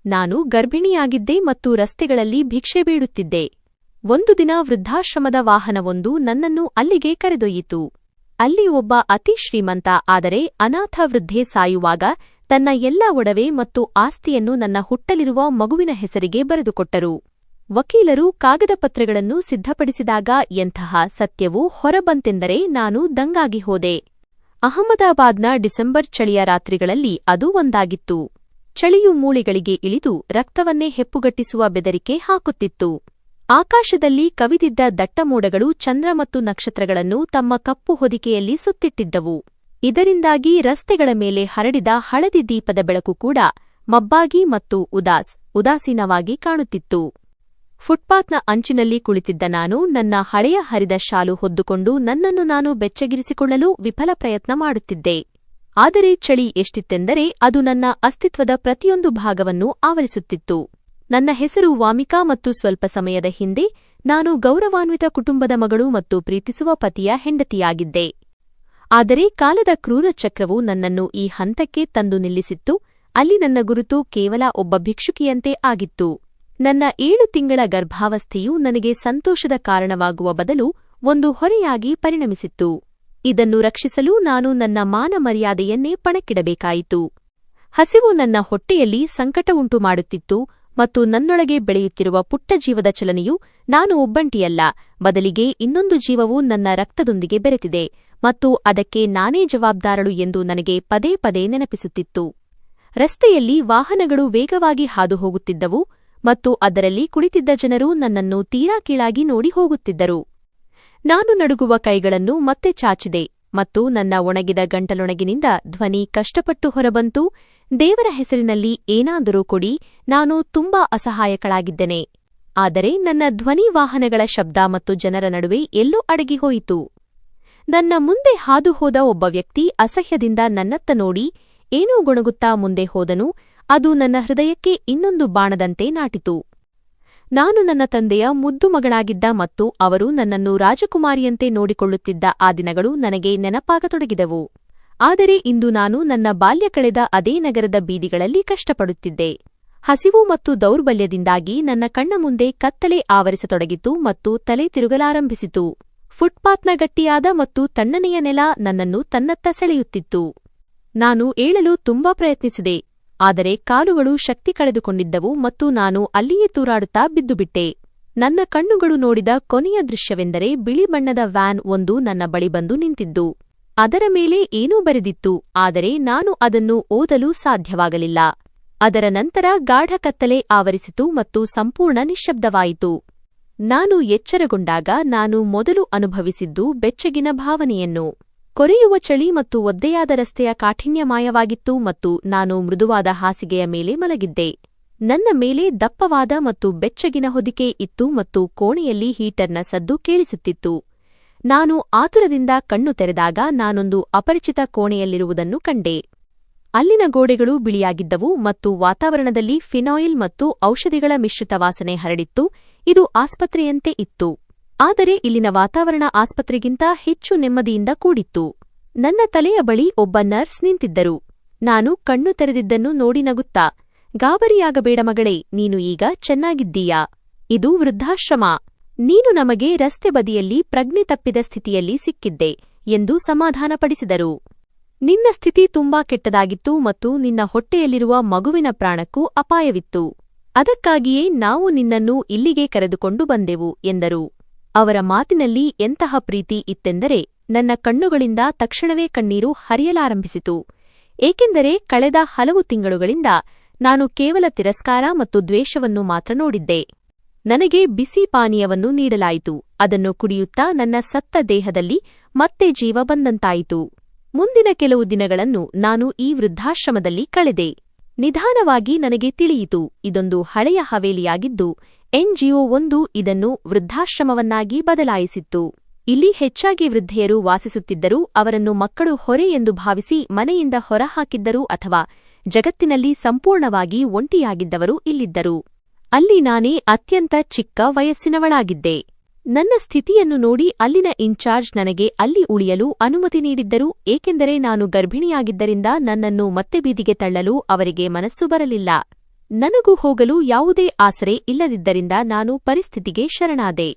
ನಾನು ಗರ್ಭಿಣಿಯಾಗಿದ್ದೆ ಮತ್ತು ರಸ್ತೆಗಳಲ್ಲಿ ಭಿಕ್ಷೆ ಬೇಡುತ್ತಿದ್ದೆ. ಒಂದು ದಿನ ವೃದ್ಧಾಶ್ರಮದ ವಾಹನವೊಂದು ನನ್ನನ್ನು ಅಲ್ಲಿಗೆ ಕರೆದೊಯ್ಯಿತು. ಅಲ್ಲಿ ಒಬ್ಬ ಅತಿ ಶ್ರೀಮಂತ ಆದರೆ ಅನಾಥ ವೃದ್ಧೆ ಸಾಯುವಾಗ ತನ್ನ ಎಲ್ಲ ಒಡವೆ ಮತ್ತು ಆಸ್ತಿಯನ್ನು ನನ್ನ ಹುಟ್ಟಲಿರುವ ಮಗುವಿನ ಹೆಸರಿಗೆ ಬರೆದುಕೊಟ್ಟರು. ವಕೀಲರು ಕಾಗದ ಪತ್ರಗಳನ್ನು ಸಿದ್ಧಪಡಿಸಿದಾಗ ಎಂತಹ ಸತ್ಯವು ಹೊರಬಂತೆಂದರೆ ನಾನು ದಂಗಾಗಿ ಹೋದೆ. ಅಹಮದಾಬಾದ್ನ ಡಿಸೆಂಬರ್ ಚಳಿಯ ರಾತ್ರಿಗಳಲ್ಲಿ ಅದು ಒಂದಾಗಿತ್ತು. ಚಳಿಯು ಮೂಳೆಗಳಿಗೆ ಇಳಿದು ರಕ್ತವನ್ನೇ ಹೆಪ್ಪುಗಟ್ಟಿಸುವ ಬೆದರಿಕೆ ಹಾಕುತ್ತಿತ್ತು. ಆಕಾಶದಲ್ಲಿ ಕವಿದಿದ್ದ ದಟ್ಟಮೋಡಗಳು ಚಂದ್ರ ಮತ್ತು ನಕ್ಷತ್ರಗಳನ್ನು ತಮ್ಮ ಕಪ್ಪು ಹೊದಿಕೆಯಲ್ಲಿ ಸುತ್ತಿಟ್ಟಿದ್ದವು. ಇದರಿಂದಾಗಿ ರಸ್ತೆಗಳ ಮೇಲೆ ಹರಡಿದ ಹಳದಿ ದೀಪದ ಬೆಳಕು ಕೂಡ ಮಬ್ಬಾಗಿ ಮತ್ತು ಉದಾಸೀನವಾಗಿ ಕಾಣುತ್ತಿತ್ತು. ಫುಟ್ಪಾತ್ನ ಅಂಚಿನಲ್ಲಿ ಕುಳಿತಿದ್ದ ನಾನು ನನ್ನ ಹಳೆಯ ಹರಿದ ಶಾಲು ಹೊದ್ದುಕೊಂಡು ನನ್ನನ್ನು ನಾನು ಬೆಚ್ಚಗಿರಿಸಿಕೊಳ್ಳಲು ವಿಫಲ ಪ್ರಯತ್ನ ಮಾಡುತ್ತಿದ್ದೆ. ಆದರೆ ಚಳಿ ಎಷ್ಟಿತ್ತೆಂದರೆ ಅದು ನನ್ನ ಅಸ್ತಿತ್ವದ ಪ್ರತಿಯೊಂದು ಭಾಗವನ್ನು ಆವರಿಸುತ್ತಿತ್ತು. ನನ್ನ ಹೆಸರು ವಾಮಿಕಾ ಮತ್ತು ಸ್ವಲ್ಪ ಸಮಯದ ಹಿಂದೆ ನಾನು ಗೌರವಾನ್ವಿತ ಕುಟುಂಬದ ಮಗಳು ಮತ್ತು ಪ್ರೀತಿಸುವ ಪತಿಯ ಹೆಂಡತಿಯಾಗಿದ್ದೆ. ಆದರೆ ಕಾಲದ ಕ್ರೂರ ಚಕ್ರವು ನನ್ನನ್ನು ಈ ಹಂತಕ್ಕೆ ತಂದು ನಿಲ್ಲಿಸಿತ್ತು. ಅಲ್ಲಿ ನನ್ನ ಗುರುತು ಕೇವಲ ಒಬ್ಬ ಭಿಕ್ಷುಕಿಯಂತೆ ಆಗಿತ್ತು. ನನ್ನ 7 ತಿಂಗಳ ಗರ್ಭಾವಸ್ಥೆಯು ನನಗೆ ಸಂತೋಷದ ಕಾರಣವಾಗುವ ಬದಲು ಒಂದು ಹೊರೆಯಾಗಿ ಪರಿಣಮಿಸಿತ್ತು. ಇದನ್ನು ರಕ್ಷಿಸಲು ನಾನು ನನ್ನ ಮಾನ ಮರ್ಯಾದೆಯನ್ನೇ ಪಣಕ್ಕಿಡಬೇಕಾಯಿತು. ಹಸಿವು ನನ್ನ ಹೊಟ್ಟೆಯಲ್ಲಿ ಸಂಕಟ ಉಂಟು ಮಾಡುತ್ತಿತ್ತು ಮತ್ತು ನನ್ನೊಳಗೆ ಬೆಳೆಯುತ್ತಿರುವ ಪುಟ್ಟ ಜೀವದ ಚಲನೆಯು ನಾನು ಒಬ್ಬಂಟಿಯಲ್ಲ, ಬದಲಿಗೆ ಇನ್ನೊಂದು ಜೀವವು ನನ್ನ ರಕ್ತದೊಂದಿಗೆ ಬೆರೆತಿದೆ ಮತ್ತು ಅದಕ್ಕೆ ನಾನೇ ಜವಾಬ್ದಾರಳು ಎಂದು ನನಗೆ ಪದೇ ಪದೇ ನೆನಪಿಸುತ್ತಿತ್ತು. ರಸ್ತೆಯಲ್ಲಿ ವಾಹನಗಳು ವೇಗವಾಗಿ ಹಾದು ಹೋಗುತ್ತಿದ್ದವು ಮತ್ತು ಅದರಲ್ಲಿ ಕುಳಿತಿದ್ದ ಜನರು ನನ್ನನ್ನು ತೀರಾ ಕೀಳಾಗಿ ನೋಡಿ ಹೋಗುತ್ತಿದ್ದರು. ನಾನು ನಡುಗುವ ಕೈಗಳನ್ನು ಮತ್ತೆ ಚಾಚಿದೆ ಮತ್ತು ನನ್ನ ಒಣಗಿದ ಗಂಟಲೊಣಗಿನಿಂದ ಧ್ವನಿ ಕಷ್ಟಪಟ್ಟು ಹೊರಬಂತು, ದೇವರ ಹೆಸರಿನಲ್ಲಿ ಏನಾದರೂ ಕೊಡಿ, ನಾನು ತುಂಬಾ ಅಸಹಾಯಕಳಾಗಿದ್ದೇನೆ. ಆದರೆ ನನ್ನ ಧ್ವನಿ ವಾಹನಗಳ ಶಬ್ದ ಮತ್ತು ಜನರ ನಡುವೆ ಎಲ್ಲೋ ಅಡಗಿಹೋಯಿತು. ನನ್ನ ಮುಂದೆ ಹಾದುಹೋದ ಒಬ್ಬ ವ್ಯಕ್ತಿ ಅಸಹ್ಯದಿಂದ ನನ್ನತ್ತ ನೋಡಿ ಏನೋ ಗೊಣಗುತ್ತಾ ಮುಂದೆ ಹೋದನು. ಅದು ನನ್ನ ಹೃದಯಕ್ಕೆ ಇನ್ನೊಂದು ಬಾಣದಂತೆ ನಾಟಿತು. ನಾನು ನನ್ನ ತಂದೆಯ ಮುದ್ದು ಮಗಳಾಗಿದ್ದ ಮತ್ತು ಅವರು ನನ್ನನ್ನು ರಾಜಕುಮಾರಿಯಂತೆ ನೋಡಿಕೊಳ್ಳುತ್ತಿದ್ದ ಆ ದಿನಗಳು ನನಗೆ ನೆನಪಾಗತೊಡಗಿದವು. ಆದರೆ ಇಂದು ನಾನು ನನ್ನ ಬಾಲ್ಯ ಕಳೆದ ಅದೇ ನಗರದ ಬೀದಿಗಳಲ್ಲಿ ಕಷ್ಟಪಡುತ್ತಿದ್ದೆ. ಹಸಿವು ಮತ್ತು ದೌರ್ಬಲ್ಯದಿಂದಾಗಿ ನನ್ನ ಕಣ್ಣ ಮುಂದೆ ಕತ್ತಲೆ ಆವರಿಸತೊಡಗಿತು ಮತ್ತು ತಲೆ ತಿರುಗಲಾರಂಭಿಸಿತು. ಫುಟ್ಪಾತ್ನ ಗಟ್ಟಿಯಾದ ಮತ್ತು ತಣ್ಣನೆಯ ನೆಲ ನನ್ನನ್ನು ತನ್ನತ್ತ ಸೆಳೆಯುತ್ತಿತ್ತು. ನಾನು ಏಳಲು ತುಂಬಾ ಪ್ರಯತ್ನಿಸಿದೆ, ಆದರೆ ಕಾಲುಗಳು ಶಕ್ತಿ ಕಳೆದುಕೊಂಡಿದ್ದವು ಮತ್ತು ನಾನು ಅಲ್ಲಿಯೇ ತೂರಾಡುತ್ತಾ ಬಿದ್ದುಬಿಟ್ಟೆ. ನನ್ನ ಕಣ್ಣುಗಳು ನೋಡಿದ ಕೊನೆಯ ದೃಶ್ಯವೆಂದರೆ ಬಿಳಿ ಬಣ್ಣದ ವ್ಯಾನ್ ಒಂದು ನನ್ನ ಬಳಿ ಬಂದು ನಿಂತಿದ್ದು. ಅದರ ಮೇಲೆ ಏನೋ ಬರೆದಿತ್ತು, ಆದರೆ ನಾನು ಅದನ್ನು ಓದಲು ಸಾಧ್ಯವಾಗಲಿಲ್ಲ. ಅದರ ನಂತರ ಗಾಢ ಕತ್ತಲೆ ಆವರಿಸಿತು ಮತ್ತು ಸಂಪೂರ್ಣ ನಿಶ್ಶಬ್ದವಾಯಿತು. ನಾನು ಎಚ್ಚರಗೊಂಡಾಗ ನಾನು ಮೊದಲು ಅನುಭವಿಸಿದ್ದು ಬೆಚ್ಚಗಿನ ಭಾವನೆಯನ್ನು. ಕೊರೆಯುವ ಚಳಿ ಮತ್ತು ಒದ್ದೆಯಾದ ರಸ್ತೆಯ ಕಾಠಿಣ್ಯ ಮಾಯವಾಗಿತ್ತು ಮತ್ತು ನಾನು ಮೃದುವಾದ ಹಾಸಿಗೆಯ ಮೇಲೆ ಮಲಗಿದ್ದೆ. ನನ್ನ ಮೇಲೆ ದಪ್ಪವಾದ ಮತ್ತು ಬೆಚ್ಚಗಿನ ಹೊದಿಕೆ ಇತ್ತು ಮತ್ತು ಕೋಣೆಯಲ್ಲಿ ಹೀಟರ್ನ ಸದ್ದು ಕೇಳಿಸುತ್ತಿತ್ತು. ನಾನು ಆತುರದಿಂದ ಕಣ್ಣು ತೆರೆದಾಗ ನಾನೊಂದು ಅಪರಿಚಿತ ಕೋಣೆಯಲ್ಲಿರುವುದನ್ನು ಕಂಡೆ. ಅಲ್ಲಿನ ಗೋಡೆಗಳು ಬಿಳಿಯಾಗಿದ್ದವು ಮತ್ತು ವಾತಾವರಣದಲ್ಲಿ ಫಿನಾಯಿಲ್ ಮತ್ತು ಔಷಧಿಗಳ ಮಿಶ್ರಿತ ವಾಸನೆ ಹರಡಿತ್ತು. ಇದು ಆಸ್ಪತ್ರೆಯಂತೆ ಇತ್ತು. ಆದರೆ ಇಲ್ಲಿನ ವಾತಾವರಣ ಆಸ್ಪತ್ರೆಗಿಂತ ಹೆಚ್ಚು ನೆಮ್ಮದಿಯಿಂದ ಕೂಡಿತ್ತು. ನನ್ನ ತಲೆಯ ಬಳಿ ಒಬ್ಬ ನರ್ಸ್ ನಿಂತಿದ್ದರು. ನಾನು ಕಣ್ಣು ತೆರೆದಿದ್ದನ್ನು ನೋಡಿ ನಗುತ್ತಾ, ಗಾಬರಿಯಾಗಬೇಡ ಮಗಳೇ, ನೀನು ಈಗ ಚೆನ್ನಾಗಿದ್ದೀಯಾ? ಇದು ವೃದ್ಧಾಶ್ರಮ. ನೀನು ನಮಗೆ ರಸ್ತೆ ಬದಿಯಲ್ಲಿ ಪ್ರಜ್ಞೆ ತಪ್ಪಿದ ಸ್ಥಿತಿಯಲ್ಲಿ ಸಿಕ್ಕಿದ್ದೆ ಎಂದು ಸಮಾಧಾನಪಡಿಸಿದರು. ನಿನ್ನ ಸ್ಥಿತಿ ತುಂಬಾ ಕೆಟ್ಟದಾಗಿತ್ತು ಮತ್ತು ನಿನ್ನ ಹೊಟ್ಟೆಯಲ್ಲಿರುವ ಮಗುವಿನ ಪ್ರಾಣಕ್ಕೂ ಅಪಾಯವಿತ್ತು. ಅದಕ್ಕಾಗಿಯೇ ನಾವು ನಿನ್ನನ್ನು ಇಲ್ಲಿಗೆ ಕರೆದುಕೊಂಡು ಬಂದೆವು ಎಂದರು. ಅವರ ಮಾತಿನಲ್ಲಿ ಎಂತಹ ಪ್ರೀತಿ ಇತ್ತೆಂದರೆ ನನ್ನ ಕಣ್ಣುಗಳಿಂದ ತಕ್ಷಣವೇ ಕಣ್ಣೀರು ಹರಿಯಲಾರಂಭಿಸಿತು. ಏಕೆಂದರೆ ಕಳೆದ ಹಲವು ತಿಂಗಳುಗಳಿಂದ ನಾನು ಕೇವಲ ತಿರಸ್ಕಾರ ಮತ್ತು ದ್ವೇಷವನ್ನು ಮಾತ್ರ ನೋಡಿದ್ದೆ. ನನಗೆ ಬಿಸಿ ಪಾನೀಯವನ್ನು ನೀಡಲಾಯಿತು. ಅದನ್ನು ಕುಡಿಯುತ್ತಾ ನನ್ನ ಸತ್ತ ದೇಹದಲ್ಲಿ ಮತ್ತೆ ಜೀವ ಬಂದಂತಾಯಿತು. ಮುಂದಿನ ಕೆಲವು ದಿನಗಳನ್ನು ನಾನು ಈ ವೃದ್ಧಾಶ್ರಮದಲ್ಲಿ ಕಳೆದೆ. ನಿಧಾನವಾಗಿ ನನಗೆ ತಿಳಿಯಿತು, ಇದೊಂದು ಹಳೆಯ ಹವೇಲಿಯಾಗಿದ್ದು NGO ಒಂದು ಇದನ್ನು ವೃದ್ಧಾಶ್ರಮವನ್ನಾಗಿ ಬದಲಾಯಿಸಿತ್ತು. ಇಲ್ಲಿ ಹೆಚ್ಚಾಗಿ ವೃದ್ಧೆಯರು ವಾಸಿಸುತ್ತಿದ್ದರು. ಅವರನ್ನು ಮಕ್ಕಳು ಹೊರೆ ಎಂದು ಭಾವಿಸಿ ಮನೆಯಿಂದ ಹೊರಹಾಕಿದ್ದರು ಅಥವಾ ಜಗತ್ತಿನಲ್ಲಿ ಸಂಪೂರ್ಣವಾಗಿ ಒಂಟಿಯಾಗಿದ್ದವರು ಇಲ್ಲಿದ್ದರು. ಅಲ್ಲಿ ನಾನೇ ಅತ್ಯಂತ ಚಿಕ್ಕ ವಯಸ್ಸಿನವಳಾಗಿದ್ದೆ. ನನ್ನ ಸ್ಥಿತಿಯನ್ನು ನೋಡಿ ಅಲ್ಲಿನ ಇನ್ಚಾರ್ಜ್ ನನಗೆ ಅಲ್ಲಿ ಉಳಿಯಲು ಅನುಮತಿ ನೀಡಿದ್ದರು, ಏಕೆಂದರೆ ನಾನು ಗರ್ಭಿಣಿಯಾಗಿದ್ದರಿಂದ ನನ್ನನ್ನು ಮತ್ತೆ ಬೀದಿಗೆ ತಳ್ಳಲು ಅವರಿಗೆ ಮನಸ್ಸು ಬರಲಿಲ್ಲ. ನನಗೂ ಹೋಗಲು ಯಾವುದೇ ಆಸರೆ ಇಲ್ಲದಿದ್ದರಿಂದ ನಾನು ಪರಿಸ್ಥಿತಿಗೆ ಶರಣಾದೆ.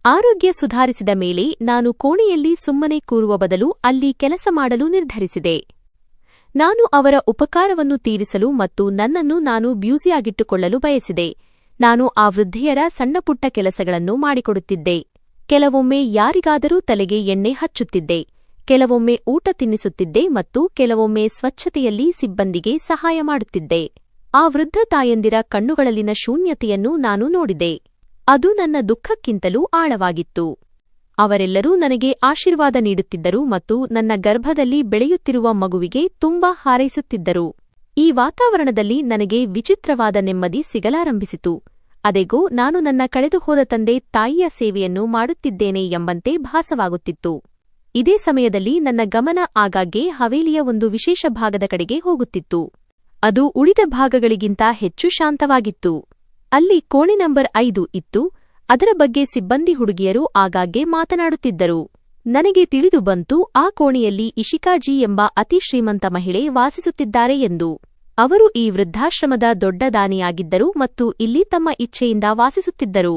ಆರೋಗ್ಯ ಸುಧಾರಿಸಿದ ಮೇಲೆ ನಾನು ಕೋಣೆಯಲ್ಲಿ ಸುಮ್ಮನೆ ಕೂರುವ ಬದಲು ಅಲ್ಲಿ ಕೆಲಸ ಮಾಡಲು ನಿರ್ಧರಿಸಿದೆ. ನಾನು ಅವರ ಉಪಕಾರವನ್ನು ತೀರಿಸಲು ಮತ್ತು ನನ್ನನ್ನು ನಾನು ಬ್ಯೂಸಿಯಾಗಿಟ್ಟುಕೊಳ್ಳಲು ಬಯಸಿದೆ. ನಾನು ಆ ವೃದ್ಧೆಯರ ಸಣ್ಣಪುಟ್ಟ ಕೆಲಸಗಳನ್ನು ಮಾಡಿಕೊಡುತ್ತಿದ್ದೆ. ಕೆಲವೊಮ್ಮೆ ಯಾರಿಗಾದರೂ ತಲೆಗೆ ಎಣ್ಣೆ ಹಚ್ಚುತ್ತಿದ್ದೆ, ಕೆಲವೊಮ್ಮೆ ಊಟ ತಿನ್ನಿಸುತ್ತಿದ್ದೆ ಮತ್ತು ಕೆಲವೊಮ್ಮೆ ಸ್ವಚ್ಛತೆಯಲ್ಲಿ ಸಿಬ್ಬಂದಿಗೆ ಸಹಾಯ ಮಾಡುತ್ತಿದ್ದೆ. ಆ ವೃದ್ಧ ತಾಯಂದಿರ ಕಣ್ಣುಗಳಲ್ಲಿನ ಶೂನ್ಯತೆಯನ್ನು ನಾನು ನೋಡಿದೆ. ಅದು ನನ್ನ ದುಃಖಕ್ಕಿಂತಲೂ ಆಳವಾಗಿತ್ತು. ಅವರೆಲ್ಲರೂ ನನಗೆ ಆಶೀರ್ವಾದ ನೀಡುತ್ತಿದ್ದರು ಮತ್ತು ನನ್ನ ಗರ್ಭದಲ್ಲಿ ಬೆಳೆಯುತ್ತಿರುವ ಮಗುವಿಗೆ ತುಂಬಾ ಹಾರೈಸುತ್ತಿದ್ದರು. ಈ ವಾತಾವರಣದಲ್ಲಿ ನನಗೆ ವಿಚಿತ್ರವಾದ ನೆಮ್ಮದಿ ಸಿಗಲಾರಂಭಿಸಿತು. ಅದೆಗೋ ನಾನು ನನ್ನ ಕಳೆದುಹೋದ ತಂದೆ ತಾಯಿಯ ಸೇವೆಯನ್ನು ಮಾಡುತ್ತಿದ್ದೇನೆ ಎಂಬಂತೆ ಭಾಸವಾಗುತ್ತಿತ್ತು. ಇದೇ ಸಮಯದಲ್ಲಿ ನನ್ನ ಗಮನ ಆಗಾಗ್ಗೆ ಹವೇಲಿಯ ಒಂದು ವಿಶೇಷ ಭಾಗದ ಕಡೆಗೆ ಹೋಗುತ್ತಿತ್ತು. ಅದು ಉಳಿದ ಭಾಗಗಳಿಗಿಂತ ಹೆಚ್ಚು ಶಾಂತವಾಗಿತ್ತು. ಅಲ್ಲಿ ಕೋಣೆ ನಂಬರ್ 5 ಇತ್ತು. ಅದರ ಬಗ್ಗೆ ಸಿಬ್ಬಂದಿ ಹುಡುಗಿಯರು ಆಗಾಗ್ಗೆ ಮಾತನಾಡುತ್ತಿದ್ದರು. ನನಗೆ ತಿಳಿದು ಬಂತು ಆ ಕೋಣೆಯಲ್ಲಿ ಇಶಿಕಾಜಿ ಎಂಬ ಅತಿ ಶ್ರೀಮಂತ ಮಹಿಳೆ ವಾಸಿಸುತ್ತಿದ್ದಾರೆ ಎಂದು. ಅವರು ಈ ವೃದ್ಧಾಶ್ರಮದ ದೊಡ್ಡ ದಾನಿಯಾಗಿದ್ದರು ಮತ್ತು ಇಲ್ಲಿ ತಮ್ಮ ಇಚ್ಛೆಯಿಂದ ವಾಸಿಸುತ್ತಿದ್ದರು.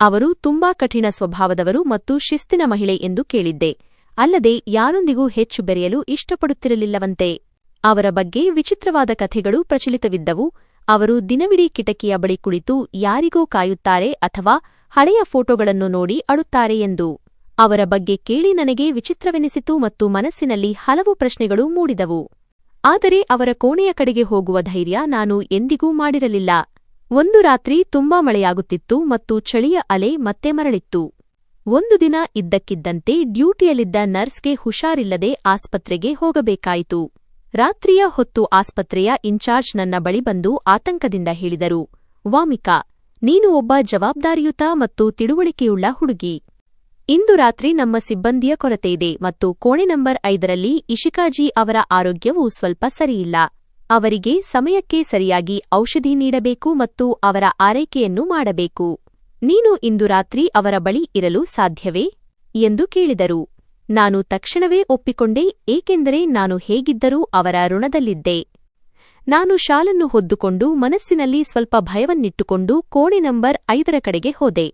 ಅವರು ತುಂಬಾ ಕಠಿಣ ಸ್ವಭಾವದವರು ಮತ್ತು ಶಿಸ್ತಿನ ಮಹಿಳೆ ಎಂದು ಕೇಳಿದ್ದೆ. ಅಲ್ಲದೆ ಯಾರೊಂದಿಗೂ ಹೆಚ್ಚು ಬೆರೆಯಲು ಇಷ್ಟಪಡುತ್ತಿರಲಿಲ್ಲವಂತೆ. ಅವರ ಬಗ್ಗೆ ವಿಚಿತ್ರವಾದ ಕಥೆಗಳು ಪ್ರಚಲಿತವಿದ್ದವು. ಅವರು ದಿನವಿಡೀ ಕಿಟಕಿಯ ಬಳಿ ಕುಳಿತು ಯಾರಿಗೋ ಕಾಯುತ್ತಾರೆ ಅಥವಾ ಹಳೆಯ ಫೋಟೋಗಳನ್ನು ನೋಡಿ ಅಳುತ್ತಾರೆ ಎಂದು. ಅವರ ಬಗ್ಗೆ ಕೇಳಿ ನನಗೆ ವಿಚಿತ್ರವೆನಿಸಿತು ಮತ್ತು ಮನಸ್ಸಿನಲ್ಲಿ ಹಲವು ಪ್ರಶ್ನೆಗಳು ಮೂಡಿದವು. ಆದರೆ ಅವರ ಕೋಣೆಯ ಕಡೆಗೆ ಹೋಗುವ ಧೈರ್ಯ ನಾನು ಎಂದಿಗೂ ಮಾಡಿರಲಿಲ್ಲ. ಒಂದು ರಾತ್ರಿ ತುಂಬಾ ಮಳೆಯಾಗುತ್ತಿತ್ತು ಮತ್ತು ಚಳಿಯ ಅಲೆ ಮತ್ತೆ ಮರಳಿತ್ತು. ಒಂದು ದಿನ ಇದ್ದಕ್ಕಿದ್ದಂತೆ ಡ್ಯೂಟಿಯಲ್ಲಿದ್ದ ನರ್ಸ್ಗೆ ಹುಷಾರಿಲ್ಲದೆ ಆಸ್ಪತ್ರೆಗೆ ಹೋಗಬೇಕಾಯಿತು. ರಾತ್ರಿಯ ಹೊತ್ತು ಆಸ್ಪತ್ರೆಯ ಇನ್ಚಾರ್ಜ್ ನನ್ನ ಬಳಿ ಬಂದು ಆತಂಕದಿಂದ ಹೇಳಿದರು, ವಾಮಿಕಾ, ನೀನು ಒಬ್ಬ ಜವಾಬ್ದಾರಿಯುತ ಮತ್ತು ತಿಳುವಳಿಕೆಯುಳ್ಳ ಹುಡುಗಿ. ಇಂದು ರಾತ್ರಿ ನಮ್ಮ ಸಿಬ್ಬಂದಿಯ ಕೊರತೆಯಿದೆ ಮತ್ತು ಕೋಣೆ ನಂಬರ್ 5ರಲ್ಲಿ ಇಶಿಕಾಜಿ ಅವರ ಆರೋಗ್ಯವು ಸ್ವಲ್ಪ ಸರಿಯಿಲ್ಲ. ಅವರಿಗೆ ಸಮಯಕ್ಕೆ ಸರಿಯಾಗಿ ಔಷಧಿ ನೀಡಬೇಕು ಮತ್ತು ಅವರ ಆರೈಕೆಯನ್ನು ಮಾಡಬೇಕು. ನೀನು ಇಂದು ರಾತ್ರಿ ಅವರ ಬಳಿ ಇರಲು ಸಾಧ್ಯವೇ ಎಂದು ಕೇಳಿದರು. ನಾನು ತಕ್ಷಣವೇ ಒಪ್ಪಿಕೊಂಡೆ, ಏಕೆಂದರೆ ನಾನು ಹೇಗಿದ್ದರೂ ಅವರ ಋಣದಲ್ಲಿದ್ದೆ. ನಾನು ಶಾಲನ್ನು ಹೊದ್ದುಕೊಂಡು ಮನಸ್ಸಿನಲ್ಲಿ ಸ್ವಲ್ಪ ಭಯವನ್ನಿಟ್ಟುಕೊಂಡು ಕೋಣೆ ನಂಬರ್ 5ರ ಕಡೆಗೆ ಹೋದೆ,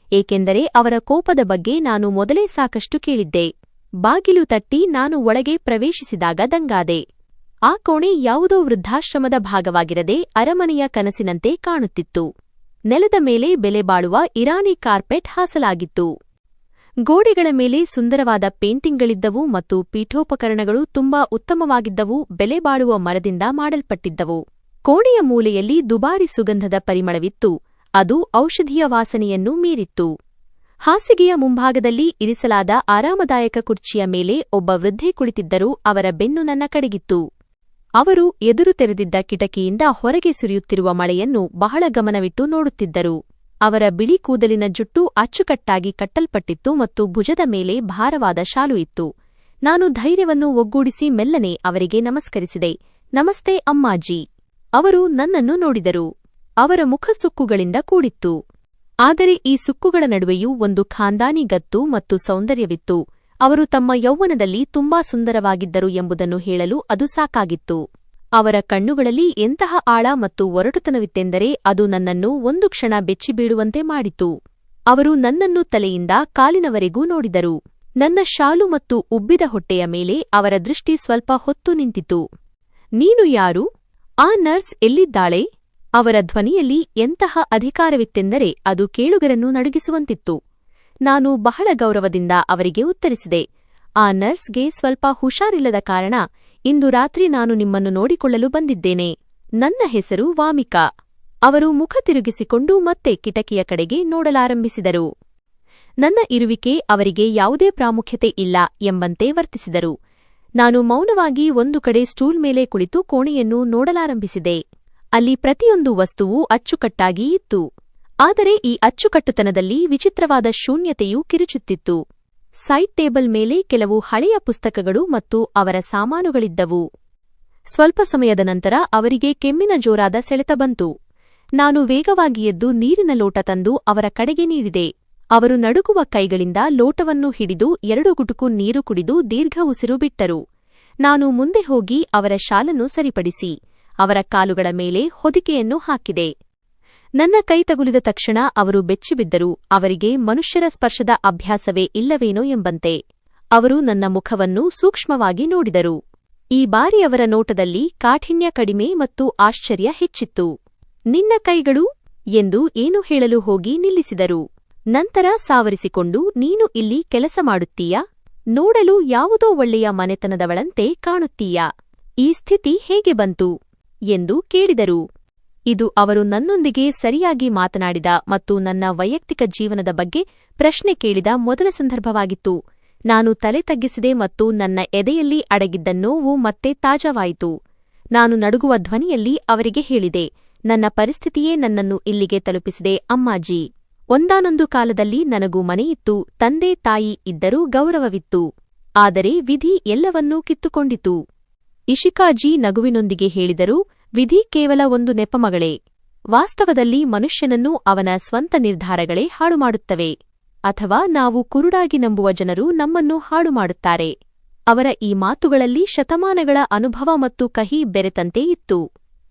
ಏಕೆಂದರೆ ಅವರ ಕೋಪದ ಬಗ್ಗೆ ನಾನು ಮೊದಲೇ ಸಾಕಷ್ಟು ಕೇಳಿದ್ದೆ. ಬಾಗಿಲು ತಟ್ಟಿ ನಾನು ಒಳಗೆ ಪ್ರವೇಶಿಸಿದಾಗ ದಂಗಾದೆ. ಆ ಕೋಣೆ ಯಾವುದೋ ವೃದ್ಧಾಶ್ರಮದ ಭಾಗವಾಗಿರದೆ ಅರಮನೆಯ ಕನಸಿನಂತೆ ಕಾಣುತ್ತಿತ್ತು. ನೆಲದ ಮೇಲೆ ಬೆಲೆಬಾಳುವ ಇರಾನಿ ಕಾರ್ಪೆಟ್ ಹಾಸಲಾಗಿತ್ತು. ಗೋಡೆಗಳ ಮೇಲೆ ಸುಂದರವಾದ ಪೇಂಟಿಂಗ್ಗಳಿದ್ದವು ಮತ್ತು ಪೀಠೋಪಕರಣಗಳು ತುಂಬಾ ಉತ್ತಮವಾಗಿದ್ದವು, ಬೆಲೆಬಾಳುವ ಮರದಿಂದ ಮಾಡಲ್ಪಟ್ಟಿದ್ದವು. ಕೋಣೆಯ ಮೂಲೆಯಲ್ಲಿ ದುಬಾರಿ ಸುಗಂಧದ ಪರಿಮಳವಿತ್ತು, ಅದು ಔಷಧಿಯ ವಾಸನೆಯನ್ನು ಮೀರಿತ್ತು. ಹಾಸಿಗೆಯ ಮುಂಭಾಗದಲ್ಲಿ ಇರಿಸಲಾದ ಆರಾಮದಾಯಕ ಕುರ್ಚಿಯ ಮೇಲೆ ಒಬ್ಬ ವೃದ್ಧೆ ಕುಳಿತಿದ್ದರು. ಅವರ ಬೆನ್ನು ನನ್ನ ಕಡೆಗಿತ್ತು. ಅವರು ಎದುರು ತೆರೆದಿದ್ದ ಕಿಟಕಿಯಿಂದ ಹೊರಗೆ ಸುರಿಯುತ್ತಿರುವ ಮಳೆಯನ್ನು ಬಹಳ ಗಮನವಿಟ್ಟು ನೋಡುತ್ತಿದ್ದರು. ಅವರ ಬಿಳಿ ಕೂದಲಿನ ಜುಟ್ಟು ಅಚ್ಚುಕಟ್ಟಾಗಿ ಕಟ್ಟಲ್ಪಟ್ಟಿತ್ತು ಮತ್ತು ಭುಜದ ಮೇಲೆ ಭಾರವಾದ ಶಾಲು ಇತ್ತು. ನಾನು ಧೈರ್ಯವನ್ನು ಒಗ್ಗೂಡಿಸಿ ಮೆಲ್ಲನೆ ಅವರಿಗೆ ನಮಸ್ಕರಿಸಿದೆ. ನಮಸ್ತೆ ಅಮ್ಮಾಜಿ. ಅವರು ನನ್ನನ್ನು ನೋಡಿದರು. ಅವರ ಮುಖ ಸುಕ್ಕುಗಳಿಂದ ಕೂಡಿತ್ತು. ಆದರೆ ಈ ಸುಕ್ಕುಗಳ ನಡುವೆಯೂ ಒಂದು ಖಾನ್ದಾನಿ ಗತ್ತು ಮತ್ತು ಸೌಂದರ್ಯವಿತ್ತು. ಅವರು ತಮ್ಮ ಯೌವನದಲ್ಲಿ ತುಂಬಾ ಸುಂದರವಾಗಿದ್ದರು ಎಂಬುದನ್ನು ಹೇಳಲು ಅದು ಸಾಕಾಗಿತ್ತು. ಅವರ ಕಣ್ಣುಗಳಲ್ಲಿ ಎಂತಹ ಆಳ ಮತ್ತು ಒರಟುತನವಿತ್ತೆಂದರೆ ಅದು ನನ್ನನ್ನು ಒಂದು ಕ್ಷಣ ಬೆಚ್ಚಿಬೀಳುವಂತೆ ಮಾಡಿತು. ಅವರು ನನ್ನನ್ನು ತಲೆಯಿಂದ ಕಾಲಿನವರೆಗೂ ನೋಡಿದರು. ನನ್ನ ಶಾಲು ಮತ್ತು ಉಬ್ಬಿದ ಹೊಟ್ಟೆಯ ಮೇಲೆ ಅವರ ದೃಷ್ಟಿ ಸ್ವಲ್ಪ ಹೊತ್ತು ನಿಂತಿತು. ನೀನು ಯಾರು? ಆ ನರ್ಸ್ ಎಲ್ಲಿದ್ದಾಳೆ? ಅವರ ಧ್ವನಿಯಲ್ಲಿ ಎಂತಹ ಅಧಿಕಾರವಿತ್ತೆಂದರೆ ಅದು ಕೇಳುಗರನ್ನು ನಡುಗಿಸುವಂತಿತ್ತು. ನಾನು ಬಹಳ ಗೌರವದಿಂದ ಅವರಿಗೆ ಉತ್ತರಿಸಿದೆ, ಆ ನರ್ಸ್ಗೆ ಸ್ವಲ್ಪ ಹುಷಾರಿಲ್ಲದ ಕಾರಣ ಇಂದು ರಾತ್ರಿ ನಾನು ನಿಮ್ಮನ್ನು ನೋಡಿಕೊಳ್ಳಲು ಬಂದಿದ್ದೇನೆ. ನನ್ನ ಹೆಸರು ವಾಮಿಕಾ. ಅವರು ಮುಖ ತಿರುಗಿಸಿಕೊಂಡು ಮತ್ತೆ ಕಿಟಕಿಯ ಕಡೆಗೆ ನೋಡಲಾರಂಭಿಸಿದರು. ನನ್ನ ಇರುವಿಕೆ ಅವರಿಗೆ ಯಾವುದೇ ಪ್ರಾಮುಖ್ಯತೆ ಇಲ್ಲ ಎಂಬಂತೆ ವರ್ತಿಸಿದರು. ನಾನು ಮೌನವಾಗಿ ಒಂದು ಕಡೆ ಸ್ಟೂಲ್ ಮೇಲೆ ಕುಳಿತು ಕೋಣೆಯನ್ನು ನೋಡಲಾರಂಭಿಸಿದೆ. ಅಲ್ಲಿ ಪ್ರತಿಯೊಂದು ವಸ್ತುವೂ ಅಚ್ಚುಕಟ್ಟಾಗಿ ಇತ್ತು. ಆದರೆ ಈ ಅಚ್ಚುಕಟ್ಟುತನದಲ್ಲಿ ವಿಚಿತ್ರವಾದ ಶೂನ್ಯತೆಯೂ ಕಿರುಚುತ್ತಿತ್ತು. ಸೈಡ್ ಟೇಬಲ್ ಮೇಲೆ ಕೆಲವು ಹಳೆಯ ಪುಸ್ತಕಗಳು ಮತ್ತು ಅವರ ಸಾಮಾನುಗಳಿದ್ದವು. ಸ್ವಲ್ಪ ಸಮಯದ ನಂತರ ಅವರಿಗೆ ಕೆಮ್ಮಿನ ಜೋರಾದ ಸೆಳೆತ ಬಂತು. ನಾನು ವೇಗವಾಗಿ ಎದ್ದು ನೀರಿನ ಲೋಟ ತಂದು ಅವರ ಕಡೆಗೆ ನೀಡಿದೆ. ಅವರು ನಡುಗುವ ಕೈಗಳಿಂದ ಲೋಟವನ್ನು ಹಿಡಿದು 2 ಗುಟುಕು ನೀರು ಕುಡಿದು ದೀರ್ಘ ಉಸಿರು ಬಿಟ್ಟರು. ನಾನು ಮುಂದೆ ಹೋಗಿ ಅವರ ಶಾಲನ್ನು ಸರಿಪಡಿಸಿ ಅವರ ಕಾಲುಗಳ ಮೇಲೆ ಹೊದಿಕೆಯನ್ನು ಹಾಕಿದೆ. ನನ್ನ ಕೈ ತಗುಲಿದ ತಕ್ಷಣ ಅವರು ಬೆಚ್ಚಿಬಿದ್ದರು. ಅವರಿಗೆ ಮನುಷ್ಯರ ಸ್ಪರ್ಶದ ಅಭ್ಯಾಸವೇ ಇಲ್ಲವೇನೋ ಎಂಬಂತೆ. ಅವರು ನನ್ನ ಮುಖವನ್ನು ಸೂಕ್ಷ್ಮವಾಗಿ ನೋಡಿದರು. ಈ ಬಾರಿ ಅವರ ನೋಟದಲ್ಲಿ ಕಾಠಿಣ್ಯ ಕಡಿಮೆ ಮತ್ತು ಆಶ್ಚರ್ಯ ಹೆಚ್ಚಿತ್ತು. ನಿನ್ನ ಕೈಗಳು ಎಂದು ಏನು ಹೇಳಲು ಹೋಗಿ ನಿಲ್ಲಿಸಿದರು. ನಂತರ ಸಾವರಿಸಿಕೊಂಡು, ನೀನು ಇಲ್ಲಿ ಕೆಲಸ ಮಾಡುತ್ತೀಯಾ? ನೋಡಲು ಯಾವುದೋ ಒಳ್ಳೆಯ ಮನೆತನದವಳಂತೆ ಕಾಣುತ್ತೀಯಾ? ಈ ಸ್ಥಿತಿ ಹೇಗೆ ಬಂತು ಎಂದು ಕೇಳಿದರು. ಇದು ಅವರು ನನ್ನೊಂದಿಗೆ ಸರಿಯಾಗಿ ಮಾತನಾಡಿದ ಮತ್ತು ನನ್ನ ವೈಯಕ್ತಿಕ ಜೀವನದ ಬಗ್ಗೆ ಪ್ರಶ್ನೆ ಕೇಳಿದ ಮೊದಲ ಸಂದರ್ಭವಾಗಿತ್ತು. ನಾನು ತಲೆ ತಗ್ಗಿಸಿದೆ ಮತ್ತು ನನ್ನ ಎದೆಯಲ್ಲಿ ಅಡಗಿದ್ದ ನೋವು ಮತ್ತೆ ತಾಜಾವಾಯಿತು. ನಾನು ನಡುಗುವ ಧ್ವನಿಯಲ್ಲಿ ಅವರಿಗೆ ಹೇಳಿದೆ, ನನ್ನ ಪರಿಸ್ಥಿತಿಯೇ ನನ್ನನ್ನು ಇಲ್ಲಿಗೆ ತಲುಪಿಸಿದೆ ಅಮ್ಮಾಜಿ. ಒಂದಾನೊಂದು ಕಾಲದಲ್ಲಿ ನನಗೂ ಮನೆಯಿತ್ತು, ತಂದೆ ತಾಯಿ ಇದ್ದರೂ ಗೌರವವಿತ್ತು. ಆದರೆ ವಿಧಿ ಎಲ್ಲವನ್ನೂ ಕಿತ್ತುಕೊಂಡಿತು. ಇಶಿಕಾಜಿ ನಗುವಿನೊಂದಿಗೆ ಹೇಳಿದರು, ವಿಧಿ ಕೇವಲ ಒಂದು ನೆಪಮಗಳೇ. ವಾಸ್ತವದಲ್ಲಿ ಮನುಷ್ಯನನ್ನು ಅವನ ಸ್ವಂತ ನಿರ್ಧಾರಗಳೇ ಹಾಳುಮಾಡುತ್ತವೆ. ಅಥವಾ ನಾವು ಕುರುಡಾಗಿ ನಂಬುವ ಜನರು ನಮ್ಮನ್ನು ಹಾಳುಮಾಡುತ್ತಾರೆ. ಅವರ ಈ ಮಾತುಗಳಲ್ಲಿ ಶತಮಾನಗಳ ಅನುಭವ ಮತ್ತು ಕಹಿ ಬೆರೆತಂತೆ ಇತ್ತು.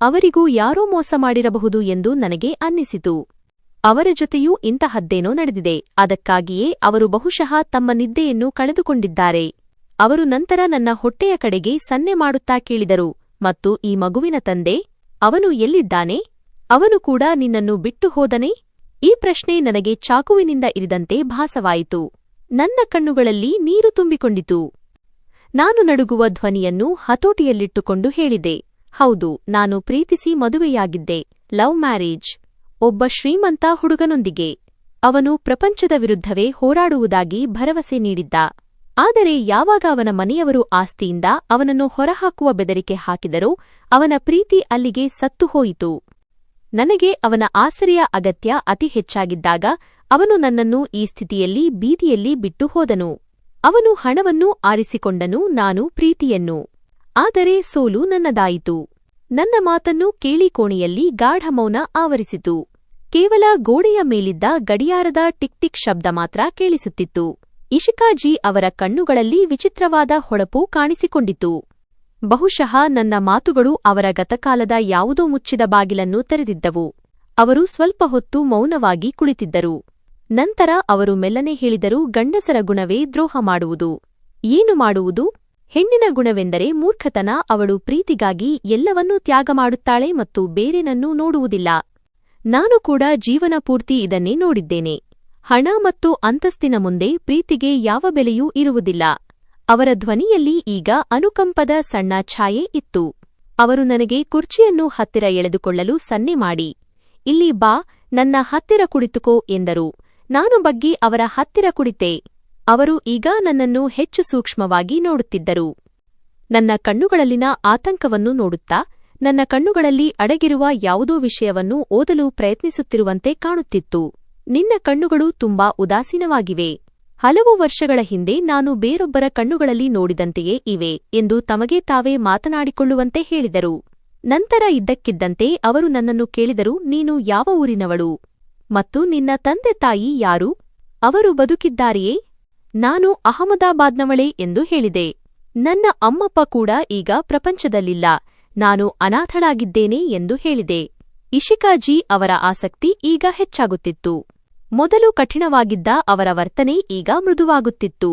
ಅವರಿಗೂ ಯಾರೋ ಮೋಸ ಮಾಡಿರಬಹುದು ಎಂದು ನನಗೆ ಅನ್ನಿಸಿತು. ಅವರ ಜೊತೆಯೂ ಇಂತಹದ್ದೇನೋ ನಡೆದಿದೆ. ಅದಕ್ಕಾಗಿಯೇ ಅವರು ಬಹುಶಃ ತಮ್ಮ ನಿದ್ದೆಯನ್ನು ಕಳೆದುಕೊಂಡಿದ್ದಾರೆ. ಅವರು ನಂತರ ನನ್ನ ಹೊಟ್ಟೆಯ ಕಡೆಗೆ ಸನ್ನೆ ಮಾಡುತ್ತಾ ಕೇಳಿದರು, ಮತ್ತು ಈ ಮಗುವಿನ ತಂದೆ, ಅವನು ಎಲ್ಲಿದ್ದಾನೆ? ಅವನು ಕೂಡ ನಿನ್ನನ್ನು ಬಿಟ್ಟು ಹೋದನೇ? ಈ ಪ್ರಶ್ನೆ ನನಗೆ ಚಾಕುವಿನಿಂದ ಇರಿದಂತೆ ಭಾಸವಾಯಿತು. ನನ್ನ ಕಣ್ಣುಗಳಲ್ಲಿ ನೀರು ತುಂಬಿಕೊಂಡಿತು. ನಾನು ನಡುಗುವ ಧ್ವನಿಯನ್ನು ಹತೋಟಿಯಲ್ಲಿಟ್ಟುಕೊಂಡು ಹೇಳಿದೆ, ಹೌದು, ನಾನು ಪ್ರೀತಿಸಿ ಮದುವೆಯಾಗಿದ್ದೆ. Love marriage. ಒಬ್ಬ ಶ್ರೀಮಂತ ಹುಡುಗನೊಂದಿಗೆ. ಅವನು ಪ್ರಪಂಚದ ವಿರುದ್ಧವೇ ಹೋರಾಡುವುದಾಗಿ ಭರವಸೆ ನೀಡಿದ್ದ. ಆದರೆ ಯಾವಾಗ ಅವನ ಮನೆಯವರು ಆಸ್ತಿಯಿಂದ ಅವನನ್ನು ಹೊರಹಾಕುವ ಬೆದರಿಕೆ ಹಾಕಿದರೋ ಅವನ ಪ್ರೀತಿ ಅಲ್ಲಿಗೆ ಸತ್ತುಹೋಯಿತು. ನನಗೆ ಅವನ ಆಸರೆಯ ಅಗತ್ಯ ಅತಿ ಹೆಚ್ಚಾಗಿದ್ದಾಗ ಅವನು ನನ್ನನ್ನು ಈ ಸ್ಥಿತಿಯಲ್ಲಿ ಬೀದಿಯಲ್ಲಿ ಬಿಟ್ಟು ಹೋದನು. ಅವನು ಹಣವನ್ನು ಆರಿಸಿಕೊಂಡನು, ನಾನು ಪ್ರೀತಿಯನ್ನು. ಆದರೆ ಸೋಲು ನನ್ನದಾಯಿತು. ನನ್ನ ಮಾತನ್ನು ಕೇಳಿ ಕೋಣೆಯಲ್ಲಿ ಗಾಢಮೌನ ಆವರಿಸಿತು. ಕೇವಲ ಗೋಡೆಯ ಮೇಲಿದ್ದ ಗಡಿಯಾರದ ಟಿಕ್ ಟಿಕ್ ಶಬ್ದ ಮಾತ್ರ ಕೇಳಿಸುತ್ತಿತ್ತು. ಇಶಿಕಾಜಿ ಅವರ ಕಣ್ಣುಗಳಲ್ಲಿ ವಿಚಿತ್ರವಾದ ಹೊಳಪು ಕಾಣಿಸಿಕೊಂಡಿತು. ಬಹುಶಃ ನನ್ನ ಮಾತುಗಳು ಅವರ ಗತಕಾಲದ ಯಾವುದೋ ಮುಚ್ಚಿದ ಬಾಗಿಲನ್ನು ತೆರೆದಿದ್ದವು. ಅವರು ಸ್ವಲ್ಪ ಹೊತ್ತು ಮೌನವಾಗಿ ಕುಳಿತಿದ್ದರು. ನಂತರ ಅವರು ಮೆಲ್ಲನೆ ಹೇಳಿದರು, ಗಂಡಸರ ಗುಣವೇ ದ್ರೋಹ ಮಾಡುವುದು. ಏನು ಮಾಡುವುದು? ಹೆಣ್ಣಿನ ಗುಣವೆಂದರೆ ಮೂರ್ಖತನ. ಅವಳು ಪ್ರೀತಿಗಾಗಿ ಎಲ್ಲವನ್ನೂ ತ್ಯಾಗ ಮಾಡುತ್ತಾಳೆ ಮತ್ತು ಬೇರೇನನ್ನೂ ನೋಡುವುದಿಲ್ಲ. ನಾನು ಕೂಡ ಜೀವನ ಪೂರ್ತಿ ಇದನ್ನೇ ನೋಡಿದ್ದೇನೆ. ಹಣ ಮತ್ತು ಅಂತಸ್ತಿನ ಮುಂದೆ ಪ್ರೀತಿಗೆ ಯಾವ ಬೆಲೆಯೂ ಇರುವುದಿಲ್ಲ. ಅವರ ಧ್ವನಿಯಲ್ಲಿ ಈಗ ಅನುಕಂಪದ ಸಣ್ಣ ಛಾಯೆ ಇತ್ತು. ಅವರು ನನಗೆ ಕುರ್ಚಿಯನ್ನು ಹತ್ತಿರ ಎಳೆದುಕೊಳ್ಳಲು ಸನ್ನೆ ಮಾಡಿ, ಇಲ್ಲಿ ಬಾ, ನನ್ನ ಹತ್ತಿರ ಕುಳಿತುಕೋ ಎಂದರು. ನಾನು ಬಗ್ಗಿ ಅವರ ಹತ್ತಿರ ಕುಳಿತೆ. ಅವರು ಈಗ ನನ್ನನ್ನು ಹೆಚ್ಚು ಸೂಕ್ಷ್ಮವಾಗಿ ನೋಡುತ್ತಿದ್ದರು. ನನ್ನ ಕಣ್ಣುಗಳಲ್ಲಿನ ಆತಂಕವನ್ನು ನೋಡುತ್ತಾ, ನನ್ನ ಕಣ್ಣುಗಳಲ್ಲಿ ಅಡಗಿರುವ ಯಾವುದೋ ವಿಷಯವನ್ನು ಓದಲು ಪ್ರಯತ್ನಿಸುತ್ತಿರುವಂತೆ ಕಾಣುತ್ತಿತ್ತು. ನಿನ್ನ ಕಣ್ಣುಗಳು ತುಂಬಾ ಉದಾಸೀನವಾಗಿವೆ. ಹಲವು ವರ್ಷಗಳ ಹಿಂದೆ ನಾನು ಬೇರೊಬ್ಬರ ಕಣ್ಣುಗಳಲ್ಲಿ ನೋಡಿದಂತೆಯೇ ಇವೆ ಎಂದು ತಮಗೆ ತಾವೇ ಮಾತನಾಡಿಕೊಳ್ಳುವಂತೆ ಹೇಳಿದರು. ನಂತರ ಇದ್ದಕ್ಕಿದ್ದಂತೆ ಅವರು ನನ್ನನ್ನು ಕೇಳಿದರು, ನೀನು ಯಾವ ಊರಿನವಳು? ಮತ್ತು ನಿನ್ನ ತಂದೆ ತಾಯಿ ಯಾರು? ಅವರು ಬದುಕಿದ್ದಾರೆಯೇ? ನಾನು ಅಹಮದಾಬಾದ್ನವಳೇ ಎಂದು ಹೇಳಿದೆ. ನನ್ನ ಅಮ್ಮಪ್ಪ ಕೂಡ ಈಗ ಪ್ರಪಂಚದಲ್ಲಿಲ್ಲ. ನಾನು ಅನಾಥಳಾಗಿದ್ದೇನೆ ಎಂದು ಹೇಳಿದೆ. ಇಶಿಕಾಜಿ ಅವರ ಆಸಕ್ತಿ ಈಗ ಹೆಚ್ಚಾಗುತ್ತಿತ್ತು. ಮೊದಲು ಕಠಿಣವಾಗಿದ್ದ ಅವರ ವರ್ತನೆ ಈಗ ಮೃದುವಾಗುತ್ತಿತ್ತು.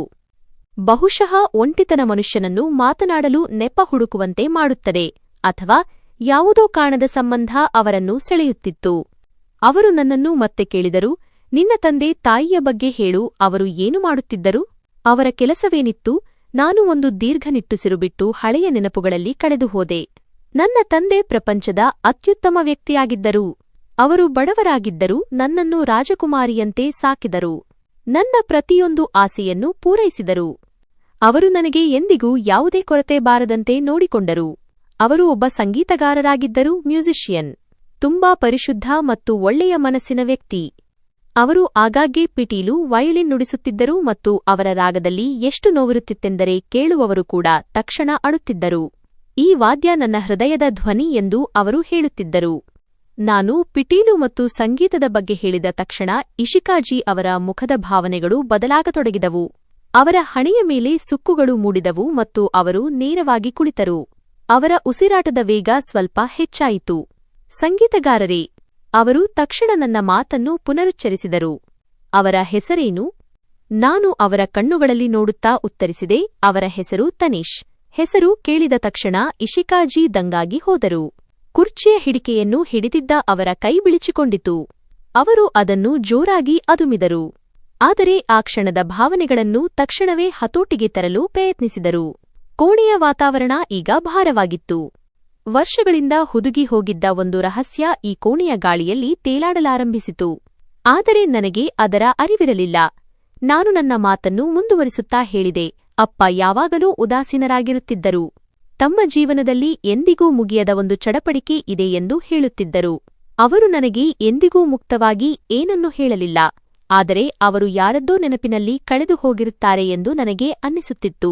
ಬಹುಶಃ ಒಂಟಿತನ ಮನುಷ್ಯನನ್ನು ಮಾತನಾಡಲು ನೆಪ ಹುಡುಕುವಂತೆ ಮಾಡುತ್ತದೆ, ಅಥವಾ ಯಾವುದೋ ಕಾಣದ ಸಂಬಂಧ ಅವರನ್ನು ಸೆಳೆಯುತ್ತಿತ್ತು. ಅವರು ನನ್ನನ್ನು ಮತ್ತೆ ಕೇಳಿದರು, ನಿನ್ನ ತಂದೆ ತಾಯಿಯ ಬಗ್ಗೆ ಹೇಳು. ಅವರು ಏನು ಮಾಡುತ್ತಿದ್ದರು? ಅವರ ಕೆಲಸವೇನಿತ್ತು? ನಾನು ಒಂದು ದೀರ್ಘ ನಿಟ್ಟುಸಿರು ಬಿಟ್ಟು ಹಳೆಯ ನೆನಪುಗಳಲ್ಲಿ ಕಳೆದುಹೋದೆ. ನನ್ನ ತಂದೆ ಪ್ರಪಂಚದ ಅತ್ಯುತ್ತಮ ವ್ಯಕ್ತಿಯಾಗಿದ್ದರು. ಅವರು ಬಡವರಾಗಿದ್ದರು, ನನ್ನನ್ನು ರಾಜಕುಮಾರಿಯಂತೆ ಸಾಕಿದರು. ನನ್ನ ಪ್ರತಿಯೊಂದು ಆಸೆಯನ್ನು ಪೂರೈಸಿದರು. ಅವರು ನನಗೆ ಎಂದಿಗೂ ಯಾವುದೇ ಕೊರತೆ ಬಾರದಂತೆ ನೋಡಿಕೊಂಡರು. ಅವರು ಒಬ್ಬ ಸಂಗೀತಗಾರರಾಗಿದ್ದರು, ಮ್ಯೂಸಿಷಿಯನ್. ತುಂಬಾ ಪರಿಶುದ್ಧ ಮತ್ತು ಒಳ್ಳೆಯ ಮನಸ್ಸಿನ ವ್ಯಕ್ತಿ. ಅವರು ಆಗಾಗ್ಗೆ ಪಿಟೀಲು, ವಯೋಲಿನ್ ನುಡಿಸುತ್ತಿದ್ದರು ಮತ್ತು ಅವರ ರಾಗದಲ್ಲಿ ಎಷ್ಟು ನೋವಿರುತ್ತಿತ್ತೆಂದರೆ ಕೇಳುವವರು ಕೂಡ ತಕ್ಷಣ ಅಳುತ್ತಿದ್ದರು. ಈ ವಾದ್ಯ ನನ್ನ ಹೃದಯದ ಧ್ವನಿ ಎಂದು ಅವರು ಹೇಳುತ್ತಿದ್ದರು. ನಾನು ಪಿಟೀಲು ಮತ್ತು ಸಂಗೀತದ ಬಗ್ಗೆ ಹೇಳಿದ ತಕ್ಷಣ ಇಶಿಕಾಜಿ ಅವರ ಮುಖದ ಭಾವನೆಗಳು ಬದಲಾಗತೊಡಗಿದವು. ಅವರ ಹಣೆಯ ಮೇಲೆ ಸುಕ್ಕುಗಳು ಮೂಡಿದವು ಮತ್ತು ಅವರು ನೇರವಾಗಿ ಕುಳಿತರು. ಅವರ ಉಸಿರಾಟದ ವೇಗ ಸ್ವಲ್ಪ ಹೆಚ್ಚಾಯಿತು. ಸಂಗೀತಗಾರರೇ, ಅವರು ತಕ್ಷಣ ನನ್ನ ಮಾತನ್ನು ಪುನರುಚ್ಚರಿಸಿದರು. ಅವರ ಹೆಸರೇನು? ನಾನು ಅವರ ಕಣ್ಣುಗಳಲ್ಲಿ ನೋಡುತ್ತಾ ಉತ್ತರಿಸಿದೆ, ಅವರ ಹೆಸರು ತನಿಷ್. ಹೆಸರು ಕೇಳಿದ ತಕ್ಷಣ ಇಶಿಕಾಜಿ ದಂಗಾಗಿ ಹೋದರು. ಕುರ್ಚಿಯ ಹಿಡಿಕೆಯನ್ನು ಹಿಡಿದಿದ್ದ ಅವರ ಕೈ ಬಿಳಿಚಿಕೊಂಡಿತು. ಅವರು ಅದನ್ನು ಜೋರಾಗಿ ಅದುಮಿದರು. ಆದರೆ ಆ ಕ್ಷಣದ ಭಾವನೆಗಳನ್ನು ತಕ್ಷಣವೇ ಹತೋಟಿಗೆ ತರಲು ಪ್ರಯತ್ನಿಸಿದರು. ಕೋಣೆಯ ವಾತಾವರಣ ಈಗ ಭಾರವಾಗಿತ್ತು. ವರ್ಷಗಳಿಂದ ಹುದುಗಿ ಹೋಗಿದ್ದ ಒಂದು ರಹಸ್ಯ ಈ ಕೋಣೆಯ ಗಾಳಿಯಲ್ಲಿ ತೇಲಾಡಲಾರಂಭಿಸಿತು. ಆದರೆ ನನಗೆ ಅದರ ಅರಿವಿರಲಿಲ್ಲ. ನಾನು ನನ್ನ ಮಾತನ್ನು ಮುಂದುವರಿಸುತ್ತಾ ಹೇಳಿದೆ, ಅಪ್ಪ ಯಾವಾಗಲೂ ಉದಾಸೀನರಾಗಿರುತ್ತಿದ್ದರು. ತಮ್ಮ ಜೀವನದಲ್ಲಿ ಎಂದಿಗೂ ಮುಗಿಯದ ಒಂದು ಚಡಪಡಿಕೆ ಇದೆ ಎಂದು ಹೇಳುತ್ತಿದ್ದರು. ಅವರು ನನಗೆ ಎಂದಿಗೂ ಮುಕ್ತವಾಗಿ ಏನನ್ನೂ ಹೇಳಲಿಲ್ಲ. ಆದರೆ ಅವರು ಯಾರದ್ದೋ ನೆನಪಿನಲ್ಲಿ ಕಳೆದು ಹೋಗಿರುತ್ತಾರೆ ಎಂದು ನನಗೆ ಅನ್ನಿಸುತ್ತಿತ್ತು.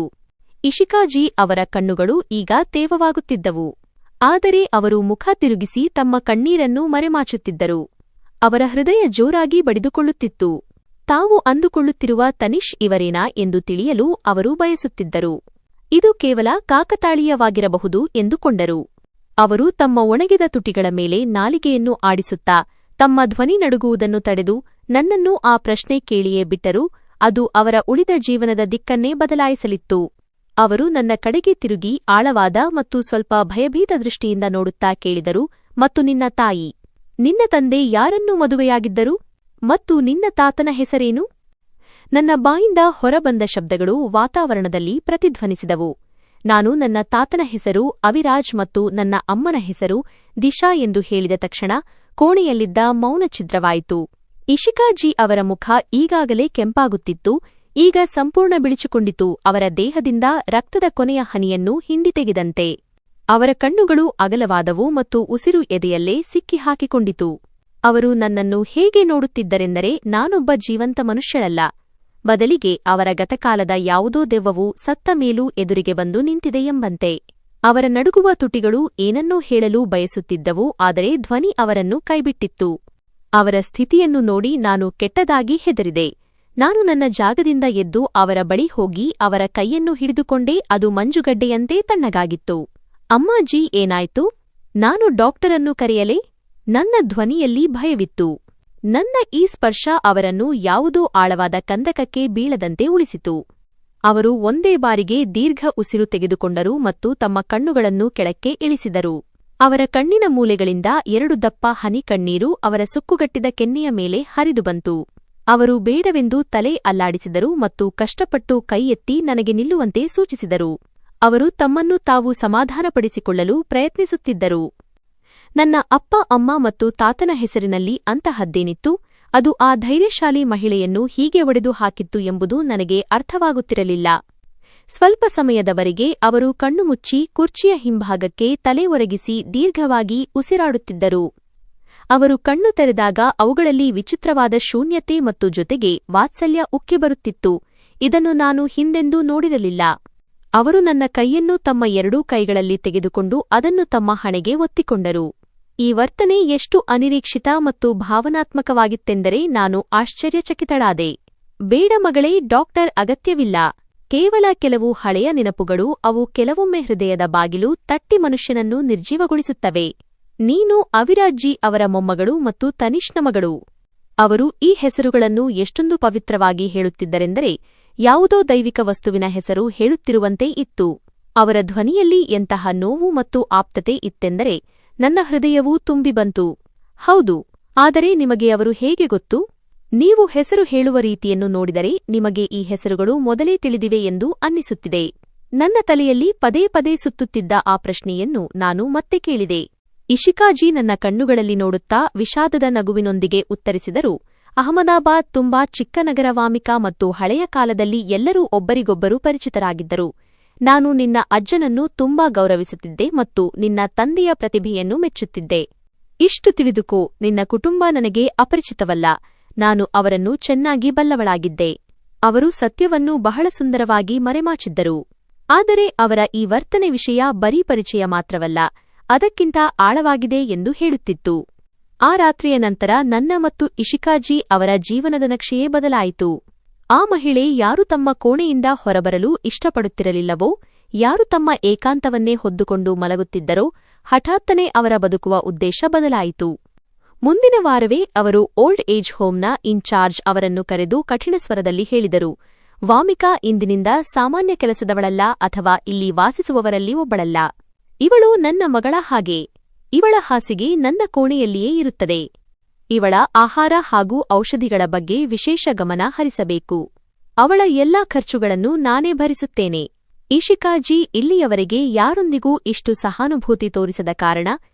ಇಶಿಕಾಜಿ ಅವರ ಕಣ್ಣುಗಳು ಈಗ ತೇವವಾಗುತ್ತಿದ್ದವು. ಆದರೆ ಅವರು ಮುಖ ತಿರುಗಿಸಿ ತಮ್ಮ ಕಣ್ಣೀರನ್ನು ಮರೆಮಾಚುತ್ತಿದ್ದರು. ಅವರ ಹೃದಯ ಜೋರಾಗಿ ಬಡಿದುಕೊಳ್ಳುತ್ತಿತ್ತು. ತಾವು ಅಂದುಕೊಳ್ಳುತ್ತಿರುವ ತನಿಷ್ ಇವರೇನಾ ಎಂದು ತಿಳಿಯಲು ಅವರು ಬಯಸುತ್ತಿದ್ದರು. ಇದು ಕೇವಲ ಕಾಕತಾಳೀಯವಾಗಿರಬಹುದು ಎಂದುಕೊಂಡರು. ಅವರು ತಮ್ಮ ಒಣಗಿದ ತುಟಿಗಳ ಮೇಲೆ ನಾಲಿಗೆಯನ್ನು ಆಡಿಸುತ್ತಾ ತಮ್ಮ ಧ್ವನಿ ನಡುಗುವುದನ್ನು ತಡೆದು ನನ್ನನ್ನು ಆ ಪ್ರಶ್ನೆ ಕೇಳಿಯೇ ಬಿಟ್ಟರು. ಅದು ಅವರ ಉಳಿದ ಜೀವನದ ದಿಕ್ಕನ್ನೇ ಬದಲಾಯಿಸಲಿತ್ತು. ಅವರು ನನ್ನ ಕಡೆಗೆ ತಿರುಗಿ ಆಳವಾದ ಮತ್ತು ಸ್ವಲ್ಪ ಭಯಭೀತ ದೃಷ್ಟಿಯಿಂದ ನೋಡುತ್ತಾ ಕೇಳಿದರು, ಮತ್ತು ನಿನ್ನ ತಾಯಿ, ನಿನ್ನ ತಂದೆ ಯಾರನ್ನೂ ಮದುವೆಯಾಗಿದ್ದರು? ಮತ್ತು ನಿನ್ನ ತಾತನ ಹೆಸರೇನು? ನನ್ನ ಬಾಯಿಂದ ಹೊರಬಂದ ಶಬ್ದಗಳು ವಾತಾವರಣದಲ್ಲಿ ಪ್ರತಿಧ್ವನಿಸಿದವು. ನಾನು ನನ್ನ ತಾತನ ಹೆಸರು ಅವಿರಾಜ್ ಮತ್ತು ನನ್ನ ಅಮ್ಮನ ಹೆಸರು ದಿಶಾ ಎಂದು ಹೇಳಿದ ತಕ್ಷಣ ಕೋಣೆಯಲ್ಲಿದ್ದ ಮೌನ ಛಿದ್ರವಾಯಿತು. ಇಶಿಕಾಜಿ ಅವರ ಮುಖ ಈಗಾಗಲೇ ಕೆಂಪಾಗುತ್ತಿತ್ತು, ಈಗ ಸಂಪೂರ್ಣ ಬಿಳಿಚಿಕೊಂಡಿತು. ಅವರ ದೇಹದಿಂದ ರಕ್ತದ ಕೊನೆಯ ಹನಿಯನ್ನು ಹಿಂಡಿತೆಗೆದಂತೆ. ಅವರ ಕಣ್ಣುಗಳು ಅಗಲವಾದವು ಮತ್ತು ಉಸಿರು ಎದೆಯಲ್ಲೇ ಸಿಕ್ಕಿಹಾಕಿಕೊಂಡಿತು. ಅವರು ನನ್ನನ್ನು ಹೇಗೆ ನೋಡುತ್ತಿದ್ದರೆಂದರೆ ನಾನೊಬ್ಬ ಜೀವಂತ ಮನುಷ್ಯಳಲ್ಲ. ಬದಲಿಗೆ ಅವರ ಗತಕಾಲದ ಯಾವುದೋ ದೆವ್ವವು ಸತ್ತ ಮೇಲೂ ಎದುರಿಗೆ ಬಂದು ನಿಂತಿದೆಯೆಂಬಂತೆ. ಅವರ ನಡುಗುವ ತುಟಿಗಳು ಏನನ್ನೋ ಹೇಳಲು ಬಯಸುತ್ತಿದ್ದವು, ಆದರೆ ಧ್ವನಿ ಅವರನ್ನು ಕೈಬಿಟ್ಟಿತ್ತು. ಅವರ ಸ್ಥಿತಿಯನ್ನು ನೋಡಿ ನಾನು ಕೆಟ್ಟದಾಗಿ ಹೆದರಿದೆ. ನಾನು ನನ್ನ ಜಾಗದಿಂದ ಎದ್ದು ಅವರ ಬಳಿ ಹೋಗಿ ಅವರ ಕೈಯನ್ನು ಹಿಡಿದುಕೊಂಡೇ. ಅದು ಮಂಜುಗಡ್ಡೆಯಂತೆ ತಣ್ಣಗಾಗಿತ್ತು. ಅಮ್ಮಾಜಿ, ಏನಾಯ್ತು? ನಾನು ಡಾಕ್ಟರನ್ನು ಕರೆಯಲೇ? ನನ್ನ ಧ್ವನಿಯಲ್ಲಿ ಭಯವಿತ್ತು. ನನ್ನ ಈ ಸ್ಪರ್ಶ ಅವರನ್ನು ಯಾವುದೋ ಆಳವಾದ ಕಂದಕಕ್ಕೆ ಬೀಳದಂತೆ ಉಳಿಸಿತು. ಅವರು ಒಂದೇ ಬಾರಿಗೆ ದೀರ್ಘ ಉಸಿರು ತೆಗೆದುಕೊಂಡರು ಮತ್ತು ತಮ್ಮ ಕಣ್ಣುಗಳನ್ನು ಕೆಳಕ್ಕೆ ಇಳಿಸಿದರು. ಅವರ ಕಣ್ಣಿನ ಮೂಲೆಗಳಿಂದ 2 ದಪ್ಪ ಹನಿ ಕಣ್ಣೀರು ಅವರ ಸುಕ್ಕುಗಟ್ಟಿದ ಕೆನ್ನೆಯ ಮೇಲೆ ಹರಿದು ಬಂತು. ಅವರು ಬೇಡವೆಂದು ತಲೆ ಅಲ್ಲಾಡಿಸಿದರು ಮತ್ತು ಕಷ್ಟಪಟ್ಟು ಕೈ ಎತ್ತಿ ನನಗೆ ನಿಲ್ಲುವಂತೆ ಸೂಚಿಸಿದರು. ಅವರು ತಮ್ಮನ್ನು ತಾವು ಸಮಾಧಾನಪಡಿಸಿಕೊಳ್ಳಲು ಪ್ರಯತ್ನಿಸುತ್ತಿದ್ದರು. ನನ್ನ ಅಪ್ಪ, ಅಮ್ಮ ಮತ್ತು ತಾತನ ಹೆಸರಿನಲ್ಲಿ ಅಂತಹದ್ದೇನಿತ್ತು? ಅದು ಆ ಧೈರ್ಯಶಾಲಿ ಮಹಿಳೆಯನ್ನು ಹೀಗೆ ಒಡೆದು ಹಾಕಿತ್ತು ಎಂಬುದು ನನಗೆ ಅರ್ಥವಾಗುತ್ತಿರಲಿಲ್ಲ. ಸ್ವಲ್ಪ ಸಮಯದವರೆಗೆ ಅವರು ಕಣ್ಣು ಮುಚ್ಚಿ ಕುರ್ಚಿಯ ಹಿಂಭಾಗಕ್ಕೆ ತಲೆ ಒರಗಿಸಿ ದೀರ್ಘವಾಗಿ ಉಸಿರಾಡುತ್ತಿದ್ದರು. ಅವರು ಕಣ್ಣು ತೆರೆದಾಗ ಅವುಗಳಲ್ಲಿ ವಿಚಿತ್ರವಾದ ಶೂನ್ಯತೆ ಮತ್ತು ಜೊತೆಗೆ ವಾತ್ಸಲ್ಯ ಉಕ್ಕಿಬರುತ್ತಿತ್ತು. ಇದನ್ನು ನಾನು ಹಿಂದೆಂದೂ ನೋಡಿರಲಿಲ್ಲ. ಅವರು ನನ್ನ ಕೈಯನ್ನು ತಮ್ಮ 2 ಕೈಗಳಲ್ಲಿ ತೆಗೆದುಕೊಂಡು ಅದನ್ನು ತಮ್ಮ ಹಣೆಗೆ ಒತ್ತಿಕೊಂಡರು. ಈ ವರ್ತನೆ ಎಷ್ಟು ಅನಿರೀಕ್ಷಿತ ಮತ್ತು ಭಾವನಾತ್ಮಕವಾಗಿತ್ತೆಂದರೆ ನಾನು ಆಶ್ಚರ್ಯಚಕಿತಳಾದೆ. ಬೇಡ ಮಗಳೇ, ಡಾಕ್ಟರ್ ಅಗತ್ಯವಿಲ್ಲ. ಕೇವಲ ಕೆಲವು ಹಳೆಯ ನೆನಪುಗಳು. ಅವು ಕೆಲವೊಮ್ಮೆ ಹೃದಯದ ಬಾಗಿಲು ತಟ್ಟಿ ಮನುಷ್ಯನನ್ನು ನಿರ್ಜೀವಗೊಳಿಸುತ್ತವೆ. ನೀನು ಅವಿರಾಜ್ಜಿ ಅವರ ಮೊಮ್ಮಗಳು ಮತ್ತು ತನಿಷ್ನ ಮಗಳು. ಅವರು ಈ ಹೆಸರುಗಳನ್ನು ಎಷ್ಟೊಂದು ಪವಿತ್ರವಾಗಿ ಹೇಳುತ್ತಿದ್ದರೆಂದರೆ ಯಾವುದೋ ದೈವಿಕ ವಸ್ತುವಿನ ಹೆಸರು ಹೇಳುತ್ತಿರುವಂತೆ ಇತ್ತು. ಅವರ ಧ್ವನಿಯಲ್ಲಿ ಎಂತಹ ನೋವು ಮತ್ತು ಆಪ್ತತೆ ಇತ್ತೆಂದರೆ ನನ್ನ ಹೃದಯವೂ ತುಂಬಿ ಬಂತು. ಹೌದು, ಆದರೆ ನಿಮಗೆ ಅವರು ಹೇಗೆ ಗೊತ್ತು? ನೀವು ಹೆಸರು ಹೇಳುವ ರೀತಿಯನ್ನು ನೋಡಿದರೆ ನಿಮಗೆ ಈ ಹೆಸರುಗಳು ಮೊದಲೇ ತಿಳಿದಿವೆ ಎಂದು ಅನ್ನಿಸುತ್ತಿದೆ. ನನ್ನ ತಲೆಯಲ್ಲಿ ಪದೇ ಪದೇ ಸುತ್ತುತ್ತಿದ್ದ ಆ ಪ್ರಶ್ನೆಯನ್ನು ನಾನು ಮತ್ತೆ ಕೇಳಿದೆ. ಇಶಿಕಾಜಿ ನನ್ನ ಕಣ್ಣುಗಳಲ್ಲಿ ನೋಡುತ್ತಾ ವಿಷಾದದ ನಗುವಿನೊಂದಿಗೆ ಉತ್ತರಿಸಿದರು, ಅಹಮದಾಬಾದ್ ತುಂಬಾ ಚಿಕ್ಕ ನಗರವಾಮಿಕ ಮತ್ತು ಹಳೆಯ ಕಾಲದಲ್ಲಿ ಎಲ್ಲರೂ ಒಬ್ಬರಿಗೊಬ್ಬರು ಪರಿಚಿತರಾಗಿದ್ದರು. ನಾನು ನಿನ್ನ ಅಜ್ಜನನ್ನು ತುಂಬಾ ಗೌರವಿಸುತ್ತಿದ್ದೆ ಮತ್ತು ನಿನ್ನ ತಂದೆಯ ಪ್ರತಿಭೆಯನ್ನು ಮೆಚ್ಚುತ್ತಿದ್ದೆ. ಇಷ್ಟು ತಿಳಿದುಕೋ, ನಿನ್ನ ಕುಟುಂಬ ನನಗೆ ಅಪರಿಚಿತವಲ್ಲ. ನಾನು ಅವರನ್ನು ಚೆನ್ನಾಗಿ ಬಲ್ಲವಳಾಗಿದ್ದೆ. ಅವರು ಸತ್ಯವನ್ನು ಬಹಳ ಸುಂದರವಾಗಿ ಮರೆಮಾಚಿದ್ದರು. ಆದರೆ ಅವರ ಈ ವರ್ತನೆ ವಿಷಯ ಬರೀ ಪರಿಚಯ ಮಾತ್ರವಲ್ಲ, ಅದಕ್ಕಿಂತ ಆಳವಾಗಿದೆ ಎಂದು ಹೇಳುತ್ತಿತ್ತು. ಆ ರಾತ್ರಿಯ ನಂತರ ನನ್ನ ಮತ್ತು ಇಶಿಕಾಜಿ ಅವರ ಜೀವನದ ನಕ್ಷೆಯೇ ಬದಲಾಯಿತು. ಆ ಮಹಿಳೆ ಯಾರು ತಮ್ಮ ಕೋಣೆಯಿಂದ ಹೊರಬರಲು ಇಷ್ಟಪಡುತ್ತಿರಲಿಲ್ಲವೋ, ಯಾರು ತಮ್ಮ ಏಕಾಂತವನ್ನೇ ಹೊದ್ದುಕೊಂಡು ಮಲಗುತ್ತಿದ್ದರೋ ಹಠಾತ್ತನೆ ಅವರ ಬದುಕುವ ಉದ್ದೇಶ ಬದಲಾಯಿತು. ಮುಂದಿನ ವಾರವೇ ಅವರು ಓಲ್ಡ್ ಏಜ್ ಹೋಮ್ನ ಇನ್ಚಾರ್ಜ್ ಅವರನ್ನು ಕರೆದು ಕಠಿಣ ಸ್ವರದಲ್ಲಿ ಹೇಳಿದರು, ವಾಮಿಕಾ ಇಂದಿನಿಂದ ಸಾಮಾನ್ಯ ಕೆಲಸದವಳಲ್ಲ ಅಥವಾ ಇಲ್ಲಿ ವಾಸಿಸುವವರಲ್ಲಿ ಒಬ್ಬಳಲ್ಲ. ಇವಳು ನನ್ನ ಮಗಳ ಹಾಗೆ. ಇವಳ ಹಾಸಿಗೆ ನನ್ನ ಕೋಣೆಯಲ್ಲಿಯೇ ಇರುತ್ತದೆ. ಇವಳ ಆಹಾರ ಹಾಗೂ ಔಷಧಿಗಳ ಬಗ್ಗೆ ವಿಶೇಷ ಗಮನ ಹರಿಸಬೇಕು. ಅವಳ ಎಲ್ಲಾ ಖರ್ಚುಗಳನ್ನು ನಾನೇ ಭರಿಸುತ್ತೇನೆ. ಇಶಿಕಾಜಿ ಇಲ್ಲಿಯವರೆಗೆ ಯಾರೊಂದಿಗೂ ಇಷ್ಟು ಸಹಾನುಭೂತಿ ತೋರಿಸದ ಕಾರಣ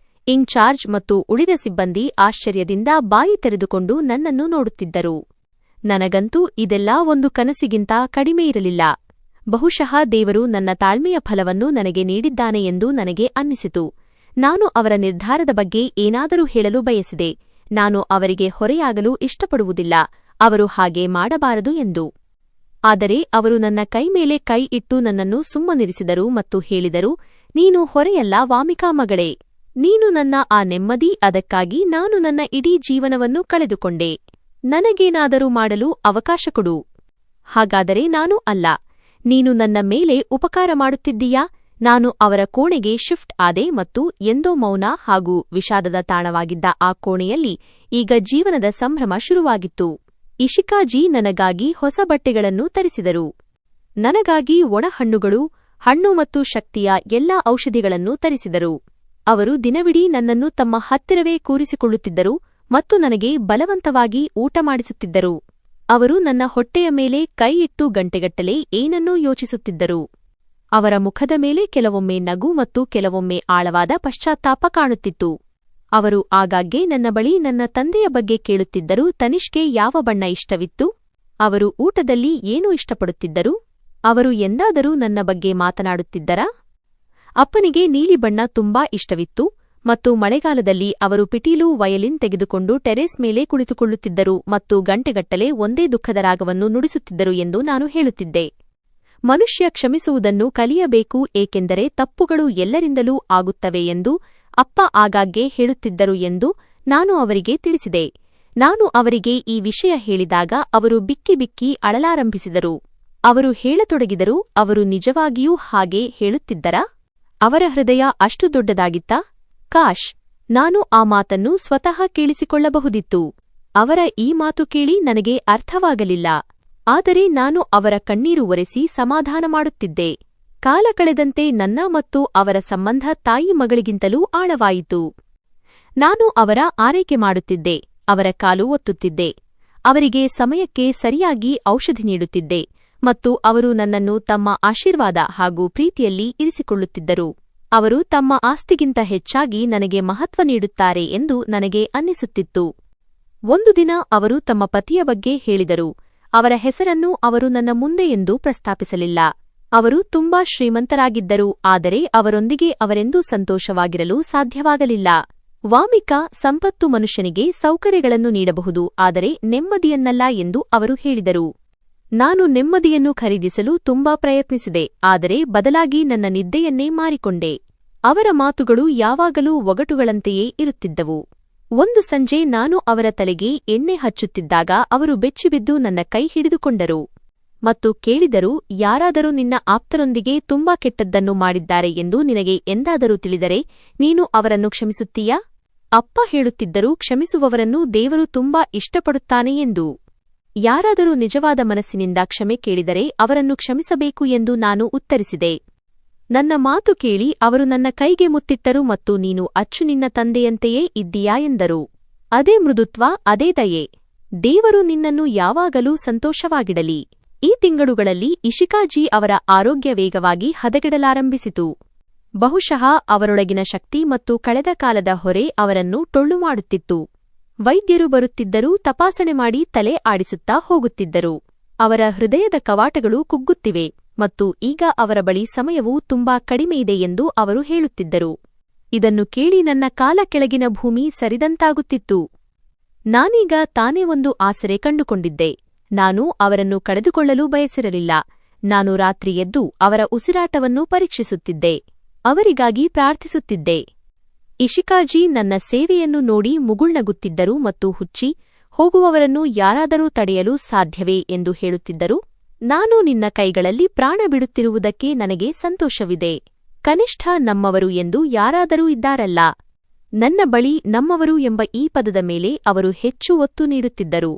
ಇನ್ಚಾರ್ಜ್ ಮತ್ತು ಉಳಿದ ಸಿಬ್ಬಂದಿ ಆಶ್ಚರ್ಯದಿಂದ ಬಾಯಿ ತೆರೆದುಕೊಂಡು ನನ್ನನ್ನು ನೋಡುತ್ತಿದ್ದರು. ನನಗಂತೂ ಇದೆಲ್ಲಾ ಒಂದು ಕನಸಿಗಿಂತ ಕಡಿಮೆಯಿರಲಿಲ್ಲ. ಬಹುಶಃ ದೇವರು ನನ್ನ ತಾಳ್ಮೆಯ ಫಲವನ್ನು ನನಗೆ ನೀಡಿದ್ದಾನೆ ಎಂದು ನನಗೆ ಅನ್ನಿಸಿತು. ನಾನು ಅವರ ನಿರ್ಧಾರದ ಬಗ್ಗೆ ಏನಾದರೂ ಹೇಳಲು ಬಯಸಿದೆ. ನಾನು ಅವರಿಗೆ ಹೊರೆಯಾಗಲು ಇಷ್ಟಪಡುವುದಿಲ್ಲ, ಅವರು ಹಾಗೆ ಮಾಡಬಾರದು ಎಂದು. ಆದರೆ ಅವರು ನನ್ನ ಕೈ ಮೇಲೆ ಕೈ ಇಟ್ಟು ನನ್ನನ್ನು ಸುಮ್ಮನಿರಿಸಿದರು ಮತ್ತು ಹೇಳಿದರು, ನೀನು ಹೊರೆಯಲ್ಲ ವಾಮಿಕಾ ಮಗಳೇ. ನೀನು ನನ್ನ ಆ ನೆಮ್ಮದಿ, ಅದಕ್ಕಾಗಿ ನಾನು ನನ್ನ ಇಡೀ ಜೀವನವನ್ನು ಕಳೆದುಕೊಂಡೆ. ನನಗೇನಾದರೂ ಮಾಡಲು ಅವಕಾಶ ಕೊಡು. ಹಾಗಾದರೆ ನಾನು ಅಲ್ಲ. ನೀನು ನನ್ನ ಮೇಲೆ ಉಪಕಾರ ಮಾಡುತ್ತಿದ್ದೀಯಾ? ನಾನು ಅವರ ಕೋಣೆಗೆ ಶಿಫ್ಟ್ ಆದೆ ಮತ್ತು ಎಂದೋ ಮೌನ ಹಾಗೂ ವಿಷಾದದ ತಾಣವಾಗಿದ್ದ ಆ ಕೋಣೆಯಲ್ಲಿ ಈಗ ಜೀವನದ ಸಂಭ್ರಮ ಶುರುವಾಗಿತ್ತು. ಇಶಿಕಾಜಿ ನನಗಾಗಿ ಹೊಸ ಬಟ್ಟೆಗಳನ್ನು ತರಿಸಿದರು. ನನಗಾಗಿ ಒಣಹಣ್ಣುಗಳು, ಹಣ್ಣು ಮತ್ತು ಶಕ್ತಿಯ ಎಲ್ಲಾ ಔಷಧಿಗಳನ್ನು ತರಿಸಿದರು. ಅವರು ದಿನವಿಡೀ ನನ್ನನ್ನು ತಮ್ಮ ಹತ್ತಿರವೇ ಕೂರಿಸಿಕೊಳ್ಳುತ್ತಿದ್ದರು ಮತ್ತು ನನಗೆ ಬಲವಂತವಾಗಿ ಊಟ ಮಾಡಿಸುತ್ತಿದ್ದರು. ಅವರು ನನ್ನ ಹೊಟ್ಟೆಯ ಮೇಲೆ ಕೈ ಇಟ್ಟು ಗಂಟೆಗಟ್ಟಲೆ ಏನನ್ನೂ ಯೋಚಿಸುತ್ತಿದ್ದರು. ಅವರ ಮುಖದ ಮೇಲೆ ಕೆಲವೊಮ್ಮೆ ನಗು ಮತ್ತು ಕೆಲವೊಮ್ಮೆ ಆಳವಾದ ಪಶ್ಚಾತ್ತಾಪ ಕಾಣುತ್ತಿತ್ತು. ಅವರು ಆಗಾಗ್ಗೆ ನನ್ನ ಬಳಿ ನನ್ನ ತಂದೆಯ ಬಗ್ಗೆ ಕೇಳುತ್ತಿದ್ದರು. ತನಿಷ್ಗೆ ಯಾವ ಬಣ್ಣ ಇಷ್ಟವಿತ್ತು? ಅವರು ಊಟದಲ್ಲಿ ಏನು ಇಷ್ಟಪಡುತ್ತಿದ್ದರು? ಅವರು ಎಂದಾದರೂ ನನ್ನ ಬಗ್ಗೆ ಮಾತನಾಡುತ್ತಿದ್ದರಾ? ಅಪ್ಪನಿಗೆ ನೀಲಿ ಬಣ್ಣ ತುಂಬಾ ಇಷ್ಟವಿತ್ತು ಮತ್ತು ಮಳೆಗಾಲದಲ್ಲಿ ಅವರು ಪಿಟೀಲು ವಯಲಿನ್ ತೆಗೆದುಕೊಂಡು ಟೆರೇಸ್ ಮೇಲೆ ಕುಳಿತುಕೊಳ್ಳುತ್ತಿದ್ದರು ಮತ್ತು ಗಂಟೆಗಟ್ಟಲೆ ಒಂದೇ ದುಃಖದ ರಾಗವನ್ನು ನುಡಿಸುತ್ತಿದ್ದರು ಎಂದು ನಾನು ಹೇಳುತ್ತಿದ್ದೆ. ಮನುಷ್ಯ ಕ್ಷಮಿಸುವುದನ್ನು ಕಲಿಯಬೇಕು, ಏಕೆಂದರೆ ತಪ್ಪುಗಳು ಎಲ್ಲರಿಂದಲೂ ಆಗುತ್ತವೆ ಎಂದು ಅಪ್ಪ ಆಗಾಗ್ಗೆ ಹೇಳುತ್ತಿದ್ದರು ಎಂದು ನಾನು ಅವರಿಗೆ ತಿಳಿಸಿದೆ. ನಾನು ಅವರಿಗೆ ಈ ವಿಷಯ ಹೇಳಿದಾಗ ಅವರು ಬಿಕ್ಕಿ ಬಿಕ್ಕಿ ಅಳಲಾರಂಭಿಸಿದರು. ಅವರು ಹೇಳತೊಡಗಿದರು, ಅವರು ನಿಜವಾಗಿಯೂ ಹಾಗೆ ಹೇಳುತ್ತಿದ್ದರಾ? ಅವರ ಹೃದಯ ಅಷ್ಟು ದೊಡ್ಡದಾಗಿತ್ತಾ? ಕಾಶ್, ನಾನು ಆ ಮಾತನ್ನು ಸ್ವತಃ ಕೇಳಿಸಿಕೊಳ್ಳಬಹುದಿತ್ತು. ಅವರ ಈ ಮಾತು ಕೇಳಿ ನನಗೆ ಅರ್ಥವಾಗಲಿಲ್ಲ. ಆದರೆ ನಾನು ಅವರ ಕಣ್ಣೀರು ಒರೆಸಿ ಸಮಾಧಾನ ಮಾಡುತ್ತಿದ್ದೆ. ಕಾಲ ಕಳೆದಂತೆ ನನ್ನ ಮತ್ತು ಅವರ ಸಂಬಂಧ ತಾಯಿ ಮಗಳಿಗಿಂತಲೂ ಆಳವಾಯಿತು. ನಾನು ಅವರ ಆರೈಕೆ ಮಾಡುತ್ತಿದ್ದೆ, ಅವರ ಕಾಲು ಒತ್ತುತ್ತಿದ್ದೆ, ಅವರಿಗೆ ಸಮಯಕ್ಕೆ ಸರಿಯಾಗಿ ಔಷಧಿ ನೀಡುತ್ತಿದ್ದೆ ಮತ್ತು ಅವರು ನನ್ನನ್ನು ತಮ್ಮ ಆಶೀರ್ವಾದ ಹಾಗೂ ಪ್ರೀತಿಯಲ್ಲಿ ಇರಿಸಿಕೊಳ್ಳುತ್ತಿದ್ದರು. ಅವರು ತಮ್ಮ ಆಸ್ತಿಗಿಂತ ಹೆಚ್ಚಾಗಿ ನನಗೆ ಮಹತ್ವ ನೀಡುತ್ತಾರೆ ಎಂದು ನನಗೆ ಅನ್ನಿಸುತ್ತಿತ್ತು. ಒಂದು ದಿನ ಅವರು ತಮ್ಮ ಪತಿಯ ಬಗ್ಗೆ ಹೇಳಿದರು. ಅವರ ಹೆಸರನ್ನು ಅವರು ನನ್ನ ಮುಂದೆ ಎಂದೂ ಪ್ರಸ್ತಾಪಿಸಲಿಲ್ಲ. ಅವರು ತುಂಬಾ ಶ್ರೀಮಂತರಾಗಿದ್ದರು, ಆದರೆ ಅವರೊಂದಿಗೆ ಅವರೆಂದೂ ಸಂತೋಷವಾಗಿರಲು ಸಾಧ್ಯವಾಗಲಿಲ್ಲ. ವಾಮಿಕಾ, ಸಂಪತ್ತು ಮನುಷ್ಯನಿಗೆ ಸೌಕರ್ಯಗಳನ್ನು ನೀಡಬಹುದು, ಆದರೆ ನೆಮ್ಮದಿಯನ್ನಲ್ಲ ಎಂದು ಅವರು ಹೇಳಿದರು. ನಾನು ನೆಮ್ಮದಿಯನ್ನು ಖರೀದಿಸಲು ತುಂಬಾ ಪ್ರಯತ್ನಿಸಿದೆ, ಆದರೆ ಬದಲಾಗಿ ನನ್ನ ನಿದ್ದೆಯನ್ನೇ ಮಾರಿಕೊಂಡೆ. ಅವರ ಮಾತುಗಳು ಯಾವಾಗಲೂ ಒಗಟುಗಳಂತೆಯೇ ಇರುತ್ತಿದ್ದವು. ಒಂದು ಸಂಜೆ ನಾನು ಅವರ ತಲೆಗೆ ಎಣ್ಣೆ ಹಚ್ಚುತ್ತಿದ್ದಾಗ ಅವರು ಬೆಚ್ಚಿಬಿದ್ದು ನನ್ನ ಕೈ ಹಿಡಿದುಕೊಂಡರು ಮತ್ತು ಕೇಳಿದರು, ಯಾರಾದರೂ ನಿನ್ನ ಆಪ್ತರೊಂದಿಗೆ ತುಂಬಾ ಕೆಟ್ಟದ್ದನ್ನು ಮಾಡಿದ್ದಾರೆ ಎಂದು ನಿನಗೆ ಎಂದಾದರೂ ತಿಳಿದರೆ ನೀನು ಅವರನ್ನು ಕ್ಷಮಿಸುತ್ತೀಯಾ? ಅಪ್ಪ ಹೇಳುತ್ತಿದ್ದರು, ಕ್ಷಮಿಸುವವರನ್ನು ದೇವರು ತುಂಬಾ ಇಷ್ಟಪಡುತ್ತಾನೆ ಎಂದು. ಯಾರಾದರೂ ನಿಜವಾದ ಮನಸ್ಸಿನಿಂದ ಕ್ಷಮೆ ಕೇಳಿದರೆ ಅವರನ್ನು ಕ್ಷಮಿಸಬೇಕು ಎಂದು ನಾನು ಉತ್ತರಿಸಿದೆ. ನನ್ನ ಮಾತು ಕೇಳಿ ಅವರು ನನ್ನ ಕೈಗೆ ಮುತ್ತಿಟ್ಟರು ಮತ್ತು ನೀನು ಅಚ್ಚು ನಿನ್ನ ತಂದೆಯಂತೆಯೇ ಇದ್ದೀಯಾ ಎಂದರು. ಅದೇ ಮೃದುತ್ವ, ಅದೇ ದಯೆ. ದೇವರು ನಿನ್ನನ್ನು ಯಾವಾಗಲೂ ಸಂತೋಷವಾಗಿಡಲಿ. ಈ ತಿಂಗಳುಗಳಲ್ಲಿ ಇಶಿಕಾಜಿ ಅವರ ಆರೋಗ್ಯ ವೇಗವಾಗಿ ಹದಗೆಡಲಾರಂಭಿಸಿತು. ಬಹುಶಃ ಅವರೊಳಗಿನ ಶಕ್ತಿ ಮತ್ತು ಕಳೆದ ಕಾಲದ ಹೊರೆ ಅವರನ್ನು ಟೊಳ್ಳು ಮಾಡುತ್ತಿತ್ತು. ವೈದ್ಯರು ಬರುತ್ತಿದ್ದರೂ ತಪಾಸಣೆ ಮಾಡಿ ತಲೆ ಆಡಿಸುತ್ತಾ ಹೋಗುತ್ತಿದ್ದರು. ಅವರ ಹೃದಯದ ಕವಾಟಗಳು ಕುಗ್ಗುತ್ತಿವೆ ಮತ್ತು ಈಗ ಅವರ ಬಳಿ ಸಮಯವೂ ತುಂಬಾ ಕಡಿಮೆಯಿದೆ ಎಂದು ಅವರು ಹೇಳುತ್ತಿದ್ದರು. ಇದನ್ನು ಕೇಳಿ ನನ್ನ ಕಾಲ ಕೆಳಗಿನ ಭೂಮಿ ಸರಿದಂತಾಗುತ್ತಿತ್ತು. ನಾನೀಗ ತಾನೇ ಒಂದು ಆಸರೆ ಕಂಡುಕೊಂಡಿದ್ದೆ. ನಾನು ಅವರನ್ನು ಕಳೆದುಕೊಳ್ಳಲು ಬಯಸಿರಲಿಲ್ಲ. ನಾನು ರಾತ್ರಿ ಎದ್ದು ಅವರ ಉಸಿರಾಟವನ್ನು ಪರೀಕ್ಷಿಸುತ್ತಿದ್ದೆ, ಅವರಿಗಾಗಿ ಪ್ರಾರ್ಥಿಸುತ್ತಿದ್ದೆ. ಇಶಿಕಾಜಿ ನನ್ನ ಸೇವೆಯನ್ನು ನೋಡಿ ಮುಗುಳ್ನಗುತ್ತಿದ್ದರು ಮತ್ತು ಹುಚ್ಚಿ, ಹೋಗುವವರನ್ನು ಯಾರಾದರೂ ತಡೆಯಲು ಸಾಧ್ಯವೇ ಎಂದು ಹೇಳುತ್ತಿದ್ದರು. ನಾನು ನಿನ್ನ ಕೈಗಳಲ್ಲಿ ಪ್ರಾಣ ಬಿಡುತ್ತಿರುವುದಕ್ಕೆ ನನಗೆ ಸಂತೋಷವಿದೆ. ಕನಿಷ್ಠ ನಮ್ಮವರು ಎಂದು ಯಾರಾದರೂ ಇದ್ದಾರಲ್ಲ. ನನ್ನ ಬಳಿ ನಮ್ಮವರು ಎಂಬ ಈ ಪದದ ಮೇಲೆ ಅವರು ಹೆಚ್ಚು ಒತ್ತು ನೀಡುತ್ತಿದ್ದರು.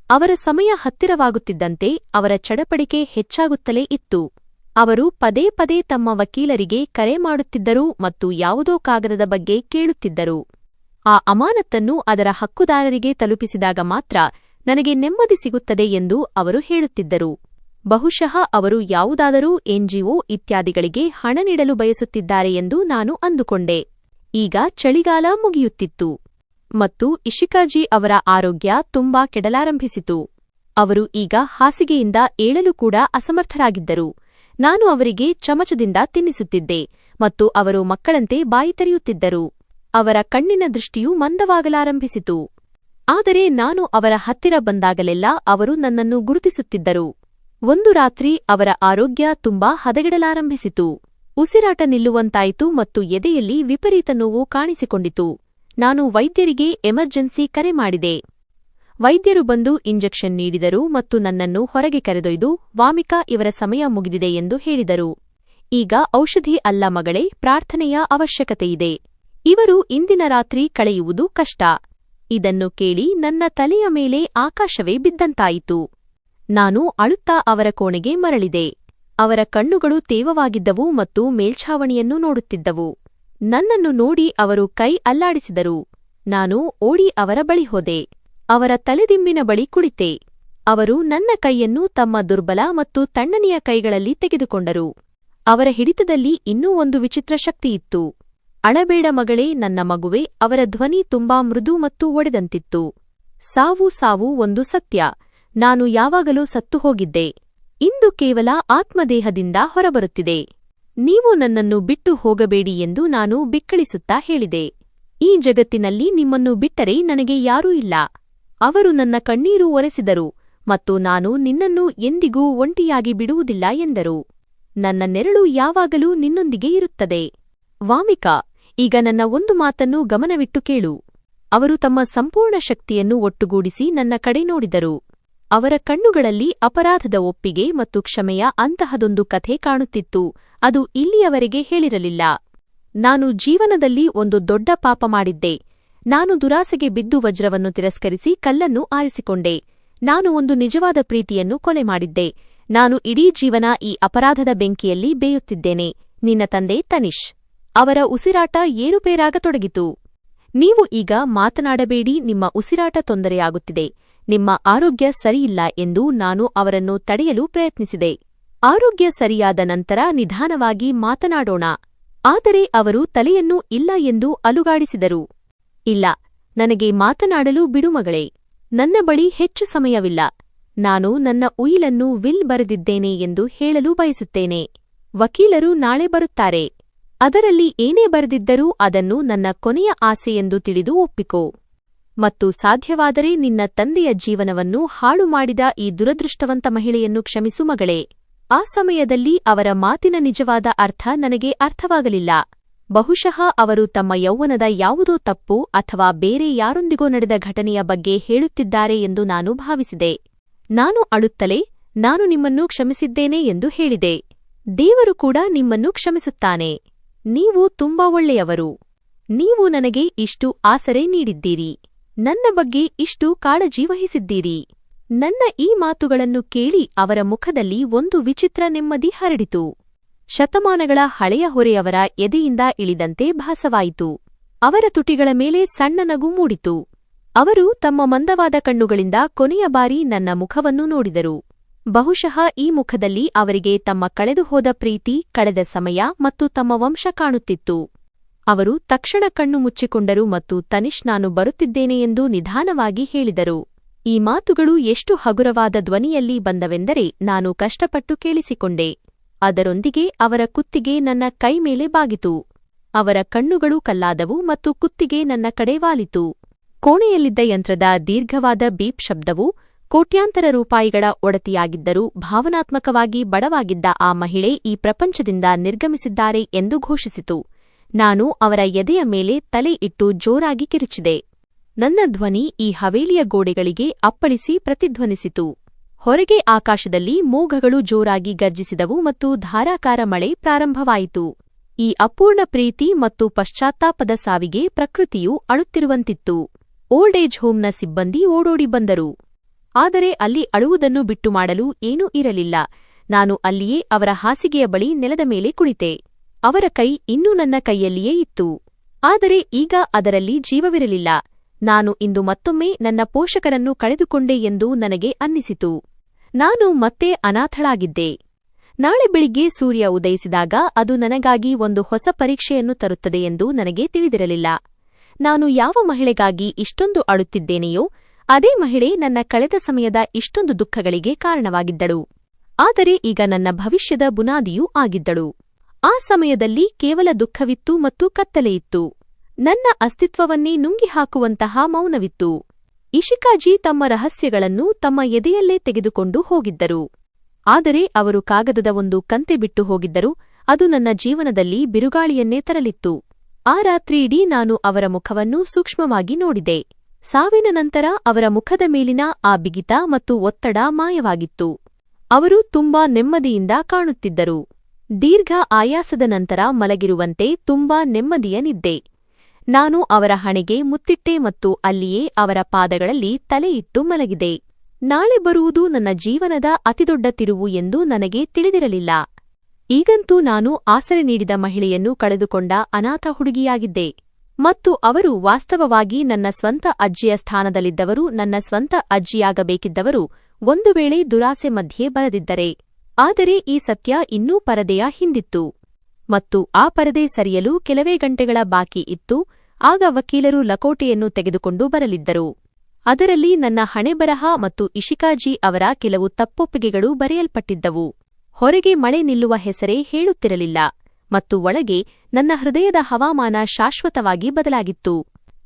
ಅವರ ಸಮಯ ಹತ್ತಿರವಾಗುತ್ತಿದ್ದಂತೆ ಅವರ ಚಡಪಡಿಕೆ ಹೆಚ್ಚಾಗುತ್ತಲೇ ಇತ್ತು. ಅವರು ಪದೇ ಪದೇ ತಮ್ಮ ವಕೀಲರಿಗೆ ಕರೆ ಮಾಡುತ್ತಿದ್ದರು ಮತ್ತು ಯಾವುದೋ ಕಾಗದದ ಬಗ್ಗೆ ಕೇಳುತ್ತಿದ್ದರು. ಆ ಅಮಾನತನ್ನು ಅದರ ಹಕ್ಕುದಾರರಿಗೆ ತಲುಪಿಸಿದಾಗ ಮಾತ್ರ ನನಗೆ ನೆಮ್ಮದಿ ಸಿಗುತ್ತದೆ ಎಂದು ಅವರು ಹೇಳುತ್ತಿದ್ದರು. ಬಹುಶಃ ಅವರು ಯಾವುದಾದರೂ ಎನ್ಜಿಒ ಇತ್ಯಾದಿಗಳಿಗೆ ಹಣ ನೀಡಲು ಬಯಸುತ್ತಿದ್ದಾರೆ ಎಂದು ನಾನು ಅಂದುಕೊಂಡೆ. ಈಗ ಚಳಿಗಾಲ ಮುಗಿಯುತ್ತಿತ್ತು ಮತ್ತು ಇಶಿಕಾಜಿ ಅವರ ಆರೋಗ್ಯ ತುಂಬಾ ಕೆಡಲಾರಂಭಿಸಿತು. ಅವರು ಈಗ ಹಾಸಿಗೆಯಿಂದ ಏಳಲು ಕೂಡ ಅಸಮರ್ಥರಾಗಿದ್ದರು. ನಾನು ಅವರಿಗೆ ಚಮಚದಿಂದ ತಿನ್ನಿಸುತ್ತಿದ್ದೆ ಮತ್ತು ಅವರು ಮಕ್ಕಳಂತೆ ಬಾಯಿ ತೆರೆಯುತ್ತಿದ್ದರು. ಅವರ ಕಣ್ಣಿನ ದೃಷ್ಟಿಯು ಮಂದವಾಗಲಾರಂಭಿಸಿತು. ಆದರೆ ನಾನು ಅವರ ಹತ್ತಿರ ಬಂದಾಗಲೆಲ್ಲ ಅವರು ನನ್ನನ್ನು ಗುರುತಿಸುತ್ತಿದ್ದರು. ಒಂದು ರಾತ್ರಿ ಅವರ ಆರೋಗ್ಯ ತುಂಬಾ ಹದಗೆಡಲಾರಂಭಿಸಿತು. ಉಸಿರಾಟ ನಿಲ್ಲುವಂತಾಯಿತು ಮತ್ತು ಎದೆಯಲ್ಲಿ ವಿಪರೀತ ನೋವು ಕಾಣಿಸಿಕೊಂಡಿತು. ನಾನು ವೈದ್ಯರಿಗೆ ಎಮರ್ಜೆನ್ಸಿ ಕರೆ ಮಾಡಿದೆ. ವೈದ್ಯರು ಬಂದು ಇಂಜೆಕ್ಷನ್ ನೀಡಿದರು ಮತ್ತು ನನ್ನನ್ನು ಹೊರಗೆ ಕರೆದೊಯ್ದು ವಾಮಿಕಾ ಇವರ ಸಮಯ ಮುಗಿದಿದೆ ಎಂದು ಹೇಳಿದರು. ಈಗ ಔಷಧಿ ಅಲ್ಲ ಮಗಳೇ, ಪ್ರಾರ್ಥನೆಯ ಅವಶ್ಯಕತೆಯಿದೆ. ಇವರು ಇಂದಿನ ರಾತ್ರಿ ಕಳೆಯುವುದು ಕಷ್ಟ. ಇದನ್ನು ಕೇಳಿ ನನ್ನ ತಲೆಯ ಮೇಲೆ ಆಕಾಶವೇ ಬಿದ್ದಂತಾಯಿತು. ನಾನು ಅಳುತ್ತಾ ಅವರ ಕೋಣೆಗೆ ಮರಳಿದೆ. ಅವರ ಕಣ್ಣುಗಳು ತೇವವಾಗಿದ್ದವು ಮತ್ತು ಮೇಲ್ಛಾವಣಿಯನ್ನು ನೋಡುತ್ತಿದ್ದವು. ನನ್ನನ್ನು ನೋಡಿ ಅವರು ಕೈ ಅಲ್ಲಾಡಿಸಿದರು. ನಾನು ಓಡಿ ಅವರ ಬಳಿ ಹೋದೆ. ಅವರ ತಲೆದಿಂಬಿನ ಬಳಿ ಕುಳಿತೆ. ಅವರು ನನ್ನ ಕೈಯನ್ನು ತಮ್ಮ ದುರ್ಬಲ ಮತ್ತು ತಣ್ಣನೆಯ ಕೈಗಳಲ್ಲಿ ತೆಗೆದುಕೊಂಡರು. ಅವರ ಹಿಡಿತದಲ್ಲಿ ಇನ್ನೂ ಒಂದು ವಿಚಿತ್ರ ಶಕ್ತಿಯಿತ್ತು. ಅಳಬೇಡ ಮಗಳೇ, ನನ್ನ ಮಗುವೆ. ಅವರ ಧ್ವನಿ ತುಂಬಾ ಮೃದು ಮತ್ತು ಒಡೆದಂತಿತ್ತು. ಸಾವು ಒಂದು ಸತ್ಯ. ನಾನು ಯಾವಾಗಲೂ ಸತ್ತು ಹೋಗಿದ್ದೆ. ಇಂದು ಕೇವಲ ಆತ್ಮದೇಹದಿಂದ ಹೊರಬರುತ್ತಿದೆ. ನೀವು ನನ್ನನ್ನು ಬಿಟ್ಟು ಹೋಗಬೇಡಿ ಎಂದು ನಾನು ಬಿಕ್ಕಳಿಸುತ್ತಾ ಹೇಳಿದೆ. ಈ ಜಗತ್ತಿನಲ್ಲಿ ನಿಮ್ಮನ್ನು ಬಿಟ್ಟರೆ ನನಗೆ ಯಾರೂ ಇಲ್ಲ. ಅವರು ನನ್ನ ಕಣ್ಣೀರು ಒರೆಸಿದರು ಮತ್ತು ನಾನು ನಿನ್ನನ್ನು ಎಂದಿಗೂ ಒಂಟಿಯಾಗಿ ಬಿಡುವುದಿಲ್ಲ ಎಂದರು. ನನ್ನ ನೆರಳು ಯಾವಾಗಲೂ ನಿನ್ನೊಂದಿಗೆ ಇರುತ್ತದೆ. ವಾಮಿಕಾ, ಈಗ ನನ್ನ ಒಂದು ಮಾತನ್ನು ಗಮನವಿಟ್ಟು ಕೇಳು. ಅವರು ತಮ್ಮ ಸಂಪೂರ್ಣ ಶಕ್ತಿಯನ್ನು ಒಟ್ಟುಗೂಡಿಸಿ ನನ್ನ ಕಡೆ ನೋಡಿದರು. ಅವರ ಕಣ್ಣುಗಳಲ್ಲಿ ಅಪರಾಧದ ಒಪ್ಪಿಗೆ ಮತ್ತು ಕ್ಷಮೆಯ ಅಂತಹದೊಂದು ಕಥೆ ಕಾಣುತ್ತಿತ್ತು. ಅದು ಇಲ್ಲಿಯವರೆಗೆ ಹೇಳಿರಲಿಲ್ಲ. ನಾನು ಜೀವನದಲ್ಲಿ ಒಂದು ದೊಡ್ಡ ಪಾಪ ಮಾಡಿದ್ದೆ. ನಾನು ದುರಾಸೆಗೆ ಬಿದ್ದು ವಜ್ರವನ್ನು ತಿರಸ್ಕರಿಸಿ ಕಲ್ಲನ್ನು ಆರಿಸಿಕೊಂಡೆ. ನಾನು ಒಂದು ನಿಜವಾದ ಪ್ರೀತಿಯನ್ನು ಕೊಲೆ ಮಾಡಿದ್ದೆ. ನಾನು ಇಡೀ ಜೀವನ ಈ ಅಪರಾಧದ ಬೆಂಕಿಯಲ್ಲಿ ಬೇಯುತ್ತಿದ್ದೇನೆ. ನಿನ್ನ ತಂದೆ ತನಿಷ್. ಅವರ ಉಸಿರಾಟ ಏರುಪೇರಾಗತೊಡಗಿತು. ನೀವು ಈಗ ಮಾತನಾಡಬೇಡಿ, ನಿಮ್ಮ ಉಸಿರಾಟ ತೊಂದರೆಯಾಗುತ್ತಿದೆ, ನಿಮ್ಮ ಆರೋಗ್ಯ ಸರಿಯಿಲ್ಲ ಎಂದು ನಾನು ಅವರನ್ನು ತಡೆಯಲು ಪ್ರಯತ್ನಿಸಿದೆ. ಆರೋಗ್ಯ ಸರಿಯಾದ ನಂತರ ನಿಧಾನವಾಗಿ ಮಾತನಾಡೋಣ. ಆದರೆ ಅವರು ತಲೆಯನ್ನು ಇಲ್ಲ ಎಂದು ಅಲುಗಾಡಿಸಿದರು. ಇಲ್ಲ, ನನಗೆ ಮಾತನಾಡಲು ಬಿಡು ಮಗಳೇ. ನನ್ನ ಬಳಿ ಹೆಚ್ಚು ಸಮಯವಿಲ್ಲ. ನಾನು ನನ್ನ ಉಯಿಲನ್ನು ವಿಲ್ ಬರೆದಿದ್ದೇನೆ ಎಂದು ಹೇಳಲು ಬಯಸುತ್ತೇನೆ. ವಕೀಲರು ನಾಳೆ ಬರುತ್ತಾರೆ. ಅದರಲ್ಲಿ ಏನೇ ಬರೆದಿದ್ದರೂ ಅದನ್ನು ನನ್ನ ಕೊನೆಯ ಆಸೆಯೆಂದು ತಿಳಿದು ಒಪ್ಪಿಕೋ. ಮತ್ತು ಸಾಧ್ಯವಾದರೆ ನಿನ್ನ ತಂದೆಯ ಜೀವನವನ್ನು ಹಾಳು ಮಾಡಿದ ಈ ದುರದೃಷ್ಟವಂತ ಮಹಿಳೆಯನ್ನು ಕ್ಷಮಿಸು ಮಗಳೇ. ಆ ಸಮಯದಲ್ಲಿ ಅವರ ಮಾತಿನ ನಿಜವಾದ ಅರ್ಥ ನನಗೆ ಅರ್ಥವಾಗಲಿಲ್ಲ. ಬಹುಶಃ ಅವರು ತಮ್ಮ ಯೌವನದ ಯಾವುದೋ ತಪ್ಪು ಅಥವಾ ಬೇರೆ ಯಾರೊಂದಿಗೋ ನಡೆದ ಘಟನೆಯ ಬಗ್ಗೆ ಹೇಳುತ್ತಿದ್ದಾರೆ ಎಂದು ನಾನು ಭಾವಿಸಿದೆ. ನಾನು ಅಳುತ್ತಲೇ, ನಾನು ನಿಮ್ಮನ್ನು ಕ್ಷಮಿಸಿದ್ದೇನೆ ಎಂದು ಹೇಳಿದೆ. ದೇವರು ಕೂಡ ನಿಮ್ಮನ್ನು ಕ್ಷಮಿಸುತ್ತಾನೆ. ನೀವು ತುಂಬಾ ಒಳ್ಳೆಯವರು. ನೀವು ನನಗೆ ಇಷ್ಟು ಆಸರೆ ನೀಡಿದ್ದೀರಿ. ನನ್ನ ಬಗ್ಗೆ ಇಷ್ಟು ಕಾಳಜಿ ವಹಿಸಿದ್ದೀರಿ. ನನ್ನ ಈ ಮಾತುಗಳನ್ನು ಕೇಳಿ ಅವರ ಮುಖದಲ್ಲಿ ಒಂದು ವಿಚಿತ್ರ ನೆಮ್ಮದಿ ಹರಡಿತು. ಶತಮಾನಗಳ ಹಳೆಯ ಹೊರೆಯವರ ಎದೆಯಿಂದ ಇಳಿದಂತೆ ಭಾಸವಾಯಿತು. ಅವರ ತುಟಿಗಳ ಮೇಲೆ ಸಣ್ಣ ನಗು ಮೂಡಿತು. ಅವರು ತಮ್ಮ ಮಂದವಾದ ಕಣ್ಣುಗಳಿಂದ ಕೊನೆಯ ಬಾರಿ ನನ್ನ ಮುಖವನ್ನು ನೋಡಿದರು. ಬಹುಶಃ ಈ ಮುಖದಲ್ಲಿ ಅವರಿಗೆ ತಮ್ಮ ಕಳೆದುಹೋದ ಪ್ರೀತಿ, ಕಳೆದ ಸಮಯ ಮತ್ತು ತಮ್ಮ ವಂಶ ಕಾಣುತ್ತಿತ್ತು. ಅವರು ತಕ್ಷಣ ಕಣ್ಣು ಮುಚ್ಚಿಕೊಂಡರು ಮತ್ತು ತನಿಷ್, ನಾನು ಬರುತ್ತಿದ್ದೇನೆ ಎಂದು ನಿಧಾನವಾಗಿ ಹೇಳಿದರು. ಈ ಮಾತುಗಳು ಎಷ್ಟು ಹಗುರವಾದ ಧ್ವನಿಯಲ್ಲಿ ಬಂದವೆಂದರೆ ನಾನು ಕಷ್ಟಪಟ್ಟು ಕೇಳಿಸಿಕೊಂಡೆ. ಅದರೊಂದಿಗೆ ಅವರ ಕುತ್ತಿಗೆ ನನ್ನ ಕೈ ಮೇಲೆ ಬಾಗಿತು. ಅವರ ಕಣ್ಣುಗಳು ಕಲ್ಲಾದವು ಮತ್ತು ಕುತ್ತಿಗೆ ನನ್ನ ಕಡೆ ವಾಲಿತು. ಕೋಣೆಯಲ್ಲಿದ್ದ ಯಂತ್ರದ ದೀರ್ಘವಾದ ಬೀಪ್ ಶಬ್ದವು ಕೋಟ್ಯಾಂತರ ರೂಪಾಯಿಗಳ ಒಡತಿಯಾಗಿದ್ದರೂ ಭಾವನಾತ್ಮಕವಾಗಿ ಬಡವಾಗಿದ್ದ ಆ ಮಹಿಳೆ ಈ ಪ್ರಪಂಚದಿಂದ ನಿರ್ಗಮಿಸಿದ್ದಾರೆ ಎಂದು ಘೋಷಿಸಿತು. ನಾನು ಅವರ ಎದೆಯ ಮೇಲೆ ತಲೆ ಇಟ್ಟು ಜೋರಾಗಿ ಕಿರುಚಿದೆ. ನನ್ನ ಧ್ವನಿ ಈ ಹವೇಲಿಯ ಗೋಡೆಗಳಿಗೆ ಅಪ್ಪಳಿಸಿ ಪ್ರತಿಧ್ವನಿಸಿತು. ಹೊರಗೆ ಆಕಾಶದಲ್ಲಿ ಮೋಘಗಳು ಜೋರಾಗಿ ಗರ್ಜಿಸಿದವು ಮತ್ತು ಧಾರಾಕಾರ ಮಳೆ ಪ್ರಾರಂಭವಾಯಿತು. ಈ ಅಪೂರ್ಣ ಪ್ರೀತಿ ಮತ್ತು ಪಶ್ಚಾತ್ತಾಪದ ಸಾವಿಗೆ ಪ್ರಕೃತಿಯು ಅಳುತ್ತಿರುವಂತಿತ್ತು. ಓಲ್ಡ್ ಏಜ್ ಹೋಮ್ನ ಸಿಬ್ಬಂದಿ ಓಡೋಡಿ ಬಂದರು. ಆದರೆ ಅಲ್ಲಿ ಅಳುವುದನ್ನು ಬಿಟ್ಟು ಮಾಡಲು ಏನೂ ಇರಲಿಲ್ಲ. ನಾನು ಅಲ್ಲಿಯೇ ಅವರ ಹಾಸಿಗೆಯ ಬಳಿ ನೆಲದ ಮೇಲೆ ಕುಳಿತೆ. ಅವರ ಕೈ ಇನ್ನೂ ನನ್ನ ಕೈಯಲ್ಲಿಯೇ ಇತ್ತು. ಆದರೆ ಈಗ ಅದರಲ್ಲಿ ಜೀವವಿರಲಿಲ್ಲ. ನಾನು ಇಂದು ಮತ್ತೊಮ್ಮೆ ನನ್ನ ಪೋಷಕರನ್ನು ಕಳೆದುಕೊಂಡೆ ಎಂದು ನನಗೆ ಅನ್ನಿಸಿತು. ನಾನು ಮತ್ತೆ ಅನಾಥಳಾಗಿದ್ದೆ. ನಾಳೆ ಬೆಳಿಗ್ಗೆ ಸೂರ್ಯ ಉದಯಿಸಿದಾಗ ಅದು ನನಗಾಗಿ ಒಂದು ಹೊಸ ಪರೀಕ್ಷೆಯನ್ನು ತರುತ್ತದೆ ಎಂದು ನನಗೆ ತಿಳಿದಿರಲಿಲ್ಲ. ನಾನು ಯಾವ ಮಹಿಳೆಗಾಗಿ ಇಷ್ಟೊಂದು ಅಳುತ್ತಿದ್ದೇನೆಯೋ ಅದೇ ಮಹಿಳೆ ನನ್ನ ಕಳೆದ ಸಮಯದ ಇಷ್ಟೊಂದು ದುಃಖಗಳಿಗೆ ಕಾರಣವಾಗಿದ್ದಳು. ಆದರೆ ಈಗ ನನ್ನ ಭವಿಷ್ಯದ ಬುನಾದಿಯೂ ಆಗಿದ್ದಳು. ಆ ಸಮಯದಲ್ಲಿ ಕೇವಲ ದುಃಖವಿತ್ತು ಮತ್ತು ಕತ್ತಲೆಯಿತ್ತು. ನನ್ನ ಅಸ್ತಿತ್ವವನ್ನೇ ನುಂಗಿಹಾಕುವಂತಹ ಮೌನವಿತ್ತು. ಇಶಿಕಾಜಿ ತಮ್ಮ ರಹಸ್ಯಗಳನ್ನು ತಮ್ಮ ಎದೆಯಲ್ಲೇ ತೆಗೆದುಕೊಂಡು ಹೋಗಿದ್ದರು. ಆದರೆ ಅವರು ಕಾಗದದ ಒಂದು ಕಂತೆ ಬಿಟ್ಟು ಹೋಗಿದ್ದರು. ಅದು ನನ್ನ ಜೀವನದಲ್ಲಿ ಬಿರುಗಾಳಿಯನ್ನೇ ತರಲಿತ್ತು. ಆ ರಾತ್ರಿಯಿಡೀ ನಾನು ಅವರ ಮುಖವನ್ನು ಸೂಕ್ಷ್ಮವಾಗಿ ನೋಡಿದೆ. ಸಾವಿನ ನಂತರ ಅವರ ಮುಖದ ಮೇಲಿನ ಆ ಬಿಗಿತ ಮತ್ತು ಒತ್ತಡ ಮಾಯವಾಗಿತ್ತು. ಅವರು ತುಂಬಾ ನೆಮ್ಮದಿಯಿಂದ ಕಾಣುತ್ತಿದ್ದರು. ದೀರ್ಘ ಆಯಾಸದ ನಂತರ ಮಲಗಿರುವಂತೆ ತುಂಬಾ ನೆಮ್ಮದಿಯ ನಿದ್ದೆ. ನಾನು ಅವರ ಹಣೆಗೆ ಮುತ್ತಿಟ್ಟೆ ಮತ್ತು ಅಲ್ಲಿಯೇ ಅವರ ಪಾದಗಳಲ್ಲಿ ತಲೆಯಿಟ್ಟು ಮಲಗಿದೆ. ನಾಳೆ ಬರುವುದು ನನ್ನ ಜೀವನದ ಅತಿದೊಡ್ಡ ತಿರುವು ಎಂದು ನನಗೆ ತಿಳಿದಿರಲಿಲ್ಲ. ಈಗಂತೂ ನಾನು ಆಸರೆ ನೀಡಿದ ಮಹಿಳೆಯನ್ನು ಕಳೆದುಕೊಂಡ ಅನಾಥ ಹುಡುಗಿಯಾಗಿದ್ದೆ. ಮತ್ತು ಅವರು ವಾಸ್ತವವಾಗಿ ನನ್ನ ಸ್ವಂತ ಅಜ್ಜಿಯ ಸ್ಥಾನದಲ್ಲಿದ್ದವರು, ನನ್ನ ಸ್ವಂತ ಅಜ್ಜಿಯಾಗಬೇಕಿದ್ದವರು, ಒಂದು ವೇಳೆ ದುರಾಸೆ ಮಧ್ಯೆ ಬರದಿದ್ದರೆ. ಆದರೆ ಈ ಸತ್ಯ ಇನ್ನೂ ಪರದೆಯ ಹಿಂದಿತ್ತು. ಮತ್ತು ಆ ಪರದೆ ಸರಿಯಲು ಕೆಲವೇ ಗಂಟೆಗಳ ಬಾಕಿ ಇತ್ತು. ಆಗ ವಕೀಲರು ಲಕೋಟೆಯನ್ನು ತೆಗೆದುಕೊಂಡು ಬರಲಿದ್ದರು. ಅದರಲ್ಲಿ ನನ್ನ ಹಣೆಬರಹ ಮತ್ತು ಇಶಿಕಾಜಿ ಅವರ ಕೆಲವು ತಪ್ಪೊಪ್ಪಿಗೆಗಳು ಬರೆಯಲ್ಪಟ್ಟಿದ್ದವು. ಹೊರಗೆ ಮಳೆ ನಿಲ್ಲುವ ಹೆಸರೇ ಹೇಳುತ್ತಿರಲಿಲ್ಲ ಮತ್ತು ಒಳಗೆ ನನ್ನ ಹೃದಯದ ಹವಾಮಾನ ಶಾಶ್ವತವಾಗಿ ಬದಲಾಗಿತ್ತು.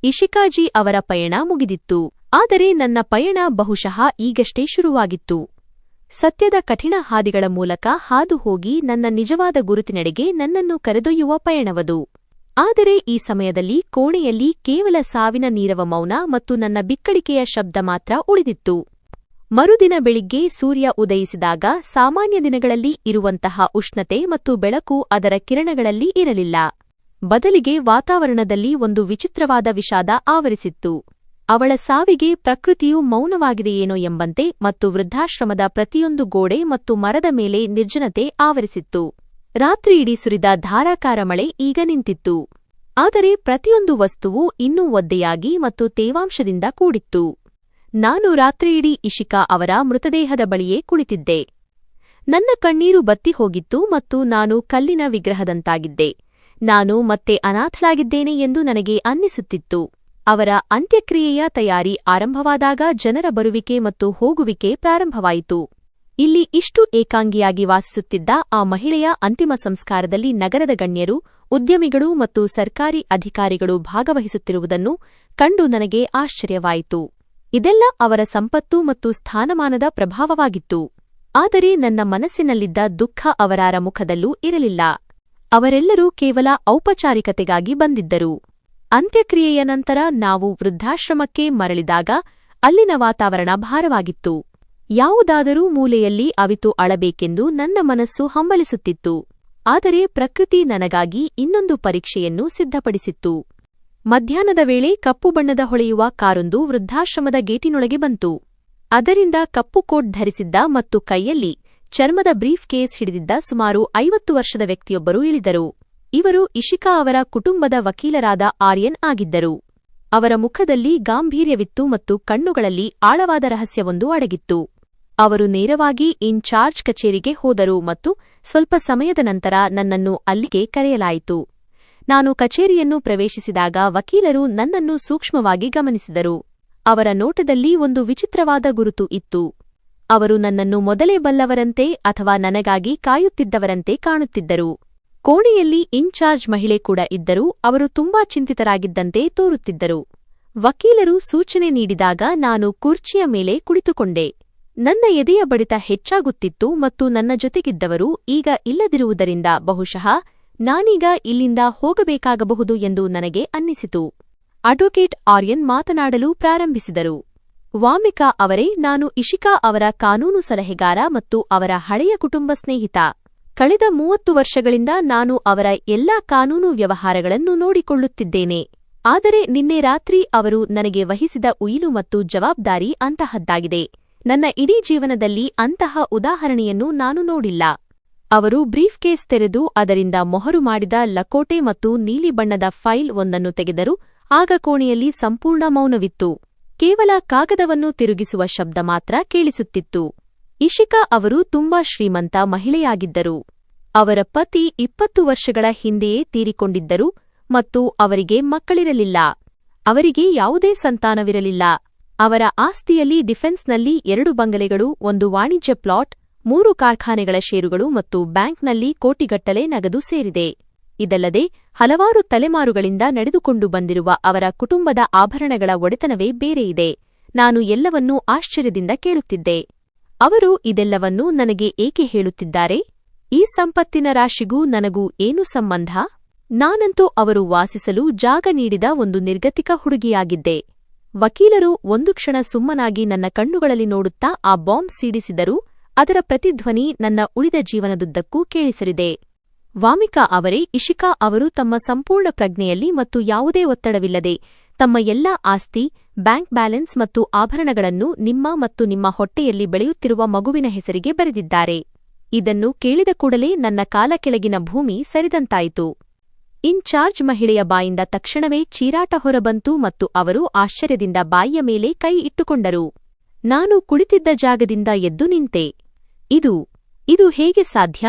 ಇಶಿಕಾಜಿ ಅವರ ಪಯಣ ಮುಗಿದಿತ್ತು. ಆದರೆ ನನ್ನ ಪಯಣ ಬಹುಶಃ ಈಗಷ್ಟೇ ಶುರುವಾಗಿತ್ತು. ಸತ್ಯದ ಕಠಿಣ ಹಾದಿಗಳ ಮೂಲಕ ಹಾದು ಹೋಗಿ ನನ್ನ ನಿಜವಾದ ಗುರುತಿನೆಡೆಗೆ ನನ್ನನ್ನು ಕರೆದೊಯ್ಯುವ ಪಯಣವದು. ಆದರೆ ಈ ಸಮಯದಲ್ಲಿ ಕೋಣೆಯಲ್ಲಿ ಕೇವಲ ಸಾವಿನ ನೀರವ ಮೌನ ಮತ್ತು ನನ್ನ ಬಿಕ್ಕಳಿಕೆಯ ಶಬ್ದ ಮಾತ್ರ ಉಳಿದಿತ್ತು. ಮರುದಿನ ಬೆಳಿಗ್ಗೆ ಸೂರ್ಯ ಉದಯಿಸಿದಾಗ ಸಾಮಾನ್ಯ ದಿನಗಳಲ್ಲಿ ಇರುವಂತಹ ಉಷ್ಣತೆ ಮತ್ತು ಬೆಳಕು ಅದರ ಕಿರಣಗಳಲ್ಲಿ ಇರಲಿಲ್ಲ. ಬದಲಿಗೆ ವಾತಾವರಣದಲ್ಲಿ ಒಂದು ವಿಚಿತ್ರವಾದ ವಿಷಾದ ಆವರಿಸಿತ್ತು. ಅವಳ ಸಾವಿಗೆ ಪ್ರಕೃತಿಯು ಮೌನವಾಗಿದೆಯೇನೋ ಎಂಬಂತೆ ಮತ್ತು ವೃದ್ಧಾಶ್ರಮದ ಪ್ರತಿಯೊಂದು ಗೋಡೆ ಮತ್ತು ಮರದ ಮೇಲೆ ನಿರ್ಜನತೆ ಆವರಿಸಿತ್ತು. ರಾತ್ರಿಯಿಡೀ ಸುರಿದ ಧಾರಾಕಾರ ಮಳೆ ಈಗ ನಿಂತಿತ್ತು. ಆದರೆ ಪ್ರತಿಯೊಂದು ವಸ್ತುವು ಇನ್ನೂ ಒದ್ದೆಯಾಗಿ ಮತ್ತು ತೇವಾಂಶದಿಂದ ಕೂಡಿತ್ತು. ನಾನು ರಾತ್ರಿಯಿಡೀ ಇಶಿಕಾ ಅವರ ಮೃತದೇಹದ ಬಳಿಯೇ ಕುಳಿತಿದ್ದೆ. ನನ್ನ ಕಣ್ಣೀರು ಬತ್ತಿ ಹೋಗಿತ್ತು ಮತ್ತು ನಾನು ಕಲ್ಲಿನ ವಿಗ್ರಹದಂತಾಗಿದ್ದೆ. ನಾನು ಮತ್ತೆ ಅನಾಥಳಾಗಿದ್ದೇನೆ ಎಂದು ನನಗೆ ಅನ್ನಿಸುತ್ತಿತ್ತು. ಅವರ ಅಂತ್ಯಕ್ರಿಯೆಯ ತಯಾರಿ ಆರಂಭವಾದಾಗ ಜನರ ಬರುವಿಕೆ ಮತ್ತು ಹೋಗುವಿಕೆ ಪ್ರಾರಂಭವಾಯಿತು. ಇಲ್ಲಿ ಇಷ್ಟು ಏಕಾಂಗಿಯಾಗಿ ವಾಸಿಸುತ್ತಿದ್ದ ಆ ಮಹಿಳೆಯ ಅಂತಿಮ ಸಂಸ್ಕಾರದಲ್ಲಿ ನಗರದ ಗಣ್ಯರು, ಉದ್ಯಮಿಗಳು ಮತ್ತು ಸರ್ಕಾರಿ ಅಧಿಕಾರಿಗಳು ಭಾಗವಹಿಸುತ್ತಿರುವುದನ್ನು ಕಂಡು ನನಗೆ ಆಶ್ಚರ್ಯವಾಯಿತು. ಇದೆಲ್ಲ ಅವರ ಸಂಪತ್ತು ಮತ್ತು ಸ್ಥಾನಮಾನದ ಪ್ರಭಾವವಾಗಿತ್ತು. ಆದರೆ ನನ್ನ ಮನಸ್ಸಿನಲ್ಲಿದ್ದ ದುಃಖ ಅವರಾರ ಮುಖದಲ್ಲೂ ಇರಲಿಲ್ಲ. ಅವರೆಲ್ಲರೂ ಕೇವಲ ಔಪಚಾರಿಕತೆಗಾಗಿ ಬಂದಿದ್ದರು. ಅಂತ್ಯಕ್ರಿಯೆಯ ನಂತರ ನಾವು ವೃದ್ಧಾಶ್ರಮಕ್ಕೆ ಮರಳಿದಾಗ ಅಲ್ಲಿನ ವಾತಾವರಣ ಭಾರವಾಗಿತ್ತು. ಯಾವುದಾದರೂ ಮೂಲೆಯಲ್ಲಿ ಅವಿತು ಅಳಬೇಕೆಂದು ನನ್ನ ಮನಸ್ಸು ಹಂಬಲಿಸುತ್ತಿತ್ತು. ಆದರೆ ಪ್ರಕೃತಿ ನನಗಾಗಿ ಇನ್ನೊಂದು ಪರೀಕ್ಷೆಯನ್ನು ಸಿದ್ಧಪಡಿಸಿತ್ತು. ಮಧ್ಯಾಹ್ನದ ವೇಳೆ ಕಪ್ಪು ಬಣ್ಣದ ಹೊಳೆಯುವ ಕಾರೊಂದು ವೃದ್ಧಾಶ್ರಮದ ಗೇಟಿನೊಳಗೆ ಬಂತು. ಅದರಿಂದ ಕಪ್ಪು ಕೋಟ್ ಧರಿಸಿದ್ದ ಮತ್ತು ಕೈಯಲ್ಲಿ ಚರ್ಮದ ಬ್ರೀಫ್ ಕೇಸ್ ಹಿಡಿದಿದ್ದ ಸುಮಾರು 50 ವರ್ಷದ ವ್ಯಕ್ತಿಯೊಬ್ಬರು ಇಳಿದರು. ಇವರು ಇಶಿಕಾ ಅವರ ಕುಟುಂಬದ ವಕೀಲರಾದ ಆರ್ಯನ್ ಆಗಿದ್ದರು. ಅವರ ಮುಖದಲ್ಲಿ ಗಾಂಭೀರ್ಯವಿತ್ತು ಮತ್ತು ಕಣ್ಣುಗಳಲ್ಲಿ ಆಳವಾದ ರಹಸ್ಯವೊಂದು ಅಡಗಿತ್ತು. ಅವರು ನೇರವಾಗಿ ಇನ್ಚಾರ್ಜ್ ಕಚೇರಿಗೆ ಹೋದರು ಮತ್ತು ಸ್ವಲ್ಪ ಸಮಯದ ನಂತರ ನನ್ನನ್ನು ಅಲ್ಲಿಗೆ ಕರೆಯಲಾಯಿತು. ನಾನು ಕಚೇರಿಯನ್ನು ಪ್ರವೇಶಿಸಿದಾಗ ವಕೀಲರು ನನ್ನನ್ನು ಸೂಕ್ಷ್ಮವಾಗಿ ಗಮನಿಸಿದರು. ಅವರ ನೋಟದಲ್ಲಿ ಒಂದು ವಿಚಿತ್ರವಾದ ಗುರುತು ಇತ್ತು. ಅವರು ನನ್ನನ್ನು ಮೊದಲೇ ಬಲ್ಲವರಂತೆ ಅಥವಾ ನನಗಾಗಿ ಕಾಯುತ್ತಿದ್ದವರಂತೆ ಕಾಣುತ್ತಿದ್ದರು. ಕೋಣೆಯಲ್ಲಿ ಇನ್ಚಾರ್ಜ್ ಮಹಿಳೆ ಕೂಡ ಇದ್ದರು. ಅವರು ತುಂಬಾ ಚಿಂತಿತರಾಗಿದ್ದಂತೆ ತೋರುತ್ತಿದ್ದರು. ವಕೀಲರು ಸೂಚನೆ ನೀಡಿದಾಗ ನಾನು ಕುರ್ಚಿಯ ಮೇಲೆ ಕುಳಿತುಕೊಂಡೆ. ನನ್ನ ಎದೆಯ ಬಡಿತ ಹೆಚ್ಚಾಗುತ್ತಿತ್ತು ಮತ್ತು ನನ್ನ ಜೊತೆಗಿದ್ದವರು ಈಗ ಇಲ್ಲದಿರುವುದರಿಂದ ಬಹುಶಃ ನಾನೀಗ ಇಲ್ಲಿಂದ ಹೋಗಬೇಕಾಗಬಹುದು ಎಂದು ನನಗೆ ಅನ್ನಿಸಿತು. ಅಡ್ವೊಕೇಟ್ ಆರ್ಯನ್ ಮಾತನಾಡಲು ಪ್ರಾರಂಭಿಸಿದರು. ವಾಮಿಕಾ ಅವರೇ, ನಾನು ಇಶಿಕಾ ಅವರ ಕಾನೂನು ಸಲಹೆಗಾರ ಮತ್ತು ಅವರ ಹಳೆಯ ಕುಟುಂಬ ಸ್ನೇಹಿತ. ಕಳೆದ 30 ವರ್ಷಗಳಿಂದ ನಾನು ಅವರ ಎಲ್ಲಾ ಕಾನೂನು ವ್ಯವಹಾರಗಳನ್ನು ನೋಡಿಕೊಳ್ಳುತ್ತಿದ್ದೇನೆ. ಆದರೆ ನಿನ್ನೆ ರಾತ್ರಿ ಅವರು ನನಗೆ ವಹಿಸಿದ ಉಯಿಲು ಮತ್ತು ಜವಾಬ್ದಾರಿ ಅಂತಹದ್ದಾಗಿದೆ. ನನ್ನ ಇಡೀ ಜೀವನದಲ್ಲಿ ಅಂತಹ ಉದಾಹರಣೆಯನ್ನು ನಾನು ನೋಡಿಲ್ಲ. ಅವರು ಬ್ರೀಫ್ಕೇಸ್ ತೆರೆದು ಅದರಿಂದ ಮೊಹರು ಮಾಡಿದ ಲಕೋಟೆ ಮತ್ತು ನೀಲಿ ಬಣ್ಣದ ಫೈಲ್ ಒಂದನ್ನು ತೆಗೆದರು. ಆಗ ಕೋಣೆಯಲ್ಲಿ ಸಂಪೂರ್ಣ ಮೌನವಿತ್ತು. ಕೇವಲ ಕಾಗದವನ್ನು ತಿರುಗಿಸುವ ಶಬ್ದ ಮಾತ್ರ ಕೇಳಿಸುತ್ತಿತ್ತು. ಇಶಿಕಾ ಅವರು ತುಂಬಾ ಶ್ರೀಮಂತ ಮಹಿಳೆಯಾಗಿದ್ದರು. ಅವರ ಪತಿ 20 ವರ್ಷಗಳ ಹಿಂದೆಯೇ ತೀರಿಕೊಂಡಿದ್ದರು ಮತ್ತು ಅವರಿಗೆ ಮಕ್ಕಳಿರಲಿಲ್ಲ. ಅವರಿಗೆ ಯಾವುದೇ ಸಂತಾನವಿರಲಿಲ್ಲ. ಅವರ ಆಸ್ತಿಯಲ್ಲಿ ಡಿಫೆನ್ಸ್ನಲ್ಲಿ 2 ಬಂಗಲೆಗಳು, 1 ವಾಣಿಜ್ಯ ಪ್ಲಾಟ್, 3 ಕಾರ್ಖಾನೆಗಳ ಷೇರುಗಳು ಮತ್ತು ಬ್ಯಾಂಕ್ನಲ್ಲಿ ಕೋಟಿಗಟ್ಟಲೆ ನಗದು ಸೇರಿದೆ. ಇದಲ್ಲದೆ ಹಲವಾರು ತಲೆಮಾರುಗಳಿಂದ ನಡೆದುಕೊಂಡು ಬಂದಿರುವ ಅವರ ಕುಟುಂಬದ ಆಭರಣಗಳ ಒಡೆತನವೇ ಬೇರೆಯಿದೆ. ನಾನು ಎಲ್ಲವನ್ನೂ ಆಶ್ಚರ್ಯದಿಂದ ಕೇಳುತ್ತಿದ್ದೆ. ಅವರು ಇದೆಲ್ಲವನ್ನೂ ನನಗೆ ಏಕೆ ಹೇಳುತ್ತಿದ್ದಾರೆ? ಈ ಸಂಪತ್ತಿನ ರಾಶಿಗೂ ನನಗೂ ಏನು ಸಂಬಂಧ? ನಾನಂತೂ ಅವರು ವಾಸಿಸಲು ಜಾಗ ನೀಡಿದ ಒಂದು ನಿರ್ಗತಿಕ ಹುಡುಗಿಯಾಗಿದ್ದೆ. ವಕೀಲರು ಒಂದು ಕ್ಷಣ ಸುಮ್ಮನಾಗಿ ನನ್ನ ಕಣ್ಣುಗಳಲ್ಲಿ ನೋಡುತ್ತಾ ಆ ಬಾಂಬ್ ಸಿಡಿಸಿದರು. ಅದರ ಪ್ರತಿಧ್ವನಿ ನನ್ನ ಉಳಿದ ಜೀವನದುದ್ದಕ್ಕೂ ಕೇಳಿಸಲಿದೆ. ವಾಮಿಕಾ ಅವರೇ, ಇಶಿಕಾ ಅವರು ತಮ್ಮ ಸಂಪೂರ್ಣ ಪ್ರಜ್ಞೆಯಲ್ಲಿ ಮತ್ತು ಯಾವುದೇ ಒತ್ತಡವಿಲ್ಲದೆ ತಮ್ಮ ಎಲ್ಲಾ ಆಸ್ತಿ, ಬ್ಯಾಂಕ್ ಬ್ಯಾಲೆನ್ಸ್ ಮತ್ತು ಆಭರಣಗಳನ್ನು ನಿಮ್ಮ ಮತ್ತು ನಿಮ್ಮ ಹೊಟ್ಟೆಯಲ್ಲಿ ಬೆಳೆಯುತ್ತಿರುವ ಮಗುವಿನ ಹೆಸರಿಗೆ ಬರೆದಿದ್ದಾರೆ. ಇದನ್ನು ಕೇಳಿದ ಕೂಡಲೇ ನನ್ನ ಕಾಲ ಕೆಳಗಿನ ಭೂಮಿ ಸರಿದಂತಾಯಿತು. ಇನ್ಚಾರ್ಜ್ ಮಹಿಳೆಯ ಬಾಯಿಂದ ತಕ್ಷಣವೇ ಚೀರಾಟ ಹೊರಬಂತು ಮತ್ತು ಅವರು ಆಶ್ಚರ್ಯದಿಂದ ಬಾಯಿಯ ಮೇಲೆ ಕೈ ಇಟ್ಟುಕೊಂಡರು. ನಾನು ಕುಳಿತಿದ್ದ ಜಾಗದಿಂದ ಎದ್ದು ನಿಂತೆ. ಇದು ಹೇಗೆ ಸಾಧ್ಯ?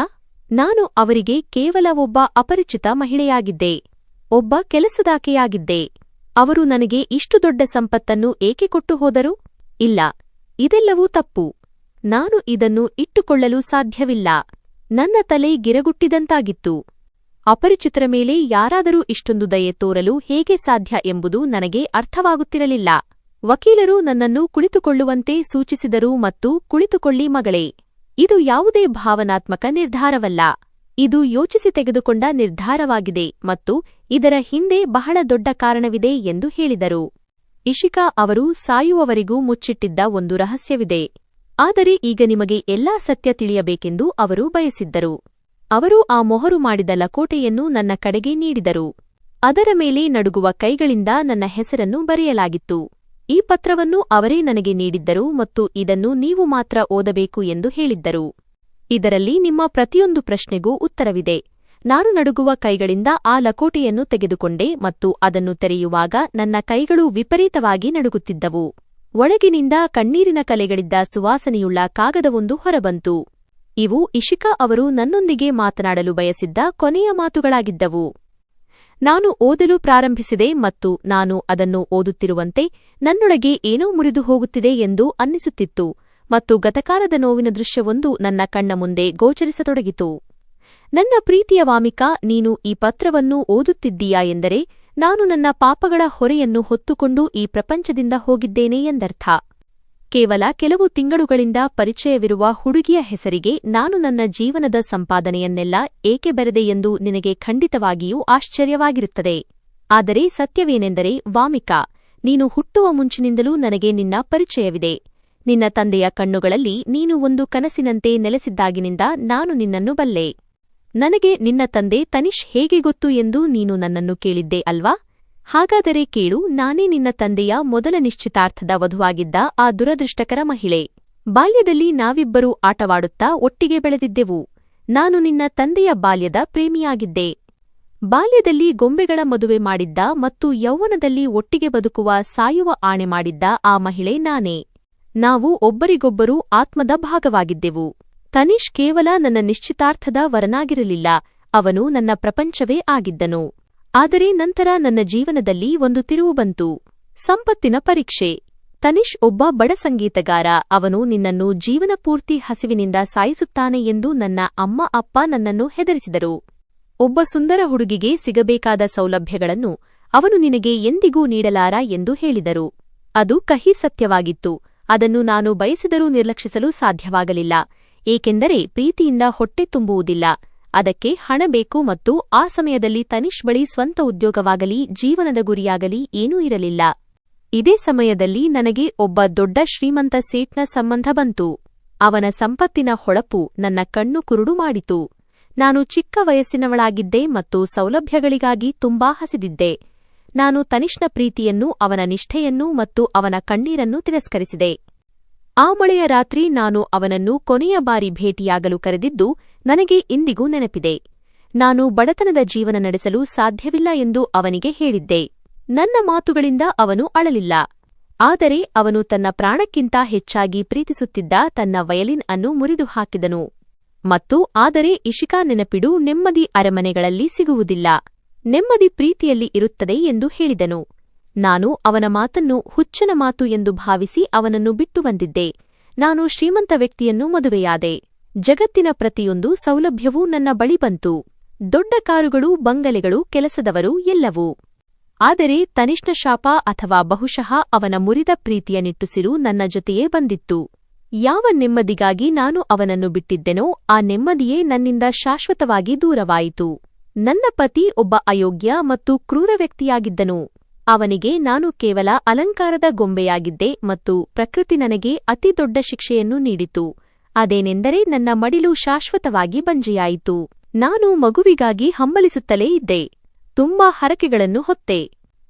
ನಾನು ಅವರಿಗೆ ಕೇವಲ ಒಬ್ಬ ಅಪರಿಚಿತ ಮಹಿಳೆಯಾಗಿದ್ದೆ, ಒಬ್ಬ ಕೆಲಸದಾಕೆಯಾಗಿದ್ದೆ. ಅವರು ನನಗೆ ಇಷ್ಟು ದೊಡ್ಡ ಸಂಪತ್ತನ್ನು ಏಕೆ ಕೊಟ್ಟು ಹೋದರು? ಇಲ್ಲ, ಇದೆಲ್ಲವೂ ತಪ್ಪು. ನಾನು ಇದನ್ನು ಇಟ್ಟುಕೊಳ್ಳಲು ಸಾಧ್ಯವಿಲ್ಲ. ನನ್ನ ತಲೆ ಗಿರಗುಟ್ಟಿದಂತಾಗಿತ್ತು. ಅಪರಿಚಿತರ ಮೇಲೆ ಯಾರಾದರೂ ಇಷ್ಟೊಂದು ದಯೆ ತೋರಲು ಹೇಗೆ ಸಾಧ್ಯ ಎಂಬುದು ನನಗೆ ಅರ್ಥವಾಗುತ್ತಿರಲಿಲ್ಲ. ವಕೀಲರು ನನ್ನನ್ನು ಕುಳಿತುಕೊಳ್ಳುವಂತೆ ಸೂಚಿಸಿದರು ಮತ್ತು ಕುಳಿತುಕೊಳ್ಳಿ ಮಗಳೇ. ಇದು ಯಾವುದೇ ಭಾವನಾತ್ಮಕ ನಿರ್ಧಾರವಲ್ಲ. ಇದು ಯೋಚಿಸಿ ತೆಗೆದುಕೊಂಡ ನಿರ್ಧಾರವಾಗಿದೆ ಮತ್ತು ಇದರ ಹಿಂದೆ ಬಹಳ ದೊಡ್ಡ ಕಾರಣವಿದೆ ಎಂದು ಹೇಳಿದರು. ಇಶಿಕಾ ಅವರು ಸಾಯುವವರೆಗೂ ಮುಚ್ಚಿಟ್ಟಿದ್ದ ಒಂದು ರಹಸ್ಯವಿದೆ. ಆದರೆ ಈಗ ನಿಮಗೆ ಎಲ್ಲಾ ಸತ್ಯ ತಿಳಿಯಬೇಕೆಂದು ಅವರು ಬಯಸಿದ್ದರು. ಅವರು ಆ ಮೊಹರು ಮಾಡಿದ ಲಕೋಟೆಯನ್ನು ನನ್ನ ಕಡೆಗೆ ನೀಡಿದರು. ಅದರ ಮೇಲೆ ನಡುಗುವ ಕೈಗಳಿಂದ ನನ್ನ ಹೆಸರನ್ನು ಬರೆಯಲಾಗಿತ್ತು. ಈ ಪತ್ರವನ್ನು ಅವರೇ ನನಗೆ ನೀಡಿದ್ದರು ಮತ್ತು ಇದನ್ನು ನೀವು ಮಾತ್ರ ಓದಬೇಕು ಎಂದು ಹೇಳಿದ್ದರು. ಇದರಲ್ಲಿ ನಿಮ್ಮ ಪ್ರತಿಯೊಂದು ಪ್ರಶ್ನೆಗೂ ಉತ್ತರವಿದೆ. ನಾನು ನಡುಗುವ ಕೈಗಳಿಂದ ಆ ಲಕೋಟೆಯನ್ನು ತೆಗೆದುಕೊಂಡೆ ಮತ್ತು ಅದನ್ನು ತೆರೆಯುವಾಗ ನನ್ನ ಕೈಗಳು ವಿಪರೀತವಾಗಿ ನಡುಗುತ್ತಿದ್ದವು. ಒಳಗಿನಿಂದ ಕಣ್ಣೀರಿನ ಕಲೆಗಳಿದ್ದ ಸುವಾಸನೆಯುಳ್ಳ ಕಾಗದವೊಂದು ಹೊರಬಂತು. ಇವು ಇಶಿಕಾ ಅವರು ನನ್ನೊಂದಿಗೆ ಮಾತನಾಡಲು ಬಯಸಿದ್ದ ಕೊನೆಯ ಮಾತುಗಳಾಗಿದ್ದವು. ನಾನು ಓದಲು ಪ್ರಾರಂಭಿಸಿದೆ ಮತ್ತು ನಾನು ಅದನ್ನು ಓದುತ್ತಿರುವಂತೆ ನನ್ನೊಳಗೆ ಏನೋ ಮುರಿದು ಹೋಗುತ್ತಿದೆ ಎಂದು ಅನ್ನಿಸುತ್ತಿತ್ತು ಮತ್ತು ಗತಕಾಲದ ನೋವಿನ ದೃಶ್ಯವೊಂದು ನನ್ನ ಕಣ್ಣ ಮುಂದೆ ಗೋಚರಿಸತೊಡಗಿತು. ನನ್ನ ಪ್ರೀತಿಯ ವಾಮಿಕಾ, ನೀನು ಈ ಪತ್ರವನ್ನು ಓದುತ್ತಿದ್ದೀಯಾ ಎಂದರೆ ನಾನು ನನ್ನ ಪಾಪಗಳ ಹೊರೆಯನ್ನು ಹೊತ್ತುಕೊಂಡು ಈ ಪ್ರಪಂಚದಿಂದ ಹೋಗಿದ್ದೇನೆ ಎಂದರ್ಥ. ಕೇವಲ ಕೆಲವು ತಿಂಗಳುಗಳಿಂದ ಪರಿಚಯವಿರುವ ಹುಡುಗಿಯ ಹೆಸರಿಗೆ ನಾನು ನನ್ನ ಜೀವನದ ಸಂಪಾದನೆಯನ್ನೆಲ್ಲ ಏಕೆ ಬರೆದೆ ಎಂದು ನಿನಗೆ ಖಂಡಿತವಾಗಿಯೂ ಆಶ್ಚರ್ಯವಾಗಿರುತ್ತದೆ. ಆದರೆ ಸತ್ಯವೇನೆಂದರೆ ವಾಮಿಕಾ, ನೀನು ಹುಟ್ಟುವ ಮುಂಚಿನಿಂದಲೂ ನನಗೆ ನಿನ್ನ ಪರಿಚಯವಿದೆ. ನಿನ್ನ ತಂದೆಯ ಕಣ್ಣುಗಳಲ್ಲಿ ನೀನು ಒಂದು ಕನಸಿನಂತೆ ನೆಲೆಸಿದ್ದಾಗಿನಿಂದ ನಾನು ನಿನ್ನನ್ನು ಬಲ್ಲೆ. ನನಗೆ ನಿನ್ನ ತಂದೆ ತನಿಷ್ ಹೇಗೆ ಗೊತ್ತು ಎಂದು ನೀನು ನನ್ನನ್ನು ಕೇಳಿದ್ದೆ ಅಲ್ವಾ? ಹಾಗಾದರೆ ಕೇಳು, ನಾನೇ ನಿನ್ನ ತಂದೆಯ ಮೊದಲ ನಿಶ್ಚಿತಾರ್ಥದ ವಧುವಾಗಿದ್ದ ಆ ದುರದೃಷ್ಟಕರ ಮಹಿಳೆ. ಬಾಲ್ಯದಲ್ಲಿ ನಾವಿಬ್ಬರೂ ಆಟವಾಡುತ್ತಾ ಒಟ್ಟಿಗೆ ಬೆಳೆದಿದ್ದೆವು. ನಾನು ನಿನ್ನ ತಂದೆಯ ಬಾಲ್ಯದ ಪ್ರೇಮಿಯಾಗಿದ್ದೆ. ಬಾಲ್ಯದಲ್ಲಿ ಗೊಂಬೆಗಳ ಮದುವೆ ಮಾಡಿದ್ದ ಮತ್ತು ಯೌವನದಲ್ಲಿ ಒಟ್ಟಿಗೆ ಬದುಕುವ ಸಾಯುವ ಆಣೆ ಮಾಡಿದ್ದ ಆ ಮಹಿಳೆ ನಾನೇ. ನಾವು ಒಬ್ಬರಿಗೊಬ್ಬರು ಆತ್ಮದ ಭಾಗವಾಗಿದ್ದೆವು. ತನಿಷ್ ಕೇವಲ ನನ್ನ ನಿಶ್ಚಿತಾರ್ಥದ ವರನಾಗಿರಲಿಲ್ಲ, ಅವನು ನನ್ನ ಪ್ರಪಂಚವೇ ಆಗಿದ್ದನು. ಆದರೆ ನಂತರ ನನ್ನ ಜೀವನದಲ್ಲಿ ಒಂದು ತಿರುವು ಬಂತು. ಸಂಪತ್ತಿನ ಪರೀಕ್ಷೆ. ತನಿಷ್ ಒಬ್ಬ ಬಡ ಸಂಗೀತಗಾರ. ಅವನು ನಿನ್ನನ್ನು ಜೀವನಪೂರ್ತಿ ಹಸಿವಿನಿಂದ ಸಾಯಿಸುತ್ತಾನೆ ಎಂದು ನನ್ನ ಅಮ್ಮ ಅಪ್ಪ ನನ್ನನ್ನು ಹೆದರಿಸಿದರು. ಒಬ್ಬ ಸುಂದರ ಹುಡುಗಿಗೆ ಸಿಗಬೇಕಾದ ಸೌಲಭ್ಯಗಳನ್ನು ಅವನು ನಿನಗೆ ಎಂದಿಗೂ ನೀಡಲಾರ ಎಂದು ಹೇಳಿದರು. ಅದು ಕಹಿ ಸತ್ಯವಾಗಿತ್ತು. ಅದನ್ನು ನಾನು ಬಯಸಿದರೂ ನಿರ್ಲಕ್ಷಿಸಲು ಸಾಧ್ಯವಾಗಲಿಲ್ಲ, ಏಕೆಂದರೆ ಪ್ರೀತಿಯಿಂದ ಹೊಟ್ಟೆ ತುಂಬುವುದಿಲ್ಲ. ಅದಕ್ಕೆ ಹಣ ಬೇಕು ಮತ್ತು ಆ ಸಮಯದಲ್ಲಿ ತನಿಷ್ ಬಳಿ ಸ್ವಂತ ಉದ್ಯೋಗವಾಗಲಿ ಜೀವನದ ಗುರಿಯಾಗಲಿ ಏನೂ ಇರಲಿಲ್ಲ. ಇದೇ ಸಮಯದಲ್ಲಿ ನನಗೆ ಒಬ್ಬ ದೊಡ್ಡ ಶ್ರೀಮಂತ ಸೇಟ್ನ ಸಂಬಂಧ ಬಂತು. ಅವನ ಸಂಪತ್ತಿನ ಹೊಳಪು ನನ್ನ ಕಣ್ಣು ಕುರುಡು ಮಾಡಿತು. ನಾನು ಚಿಕ್ಕ ವಯಸ್ಸಿನವಳಾಗಿದ್ದೆ ಮತ್ತು ಸೌಲಭ್ಯಗಳಿಗಾಗಿ ತುಂಬಾ ಹಸಿದಿದ್ದೆ. ನಾನು ತನಿಷ್ನ ಪ್ರೀತಿಯನ್ನು, ಅವನ ನಿಷ್ಠೆಯನ್ನು ಮತ್ತು ಅವನ ಕಣ್ಣೀರನ್ನು ತಿರಸ್ಕರಿಸಿದೆ. ಆ ಮಳೆಯ ರಾತ್ರಿ ನಾನು ಅವನನ್ನು ಕೊನೆಯ ಬಾರಿ ಭೇಟಿಯಾಗಲು ಕರೆದಿದ್ದು ನನಗೆ ಇಂದಿಗೂ ನೆನಪಿದೆ. ನಾನು ಬಡತನದ ಜೀವನ ನಡೆಸಲು ಸಾಧ್ಯವಿಲ್ಲ ಎಂದು ಅವನಿಗೆ ಹೇಳಿದ್ದೆ. ನನ್ನ ಮಾತುಗಳಿಂದ ಅವನು ಅಳಲಿಲ್ಲ. ಆದರೆ ಅವನು ತನ್ನ ಪ್ರಾಣಕ್ಕಿಂತ ಹೆಚ್ಚಾಗಿ ಪ್ರೀತಿಸುತ್ತಿದ್ದ ತನ್ನ ವಯಲಿನ್ ಅನ್ನು ಮುರಿದು ಹಾಕಿದನು. ಮತ್ತು ಆದರೆ ಇಶಿಕಾ, ನೆನಪಿಡು, ನೆಮ್ಮದಿ ಅರಮನೆಗಳಲ್ಲಿ ಸಿಗುವುದಿಲ್ಲ, ನೆಮ್ಮದಿ ಪ್ರೀತಿಯಲ್ಲಿ ಇರುತ್ತದೆ ಎಂದು ಹೇಳಿದನು. ನಾನು ಅವನ ಮಾತನ್ನು ಹುಚ್ಚನ ಮಾತು ಎಂದು ಭಾವಿಸಿ ಅವನನ್ನು ಬಿಟ್ಟು ಬಂದಿದ್ದೆ. ನಾನು ಶ್ರೀಮಂತ ವ್ಯಕ್ತಿಯನ್ನು ಮದುವೆಯಾದೆ. ಜಗತ್ತಿನ ಪ್ರತಿಯೊಂದು ಸೌಲಭ್ಯವೂ ನನ್ನ ಬಳಿ ಬಂತು. ದೊಡ್ಡ ಕಾರುಗಳು, ಬಂಗಲೆಗಳು, ಕೆಲಸದವರು, ಎಲ್ಲವೂ. ಆದರೆ ತನಿಷ್ನ ಶಾಪ ಅಥವಾ ಬಹುಶಃ ಅವನ ಮುರಿದ ಪ್ರೀತಿಯ ನಿಟ್ಟುಸಿರು ನನ್ನ ಜೊತೆಯೇ ಬಂದಿತ್ತು. ಯಾವ ನೆಮ್ಮದಿಗಾಗಿ ನಾನು ಅವನನ್ನು ಬಿಟ್ಟಿದ್ದೆನೋ ಆ ನೆಮ್ಮದಿಯೇ ನನ್ನಿಂದ ಶಾಶ್ವತವಾಗಿ ದೂರವಾಯಿತು. ನನ್ನ ಪತಿ ಒಬ್ಬ ಅಯೋಗ್ಯ ಮತ್ತು ಕ್ರೂರ ವ್ಯಕ್ತಿಯಾಗಿದ್ದನು. ಅವನಿಗೆ ನಾನು ಕೇವಲ ಅಲಂಕಾರದ ಗೊಂಬೆಯಾಗಿದ್ದೆ ಮತ್ತು ಪ್ರಕೃತಿ ನನಗೆ ಅತಿ ದೊಡ್ಡ ಶಿಕ್ಷೆಯನ್ನು ನೀಡಿತು. ಅದೇನೆಂದರೆ ನನ್ನ ಮಡಿಲು ಶಾಶ್ವತವಾಗಿ ಬಂಜೆಯಾಯಿತು. ನಾನು ಮಗುವಿಗಾಗಿ ಹಂಬಲಿಸುತ್ತಲೇ ಇದ್ದೆ. ತುಂಬಾ ಹರಕೆಗಳನ್ನು ಹೊತ್ತೆ.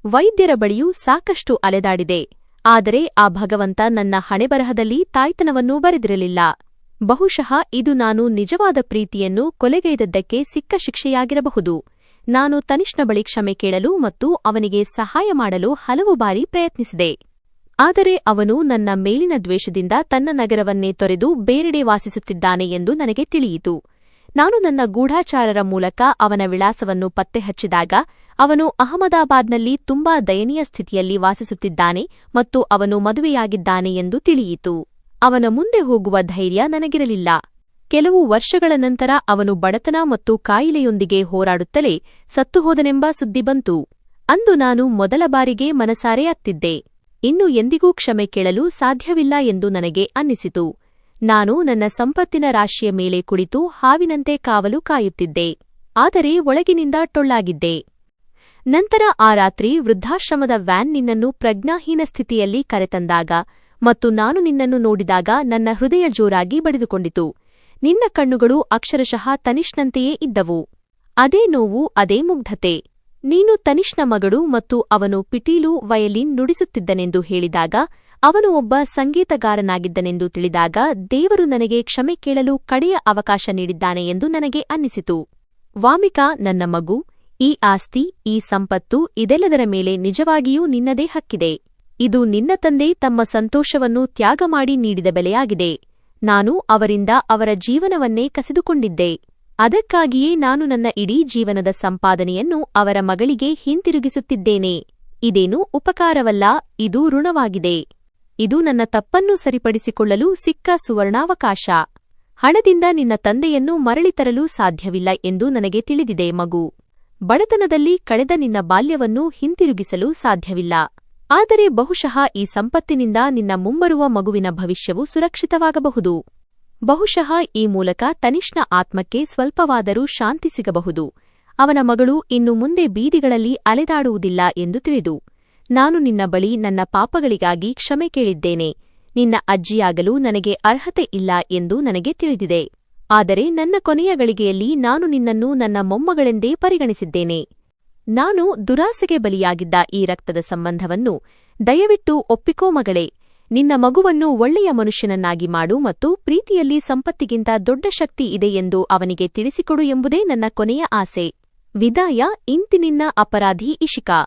ವೈದ್ಯರ ಬಳಿಯೂ ಸಾಕಷ್ಟು ಅಲೆದಾಡಿದೆ. ಆದರೆ ಆ ಭಗವಂತ ನನ್ನ ಹಣೆಬರಹದಲ್ಲಿ ತಾಯ್ತನವನ್ನೂ ಬರೆದಿರಲಿಲ್ಲ. ಬಹುಶಃ ಇದು ನಾನು ನಿಜವಾದ ಪ್ರೀತಿಯನ್ನು ಕೊಲೆಗೈದದ್ದಕ್ಕೆ ಸಿಕ್ಕ ಶಿಕ್ಷೆಯಾಗಿರಬಹುದು. ನಾನು ತನಿಷ್ನ ಬಳಿ ಕ್ಷಮೆ ಕೇಳಲು ಮತ್ತು ಅವನಿಗೆ ಸಹಾಯ ಮಾಡಲು ಹಲವು ಬಾರಿ ಪ್ರಯತ್ನಿಸಿದೆ. ಆದರೆ ಅವನು ನನ್ನ ಮೇಲಿನ ದ್ವೇಷದಿಂದ ತನ್ನ ನಗರವನ್ನೇ ತೊರೆದು ಬೇರೆಡೆ ವಾಸಿಸುತ್ತಿದ್ದಾನೆ ಎಂದು ನನಗೆ ತಿಳಿಯಿತು. ನಾನು ನನ್ನ ಗೂಢಾಚಾರರ ಮೂಲಕ ಅವನ ವಿಳಾಸವನ್ನು ಪತ್ತೆ ಹಚ್ಚಿದಾಗ ಅವನು ಅಹಮದಾಬಾದ್ನಲ್ಲಿ ತುಂಬಾ ದಯನೀಯ ಸ್ಥಿತಿಯಲ್ಲಿ ವಾಸಿಸುತ್ತಿದ್ದಾನೆ ಮತ್ತು ಅವನು ಮದುವೆಯಾಗಿದ್ದಾನೆ ಎಂದು ತಿಳಿಯಿತು. ಅವನ ಮುಂದೆ ಹೋಗುವ ಧೈರ್ಯ ನನಗಿರಲಿಲ್ಲ. ಕೆಲವು ವರ್ಷಗಳ ನಂತರ ಅವನು ಬಡತನ ಮತ್ತು ಕಾಯಿಲೆಯೊಂದಿಗೆ ಹೋರಾಡುತ್ತಲೇ ಸತ್ತುಹೋದನೆಂಬ ಸುದ್ದಿ ಬಂತು. ಅಂದು ನಾನು ಮೊದಲ ಬಾರಿಗೆ ಮನಸಾರೆ ಅತ್ತಿದ್ದೆ. ಇನ್ನು ಎಂದಿಗೂ ಕ್ಷಮೆ ಕೇಳಲು ಸಾಧ್ಯವಿಲ್ಲ ಎಂದು ನನಗೆ ಅನ್ನಿಸಿತು. ನಾನು ನನ್ನ ಸಂಪತ್ತಿನ ರಾಶಿಯ ಮೇಲೆ ಕುಳಿತು ಹಾವಿನಂತೆ ಕಾವಲು ಕಾಯುತ್ತಿದ್ದೆ. ಆದರೆ ಒಳಗಿನಿಂದ ಟೊಳ್ಳಾಗಿದ್ದೆ. ನಂತರ ಆ ರಾತ್ರಿ ವೃದ್ಧಾಶ್ರಮದ ವ್ಯಾನ್ ನಿನ್ನನ್ನು ಪ್ರಜ್ಞಾಹೀನ ಸ್ಥಿತಿಯಲ್ಲಿ ಕರೆತಂದಾಗ ಮತ್ತು ನಾನು ನಿನ್ನನ್ನು ನೋಡಿದಾಗ ನನ್ನ ಹೃದಯ ಜೋರಾಗಿ ಬಡಿದುಕೊಂಡಿತು. ನಿನ್ನ ಕಣ್ಣುಗಳು ಅಕ್ಷರಶಃ ತನಿಷ್ನಂತೆಯೇ ಇದ್ದವು. ಅದೇ ನೋವು, ಅದೇ ಮುಗ್ಧತೆ. ನೀನು ತನಿಷ್ನ ಮಗಳು ಮತ್ತು ಅವನು ಪಿಟೀಲು ವಯಲಿನ್ ನುಡಿಸುತ್ತಿದ್ದನೆಂದು ಹೇಳಿದಾಗ, ಅವನು ಒಬ್ಬ ಸಂಗೀತಗಾರನಾಗಿದ್ದನೆಂದು ತಿಳಿದಾಗ ದೇವರು ನನಗೆ ಕ್ಷಮೆ ಕೇಳಲು ಕಡೆಯ ಅವಕಾಶ ನೀಡಿದ್ದಾನೆ ಎಂದು ನನಗೆ ಅನ್ನಿಸಿತು. ವಾಮಿಕಾ, ನನ್ನ ಮಗು, ಈ ಆಸ್ತಿ, ಈ ಸಂಪತ್ತು, ಇದೆಲ್ಲದರ ಮೇಲೆ ನಿಜವಾಗಿಯೂ ನಿನ್ನದೇ ಹಕ್ಕಿದೆ. ಇದು ನಿನ್ನ ತಂದೆ ತಮ್ಮ ಸಂತೋಷವನ್ನು ತ್ಯಾಗ ಮಾಡಿ ನೀಡಿದ ಬೆಲೆಯಾಗಿದೆ. ನಾನು ಅವರಿಂದ ಅವರ ಜೀವನವನ್ನೇ ಕಸಿದುಕೊಂಡಿದ್ದೆ. ಅದಕ್ಕಾಗಿಯೇ ನಾನು ನನ್ನ ಇಡೀ ಜೀವನದ ಸಂಪಾದನೆಯನ್ನು ಅವರ ಮಗಳಿಗೆ ಹಿಂತಿರುಗಿಸುತ್ತಿದ್ದೇನೆ. ಇದೇನು ಉಪಕಾರವಲ್ಲ, ಇದು ಋಣವಾಗಿದೆ. ಇದು ನನ್ನ ತಪ್ಪನ್ನು ಸರಿಪಡಿಸಿಕೊಳ್ಳಲು ಸಿಕ್ಕ ಸುವರ್ಣಾವಕಾಶ. ಹಣದಿಂದ ನಿನ್ನ ತಂದೆಯನ್ನು ಮರಳಿ ತರಲು ಸಾಧ್ಯವಿಲ್ಲ ಎಂದು ನನಗೆ ತಿಳಿದಿದೆ ಮಗು. ಬಡತನದಲ್ಲಿ ಕಳೆದ ನಿನ್ನ ಬಾಲ್ಯವನ್ನು ಹಿಂತಿರುಗಿಸಲು ಸಾಧ್ಯವಿಲ್ಲ. ಆದರೆ ಬಹುಶಃ ಈ ಸಂಪತ್ತಿನಿಂದ ನಿನ್ನ ಮುಂಬರುವ ಮಗುವಿನ ಭವಿಷ್ಯವು ಸುರಕ್ಷಿತವಾಗಬಹುದು. ಬಹುಶಃ ಈ ಮೂಲಕ ತನಿಷ್ನ ಆತ್ಮಕ್ಕೆ ಸ್ವಲ್ಪವಾದರೂ ಶಾಂತಿ ಸಿಗಬಹುದು. ಅವನ ಮಗಳು ಇನ್ನು ಮುಂದೆ ಬೀದಿಗಳಲ್ಲಿ ಅಲೆದಾಡುವುದಿಲ್ಲ ಎಂದು ತಿಳಿದು ನಾನು ನಿನ್ನ ಬಳಿ ನನ್ನ ಪಾಪಗಳಿಗಾಗಿ ಕ್ಷಮೆ ಕೇಳಿದ್ದೇನೆ. ನಿನ್ನ ಅಜ್ಜಿಯಾಗಲು ನನಗೆ ಅರ್ಹತೆ ಇಲ್ಲ ಎಂದು ನನಗೆ ತಿಳಿದಿದೆ. ಆದರೆ ನನ್ನ ಕೊನೆಯ ಗಳಿಗೆಯಲ್ಲಿ ನಾನು ನಿನ್ನನ್ನು ನನ್ನ ಮೊಮ್ಮಗಳೆಂದೇ ಪರಿಗಣಿಸಿದ್ದೇನೆ. ನಾನು ದುರಾಸೆಗೆ ಬಲಿಯಾಗಿದ್ದ ಈ ರಕ್ತದ ಸಂಬಂಧವನ್ನು ದಯವಿಟ್ಟು ಒಪ್ಪಿಕೋ ಮಗಳೇ. ನಿನ್ನ ಮಗುವನ್ನು ಒಳ್ಳೆಯ ಮನುಷ್ಯನನ್ನಾಗಿ ಮಾಡು ಮತ್ತು ಪ್ರೀತಿಯಲ್ಲಿ ಸಂಪತ್ತಿಗಿಂತ ದೊಡ್ಡ ಶಕ್ತಿ ಇದೆ ಎಂದು ಅವನಿಗೆ ತಿಳಿಸಿಕೊಡು ಎಂಬುದೇ ನನ್ನ ಕೊನೆಯ ಆಸೆ. ವಿದಾಯ, ಇಂತಿನಿನ್ನ ಅಪರಾಧಿ ಇಶಿಕಾ.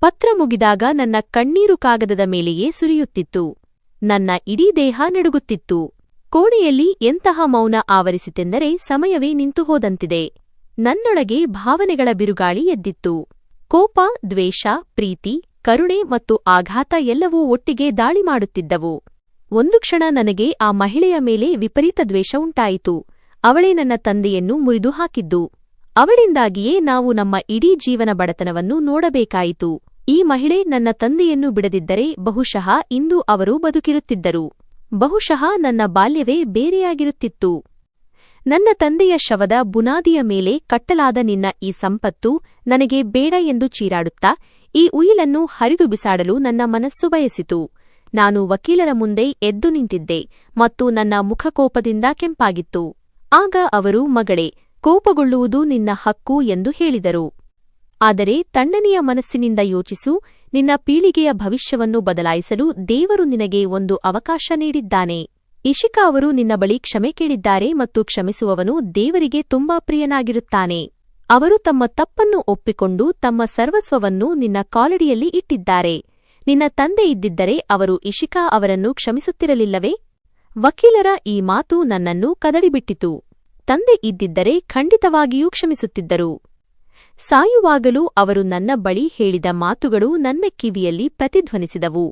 ಪತ್ರ ಮುಗಿದಾಗ ನನ್ನ ಕಣ್ಣೀರು ಕಾಗದದ ಮೇಲೆಯೇ ಸುರಿಯುತ್ತಿತ್ತು. ನನ್ನ ಇಡೀ ದೇಹ ನಡುಗುತ್ತಿತ್ತು. ಕೋಣೆಯಲ್ಲಿ ಎಂತಹ ಮೌನ ಆವರಿಸಿತೆಂದರೆ ಸಮಯವೇ ನಿಂತು ಹೋದಂತಿದೆ. ನನ್ನೊಳಗೆ ಭಾವನೆಗಳ ಬಿರುಗಾಳಿ ಎದ್ದಿತ್ತು. ಕೋಪ, ದ್ವೇಷ, ಪ್ರೀತಿ, ಕರುಣೆ ಮತ್ತು ಆಘಾತ ಎಲ್ಲವೂ ಒಟ್ಟಿಗೆ ದಾಳಿ ಮಾಡುತ್ತಿದ್ದವು. ಒಂದು ಕ್ಷಣ ನನಗೆ ಆ ಮಹಿಳೆಯ ಮೇಲೆ ವಿಪರೀತ ದ್ವೇಷ ಉಂಟಾಯಿತು. ಅವಳೇ ನನ್ನ ತಂದೆಯನ್ನು ಮುರಿದು ಹಾಕಿದ್ದು. ಅವಳಿಂದಾಗಿಯೇ ನಾವು ನಮ್ಮ ಇಡೀ ಜೀವನ ಬಡತನವನ್ನು ನೋಡಬೇಕಾಯಿತು. ಈ ಮಹಿಳೆ ನನ್ನ ತಂದೆಯನ್ನು ಬಿಡದಿದ್ದರೆ ಬಹುಶಃ ಇಂದು ಅವರು ಬದುಕಿರುತ್ತಿದ್ದರು. ಬಹುಶಃ ನನ್ನ ಬಾಲ್ಯವೇ ಬೇರೆಯಾಗಿರುತ್ತಿತ್ತು. ನನ್ನ ತಂದೆಯ ಶವದ ಬುನಾದಿಯ ಮೇಲೆ ಕಟ್ಟಲಾದ ನಿನ್ನ ಈ ಸಂಪತ್ತು ನನಗೆ ಬೇಡ ಎಂದು ಚೀರಾಡುತ್ತಾ ಈ ಉಯಿಲನ್ನು ಹರಿದು ಬಿಸಾಡಲು ನನ್ನ ಮನಸ್ಸು ಬಯಸಿತು. ನಾನು ವಕೀಲರ ಮುಂದೆ ಎದ್ದು ನಿಂತಿದ್ದೆ ಮತ್ತು ನನ್ನ ಮುಖಕೋಪದಿಂದ ಕೆಂಪಾಗಿತ್ತು. ಆಗ ಅವರು, ಮಗಳೇ, ಕೋಪಗೊಳ್ಳುವುದು ನಿನ್ನ ಹಕ್ಕು ಎಂದು ಹೇಳಿದರು. ಆದರೆ ತಣ್ಣನೆಯ ಮನಸ್ಸಿನಿಂದ ಯೋಚಿಸು, ನಿನ್ನ ಪೀಳಿಗೆಯ ಭವಿಷ್ಯವನ್ನು ಬದಲಾಯಿಸಲು ದೇವರು ನಿನಗೆ ಒಂದು ಅವಕಾಶ ನೀಡಿದ್ದಾನೆ. ಇಶಿಕಾ ಅವರು ನಿನ್ನ ಬಳಿ ಕ್ಷಮೆ ಕೇಳಿದ್ದಾರೆ ಮತ್ತು ಕ್ಷಮಿಸುವವನು ದೇವರಿಗೆ ತುಂಬಾ ಪ್ರಿಯನಾಗಿರುತ್ತಾನೆ. ಅವರು ತಮ್ಮ ತಪ್ಪನ್ನು ಒಪ್ಪಿಕೊಂಡು ತಮ್ಮ ಸರ್ವಸ್ವವನ್ನು ನಿನ್ನ ಕಾಲಡಿಯಲ್ಲಿ ಇಟ್ಟಿದ್ದಾರೆ. ನಿನ್ನ ತಂದೆ ಇದ್ದಿದ್ದರೆ ಅವರು ಇಶಿಕಾ ಅವರನ್ನು ಕ್ಷಮಿಸುತ್ತಿರಲಿಲ್ಲವೇ? ವಕೀಲರ ಈ ಮಾತು ನನ್ನನ್ನು ಕದಡಿಬಿಟ್ಟಿತು. ತಂದೆ ಇದ್ದಿದ್ದರೆ ಖಂಡಿತವಾಗಿಯೂ ಕ್ಷಮಿಸುತ್ತಿದ್ದರು. ಸಾಯುವಾಗಲೂ ಅವರು ನನ್ನ ಬಳಿ ಹೇಳಿದ ಮಾತುಗಳು ನನ್ನ ಕಿವಿಯಲ್ಲಿ ಪ್ರತಿಧ್ವನಿಸಿದವು.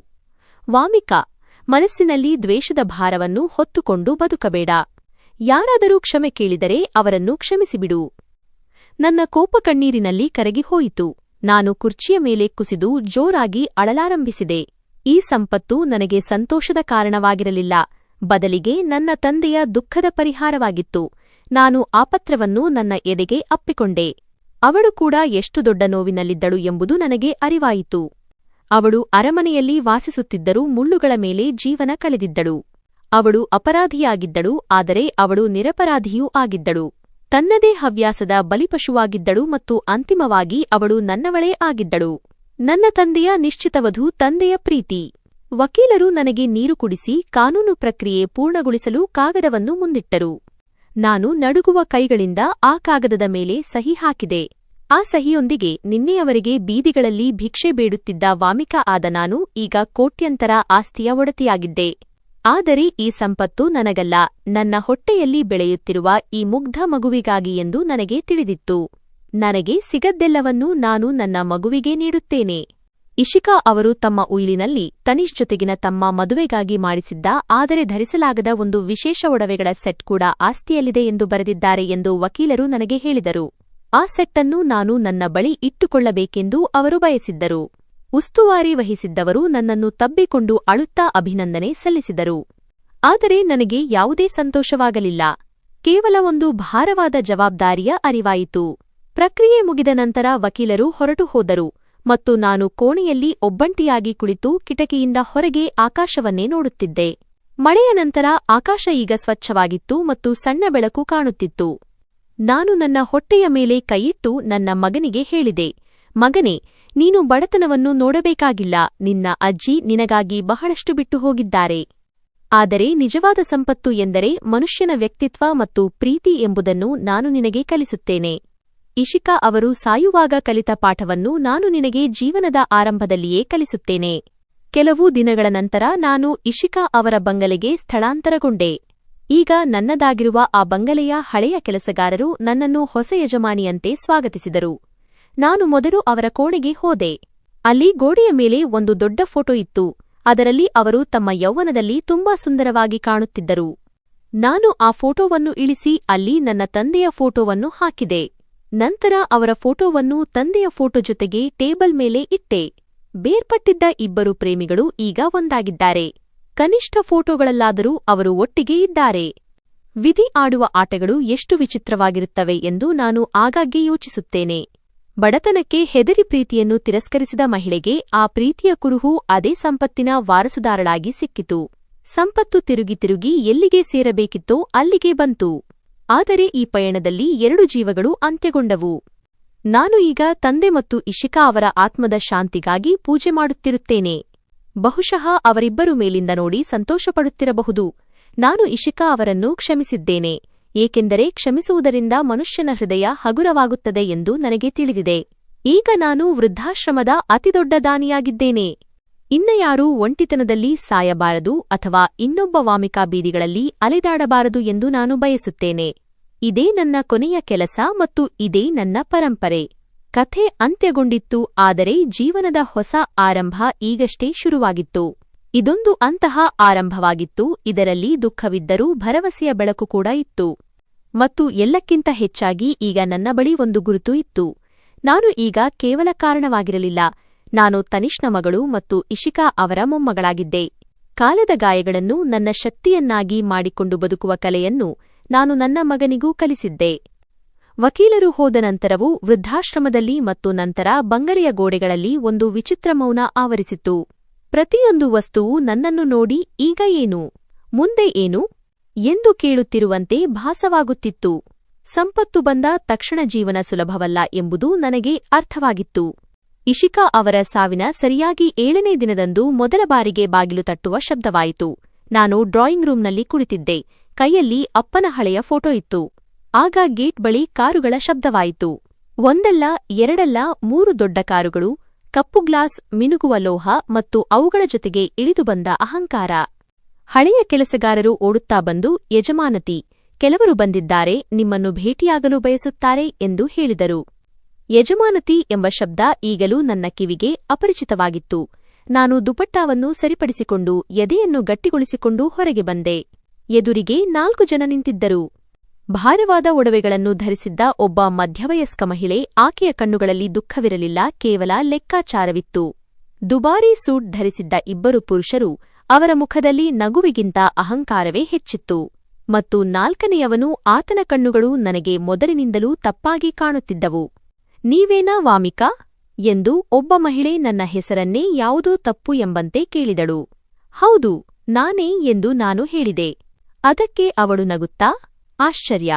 ವಾಮಿಕಾ, ಮನಸ್ಸಿನಲ್ಲಿ ದ್ವೇಷದ ಭಾರವನ್ನು ಹೊತ್ತುಕೊಂಡು ಬದುಕಬೇಡ. ಯಾರಾದರೂ ಕ್ಷಮೆ ಕೇಳಿದರೆ ಅವರನ್ನು ಕ್ಷಮಿಸಿಬಿಡು. ನನ್ನ ಕೋಪ ಕಣ್ಣೀರಿನಲ್ಲಿ ಕರಗಿ ಹೋಯಿತು. ನಾನು ಕುರ್ಚಿಯ ಮೇಲೆ ಕುಸಿದು ಜೋರಾಗಿ ಅಳಲಾರಂಭಿಸಿದೆ. ಈ ಸಂಪತ್ತು ನನಗೆ ಸಂತೋಷದ ಕಾರಣವಾಗಿರಲಿಲ್ಲ, ಬದಲಿಗೆ ನನ್ನ ತಂದೆಯ ದುಃಖದ ಪರಿಹಾರವಾಗಿತ್ತು. ನಾನು ಆ ಪತ್ರವನ್ನು ನನ್ನ ಎದೆಗೆ ಅಪ್ಪಿಕೊಂಡೆ. ಅವಳು ಕೂಡ ಎಷ್ಟು ದೊಡ್ಡ ನೋವಿನಲ್ಲಿದ್ದಳು ಎಂಬುದು ನನಗೆ ಅರಿವಾಯಿತು. ಅವಳು ಅರಮನೆಯಲ್ಲಿ ವಾಸಿಸುತ್ತಿದ್ದರೂ ಮುಳ್ಳುಗಳ ಮೇಲೆ ಜೀವನ ಕಳೆದಿದ್ದಳು. ಅವಳು ಅಪರಾಧಿಯಾಗಿದ್ದಳು, ಆದರೆ ಅವಳು ನಿರಪರಾಧಿಯೂ ಆಗಿದ್ದಳು. ತನ್ನದೇ ಹವ್ಯಾಸದ ಬಲಿಪಶುವಾಗಿದ್ದಳು ಮತ್ತು ಅಂತಿಮವಾಗಿ ಅವಳು ನನ್ನವಳೇ ಆಗಿದ್ದಳು. ನನ್ನ ತಂದೆಯ ನಿಶ್ಚಿತವಧು, ತಂದೆಯ ಪ್ರೀತಿ. ವಕೀಲರು ನನಗೆ ನೀರು ಕುಡಿಸಿ ಕಾನೂನು ಪ್ರಕ್ರಿಯೆ ಪೂರ್ಣಗೊಳಿಸಲು ಕಾಗದವನ್ನು ಮುಂದಿಟ್ಟರು. ನಾನು ನಡುಗುವ ಕೈಗಳಿಂದ ಆ ಕಾಗದದ ಮೇಲೆ ಸಹಿ ಹಾಕಿದೆ. ಆ ಸಹಿಯೊಂದಿಗೆ ನಿನ್ನೆಯವರೆಗೆ ಬೀದಿಗಳಲ್ಲಿ ಭಿಕ್ಷೆ ಬೇಡುತ್ತಿದ್ದ ವಾಮಿಕಾ ಆದ ನಾನು ಈಗ ಕೋಟ್ಯಂತರ ಆಸ್ತಿಯ ಒಡತಿಯಾಗಿದ್ದೆ. ಆದರೆ ಈ ಸಂಪತ್ತು ನನಗಲ್ಲ, ನನ್ನ ಹೊಟ್ಟೆಯಲ್ಲಿ ಬೆಳೆಯುತ್ತಿರುವ ಈ ಮುಗ್ಧ ಮಗುವಿಗಾಗಿ ಎಂದು ನನಗೆ ತಿಳಿದಿತ್ತು. ನನಗೆ ಸಿಗದ್ದೆಲ್ಲವನ್ನೂ ನಾನು ನನ್ನ ಮಗುವಿಗೆ ನೀಡುತ್ತೇನೆ. ಇಶಿಕಾ ಅವರು ತಮ್ಮ ಉಯಿಲಿನಲ್ಲಿ ತನಿಷ್ ಜೊತೆಗಿನ ತಮ್ಮ ಮದುವೆಗಾಗಿ ಮಾಡಿಸಿದ್ದ ಆದರೆ ಧರಿಸಲಾಗದ ಒಂದು ವಿಶೇಷ ಒಡವೆಗಳ ಸೆಟ್ ಕೂಡ ಆಸ್ತಿಯಲ್ಲಿದೆ ಎಂದು ಬರೆದಿದ್ದಾರೆ ಎಂದು ವಕೀಲರು ನನಗೆ ಹೇಳಿದರು. ಆ ಸೆಟ್ಟನ್ನು ನಾನು ನನ್ನ ಬಳಿ ಇಟ್ಟುಕೊಳ್ಳಬೇಕೆಂದು ಅವರು ಬಯಸಿದ್ದರು. ಉಸ್ತುವಾರಿ ವಹಿಸಿದ್ದವರು ನನ್ನನ್ನು ತಬ್ಬಿಕೊಂಡು ಅಳುತ್ತಾ ಅಭಿನಂದನೆ ಸಲ್ಲಿಸಿದರು. ಆದರೆ ನನಗೆ ಯಾವುದೇ ಸಂತೋಷವಾಗಲಿಲ್ಲ. ಕೇವಲ ಒಂದು ಭಾರವಾದ ಜವಾಬ್ದಾರಿಯ ಅರಿವಾಯಿತು. ಪ್ರಕ್ರಿಯೆ ಮುಗಿದ ನಂತರ ವಕೀಲರು ಹೊರಟು ಹೋದರು ಮತ್ತು ನಾನು ಕೋಣೆಯಲ್ಲಿ ಒಬ್ಬಂಟಿಯಾಗಿ ಕುಳಿತು ಕಿಟಕಿಯಿಂದ ಹೊರಗೆ ಆಕಾಶವನ್ನೇ ನೋಡುತ್ತಿದ್ದೆ. ಮಳೆಯ ನಂತರ ಆಕಾಶ ಈಗ ಸ್ವಚ್ಛವಾಗಿತ್ತು ಮತ್ತು ಸಣ್ಣ ಬೆಳಕು ಕಾಣುತ್ತಿತ್ತು. ನಾನು ನನ್ನ ಹೊಟ್ಟೆಯ ಮೇಲೆ ಕೈಯಿಟ್ಟು ನನ್ನ ಮಗನಿಗೆ ಹೇಳಿದೆ, ಮಗನೇ, ನೀನು ಬಡತನವನ್ನು ನೋಡಬೇಕಾಗಿಲ್ಲ, ನಿನ್ನ ಅಜ್ಜಿ ನಿನಗಾಗಿ ಬಹಳಷ್ಟು ಬಿಟ್ಟು ಹೋಗಿದ್ದಾರೆ. ಆದರೆ ನಿಜವಾದ ಸಂಪತ್ತು ಎಂದರೆ ಮನುಷ್ಯನ ವ್ಯಕ್ತಿತ್ವ ಮತ್ತು ಪ್ರೀತಿ ಎಂಬುದನ್ನು ನಾನು ನಿನಗೆ ಕಲಿಸುತ್ತೇನೆ. ಇಶಿಕಾ ಅವರು ಸಾಯುವಾಗ ಕಲಿತ ಪಾಠವನ್ನು ನಾನು ನಿನಗೆ ಜೀವನದ ಆರಂಭದಲ್ಲಿಯೇ ಕಲಿಸುತ್ತೇನೆ. ಕೆಲವು ದಿನಗಳ ನಂತರ ನಾನು ಇಶಿಕಾ ಅವರ ಬಂಗಲೆಗೆ ಸ್ಥಳಾಂತರಗೊಂಡೆ. ಈಗ ನನ್ನದಾಗಿರುವ ಆ ಬಂಗಲೆಯ ಹಳೆಯ ಕೆಲಸಗಾರರು ನನ್ನನ್ನು ಹೊಸ ಯಜಮಾನಿಯಂತೆ ಸ್ವಾಗತಿಸಿದರು. ನಾನು ಮೊದಲು ಅವರ ಕೋಣೆಗೆ ಹೋದೆ. ಅಲ್ಲಿ ಗೋಡೆಯ ಮೇಲೆ ಒಂದು ದೊಡ್ಡ ಫೋಟೋ ಇತ್ತು. ಅದರಲ್ಲಿ ಅವರು ತಮ್ಮ ಯೌವನದಲ್ಲಿ ತುಂಬಾ ಸುಂದರವಾಗಿ ಕಾಣುತ್ತಿದ್ದರು. ನಾನು ಆ ಫೋಟೋವನ್ನು ಇಳಿಸಿ ಅಲ್ಲಿ ನನ್ನ ತಂದೆಯ ಫೋಟೋವನ್ನು ಹಾಕಿದೆ. ನಂತರ ಅವರ ಫೋಟೋವನ್ನು ತಂದೆಯ ಫೋಟೋ ಜೊತೆಗೆ ಟೇಬಲ್ ಮೇಲೆ ಇಟ್ಟೆ. ಬೇರ್ಪಟ್ಟಿದ್ದ ಇಬ್ಬರು ಪ್ರೇಮಿಗಳು ಈಗ ಒಂದಾಗಿದ್ದಾರೆ. ಕನಿಷ್ಠ ಫೋಟೋಗಳಲ್ಲಾದರೂ ಅವರು ಒಟ್ಟಿಗೆ ಇದ್ದಾರೆ. ವಿಧಿ ಆಡುವ ಆಟಗಳು ಎಷ್ಟು ವಿಚಿತ್ರವಾಗಿರುತ್ತವೆ ಎಂದು ನಾನು ಆಗಾಗ್ಗೆ ಯೋಚಿಸುತ್ತೇನೆ. ಬಡತನಕ್ಕೆ ಹೆದರಿ ಪ್ರೀತಿಯನ್ನು ತಿರಸ್ಕರಿಸಿದ ಮಹಿಳೆಗೆ ಆ ಪ್ರೀತಿಯ ಕುರುಹು ಅದೇ ಸಂಪತ್ತಿನ ವಾರಸುದಾರಳಾಗಿ ಸಿಕ್ಕಿತು. ಸಂಪತ್ತು ತಿರುಗಿ ತಿರುಗಿ ಎಲ್ಲಿಗೆ ಸೇರಬೇಕಿತ್ತೋ ಅಲ್ಲಿಗೆ ಬಂತು. ಆದರೆ ಈ ಪಯಣದಲ್ಲಿ 2 ಜೀವಗಳು ಅಂತ್ಯಗೊಂಡವು. ನಾನು ಈಗ ತಂದೆ ಮತ್ತು ಇಶಿಕಾ ಅವರ ಆತ್ಮದ ಶಾಂತಿಗಾಗಿ ಪೂಜೆ ಮಾಡುತ್ತಿರುತ್ತೇನೆ. ಬಹುಶಃ ಅವರಿಬ್ಬರು ಮೇಲಿಂದ ನೋಡಿ ಸಂತೋಷಪಡುತ್ತಿರಬಹುದು. ನಾನು ಇಶಿಕಾ ಅವರನ್ನು ಕ್ಷಮಿಸಿದ್ದೇನೆ, ಏಕೆಂದರೆ ಕ್ಷಮಿಸುವುದರಿಂದ ಮನುಷ್ಯನ ಹೃದಯ ಹಗುರವಾಗುತ್ತದೆ ಎಂದು ನನಗೆ ತಿಳಿದಿದೆ. ಈಗ ನಾನು ವೃದ್ಧಾಶ್ರಮದ ಅತಿದೊಡ್ಡ ದಾನಿಯಾಗಿದ್ದೇನೆ. ಇನ್ನ ಯಾರೂ ಒಂಟಿತನದಲ್ಲಿ ಸಾಯಬಾರದು ಅಥವಾ ಇನ್ನೊಬ್ಬ ವಾಮಿಕಾ ಬೀದಿಗಳಲ್ಲಿ ಅಲೆದಾಡಬಾರದು ಎಂದು ನಾನು ಬಯಸುತ್ತೇನೆ. ಇದೇ ನನ್ನ ಕೊನೆಯ ಕೆಲಸ ಮತ್ತು ಇದೇ ನನ್ನ ಪರಂಪರೆ. ಕಥೆ ಅಂತ್ಯಗೊಂಡಿತ್ತು, ಆದರೆ ಜೀವನದ ಹೊಸ ಆರಂಭ ಈಗಷ್ಟೇ ಶುರುವಾಗಿತ್ತು. ಇದೊಂದು ಅಂತಹ ಆರಂಭವಾಗಿತ್ತು. ಇದರಲ್ಲಿ ದುಃಖವಿದ್ದರೂ ಭರವಸೆಯ ಬೆಳಕು ಕೂಡ ಇತ್ತು. ಮತ್ತು ಎಲ್ಲಕ್ಕಿಂತ ಹೆಚ್ಚಾಗಿ ಈಗ ನನ್ನ ಬಳಿ ಒಂದು ಗುರುತು ಇತ್ತು. ನಾನು ಈಗ ಕೇವಲ ಕಾರಣವಾಗಿರಲಿಲ್ಲ, ನಾನು ತನಿಷ್ನ ಮಗಳು ಮತ್ತು ಇಶಿಕಾ ಅವರ ಮೊಮ್ಮಗಳಾಗಿದ್ದೆ. ಕಾಲದ ಗಾಯಗಳನ್ನು ನನ್ನ ಶಕ್ತಿಯನ್ನಾಗಿ ಮಾಡಿಕೊಂಡು ಬದುಕುವ ಕಲೆಯನ್ನು ನಾನು ನನ್ನ ಮಗನಿಗೂ ಕಲಿಸಿದ್ದೆ. ವಕೀಲರು ಹೋದ ನಂತರವೂ ವೃದ್ಧಾಶ್ರಮದಲ್ಲಿ ಮತ್ತು ನಂತರ ಬಂಗಲೆಯ ಗೋಡೆಗಳಲ್ಲಿ ಒಂದು ವಿಚಿತ್ರ ಮೌನ ಆವರಿಸಿತ್ತು. ಪ್ರತಿಯೊಂದು ವಸ್ತುವು ನನ್ನನ್ನು ನೋಡಿ ಈಗ ಏನು, ಮುಂದೆ ಏನು ಎಂದು ಕೇಳುತ್ತಿರುವಂತೆ ಭಾಸವಾಗುತ್ತಿತ್ತು. ಸಂಪತ್ತು ಬಂದ ತಕ್ಷಣ ಜೀವನ ಸುಲಭವಲ್ಲ ಎಂಬುದು ನನಗೆ ಅರ್ಥವಾಗಿತ್ತು. ಇಶಿಕಾ ಅವರ ಸಾವಿನ ಸರಿಯಾಗಿ 7ನೇ ದಿನದಂದು ಮೊದಲ ಬಾರಿಗೆ ಬಾಗಿಲು ತಟ್ಟುವ ಶಬ್ದವಾಯಿತು. ನಾನು ಡ್ರಾಯಿಂಗ್ ರೂಂನಲ್ಲಿ ಕುಳಿತಿದ್ದೆ. ಕೈಯಲ್ಲಿ ಅಪ್ಪನ ಹಳೆಯ ಫೋಟೋ ಇತ್ತು. ಆಗ ಗೇಟ್ ಬಳಿ ಕಾರುಗಳ ಶಬ್ದವಾಯಿತು. ಒಂದಲ್ಲ, ಎರಡಲ್ಲ, 3 ದೊಡ್ಡ ಕಾರುಗಳು, ಕಪ್ಪು ಗ್ಲಾಸ್, ಮಿನುಗುವ ಲೋಹ ಮತ್ತು ಅವುಗಳ ಜೊತೆಗೆ ಇಳಿದು ಬಂದ ಅಹಂಕಾರ. ಹಳೆಯ ಕೆಲಸಗಾರರು ಓಡುತ್ತಾ ಬಂದು, ಯಜಮಾನತಿ, ಕೆಲವರು ಬಂದಿದ್ದಾರೆ, ನಿಮ್ಮನ್ನು ಭೇಟಿಯಾಗಲು ಬಯಸುತ್ತಾರೆ ಎಂದು ಹೇಳಿದರು. ಯಜಮಾನತಿ ಎಂಬ ಶಬ್ದ ಈಗಲೂ ನನ್ನ ಕಿವಿಗೆ ಅಪರಿಚಿತವಾಗಿತ್ತು. ನಾನು ದುಪಟ್ಟಾವನ್ನು ಸರಿಪಡಿಸಿಕೊಂಡು ಎದೆಯನ್ನು ಗಟ್ಟಿಗೊಳಿಸಿಕೊಂಡು ಹೊರಗೆ ಬಂದೆ. ಎದುರಿಗೆ 4 ಜನ ನಿಂತಿದ್ದರು. ಭಾರವಾದ ಒಡವೆಗಳನ್ನು ಧರಿಸಿದ್ದ ಒಬ್ಬ ಮಧ್ಯವಯಸ್ಕ ಮಹಿಳೆ. ಆಕೆಯ ಕಣ್ಣುಗಳಲ್ಲಿ ದುಃಖವಿರಲಿಲ್ಲ, ಕೇವಲ ಲೆಕ್ಕಾಚಾರವಿತ್ತು. ದುಬಾರಿ ಸೂಟ್ ಧರಿಸಿದ್ದ 2 ಪುರುಷರು. ಅವರ ಮುಖದಲ್ಲಿ ನಗುವಿಗಿಂತ ಅಹಂಕಾರವೇ ಹೆಚ್ಚಿತ್ತು. ಮತ್ತು 4ನೆಯವನು, ಆತನ ಕಣ್ಣುಗಳು ನನಗೆ ಮೊದಲಿನಿಂದಲೂ ತಪ್ಪಾಗಿ ಕಾಣುತ್ತಿದ್ದವು. ನೀವೇನಾ ವಾಮಿಕಾ ಎಂದು ಒಬ್ಬ ಮಹಿಳೆ ನನ್ನ ಹೆಸರನ್ನೇ ಯಾವುದೋ ತಪ್ಪು ಎಂಬಂತೆ ಕೇಳಿದಳು. ಹೌದು, ನಾನೇ ಎಂದು ನಾನು ಹೇಳಿದೆ. ಅದಕ್ಕೆ ಅವಳು ನಗುತ್ತಾ, ಆಶ್ಚರ್ಯ,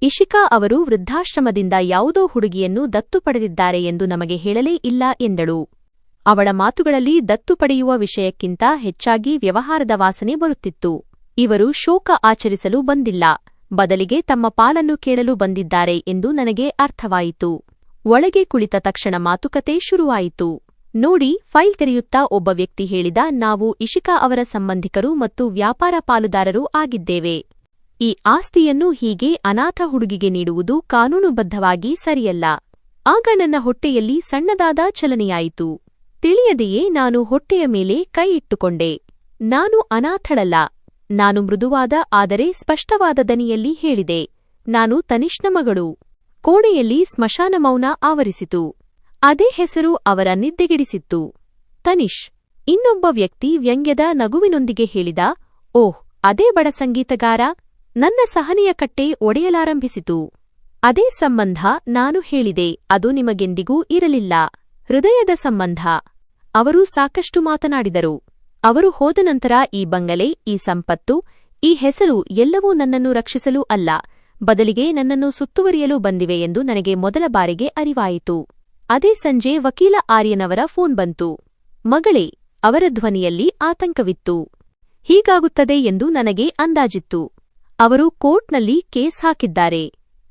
ಇಶಿಕಾ ಅವರು ವೃದ್ಧಾಶ್ರಮದಿಂದ ಯಾವುದೋ ಹುಡುಗಿಯನ್ನು ದತ್ತು ಪಡೆದಿದ್ದಾರೆ ಎಂದು ನಮಗೆ ಹೇಳಲೇ ಇಲ್ಲ ಎಂದಳು. ಅವಳ ಮಾತುಗಳಲ್ಲಿ ದತ್ತು ಪಡೆಯುವ ವಿಷಯಕ್ಕಿಂತ ಹೆಚ್ಚಾಗಿ ವ್ಯವಹಾರದ ವಾಸನೆ ಬರುತ್ತಿತ್ತು. ಇವರು ಶೋಕ ಆಚರಿಸಲು ಬಂದಿಲ್ಲ, ಬದಲಿಗೆ ತಮ್ಮ ಪಾಲನ್ನು ಕೇಳಲು ಬಂದಿದ್ದಾರೆ ಎಂದು ನನಗೆ ಅರ್ಥವಾಯಿತು. ಒಳಗೆ ಕುಳಿತ ತಕ್ಷಣ ಮಾತುಕತೆ ಶುರುವಾಯಿತು. ನೋಡಿ, ಫೈಲ್ ತೆರೆಯುತ್ತಾ ಒಬ್ಬ ವ್ಯಕ್ತಿ ಹೇಳಿದ, ನಾವು ಇಶಿಕಾ ಅವರ ಸಂಬಂಧಿಕರು ಮತ್ತು ವ್ಯಾಪಾರ ಪಾಲುದಾರರೂ ಆಗಿದ್ದೇವೆ. ಈ ಆಸ್ತಿಯನ್ನು ಹೀಗೆ ಅನಾಥ ಹುಡುಗಿಗೆ ನೀಡುವುದು ಕಾನೂನುಬದ್ಧವಾಗಿ ಸರಿಯಲ್ಲ. ಆಗ ನನ್ನ ಹೊಟ್ಟೆಯಲ್ಲಿ ಸಣ್ಣದಾದ ಚಲನೆಯಾಯಿತು. ತಿಳಿಯದೆಯೇ ನಾನು ಹೊಟ್ಟೆಯ ಮೇಲೆ ಕೈ ಇಟ್ಟುಕೊಂಡೆ. ನಾನು ಅನಾಥಳಲ್ಲ. ನಾನು ಮೃದುವಾದ ಆದರೆ ಸ್ಪಷ್ಟವಾದ ದನಿಯಲ್ಲಿ ಹೇಳಿದೆ, ನಾನು ತನಿಷ್ನ ಮಗಳು. ಕೋಣೆಯಲ್ಲಿ ಸ್ಮಶಾನ ಮೌನ ಆವರಿಸಿತು. ಅದೇ ಹೆಸರು ಅವರ ನಿದ್ದೆಗೆಡಿಸಿತ್ತು, ತನಿಷ್. ಇನ್ನೊಬ್ಬ ವ್ಯಕ್ತಿ ವ್ಯಂಗ್ಯದ ನಗುವಿನೊಂದಿಗೆ ಹೇಳಿದ, ಓಹ್, ಅದೇ ಬಡ ಸಂಗೀತಗಾರ. ನನ್ನ ಸಹನೆಯ ಕಟ್ಟೆ ಒಡೆಯಲಾರಂಭಿಸಿತು. ಅದೇ ಸಂಬಂಧ, ನಾನು ಹೇಳಿದೆ, ಅದು ನಿಮಗೆಂದಿಗೂ ಇರಲಿಲ್ಲ. ಹೃದಯದ ಸಂಬಂಧ. ಅವರು ಸಾಕಷ್ಟು ಮಾತನಾಡಿದರು. ಅವರು ಹೋದ ನಂತರ ಈ ಬಂಗಲೆ, ಈ ಸಂಪತ್ತು, ಈ ಹೆಸರು ಎಲ್ಲವೂ ನನ್ನನ್ನು ರಕ್ಷಿಸಲು ಅಲ್ಲ, ಬದಲಿಗೆ ನನ್ನನ್ನು ಸುತ್ತುವರಿಯಲು ಬಂದಿವೆ ಎಂದು ನನಗೆ ಮೊದಲ ಬಾರಿಗೆ ಅರಿವಾಯಿತು. ಅದೇ ಸಂಜೆ ವಕೀಲ ಆರ್ಯನವರ ಫೋನ್ ಬಂತು. ಮಗಳೇ, ಅವರ ಧ್ವನಿಯಲ್ಲಿ ಆತಂಕವಿತ್ತು. ಹೀಗಾಗುತ್ತದೆ ಎಂದು ನನಗೆ ಅಂದಾಜಿತ್ತು. ಅವರು ಕೋರ್ಟ್ನಲ್ಲಿ ಕೇಸ್ ಹಾಕಿದ್ದಾರೆ.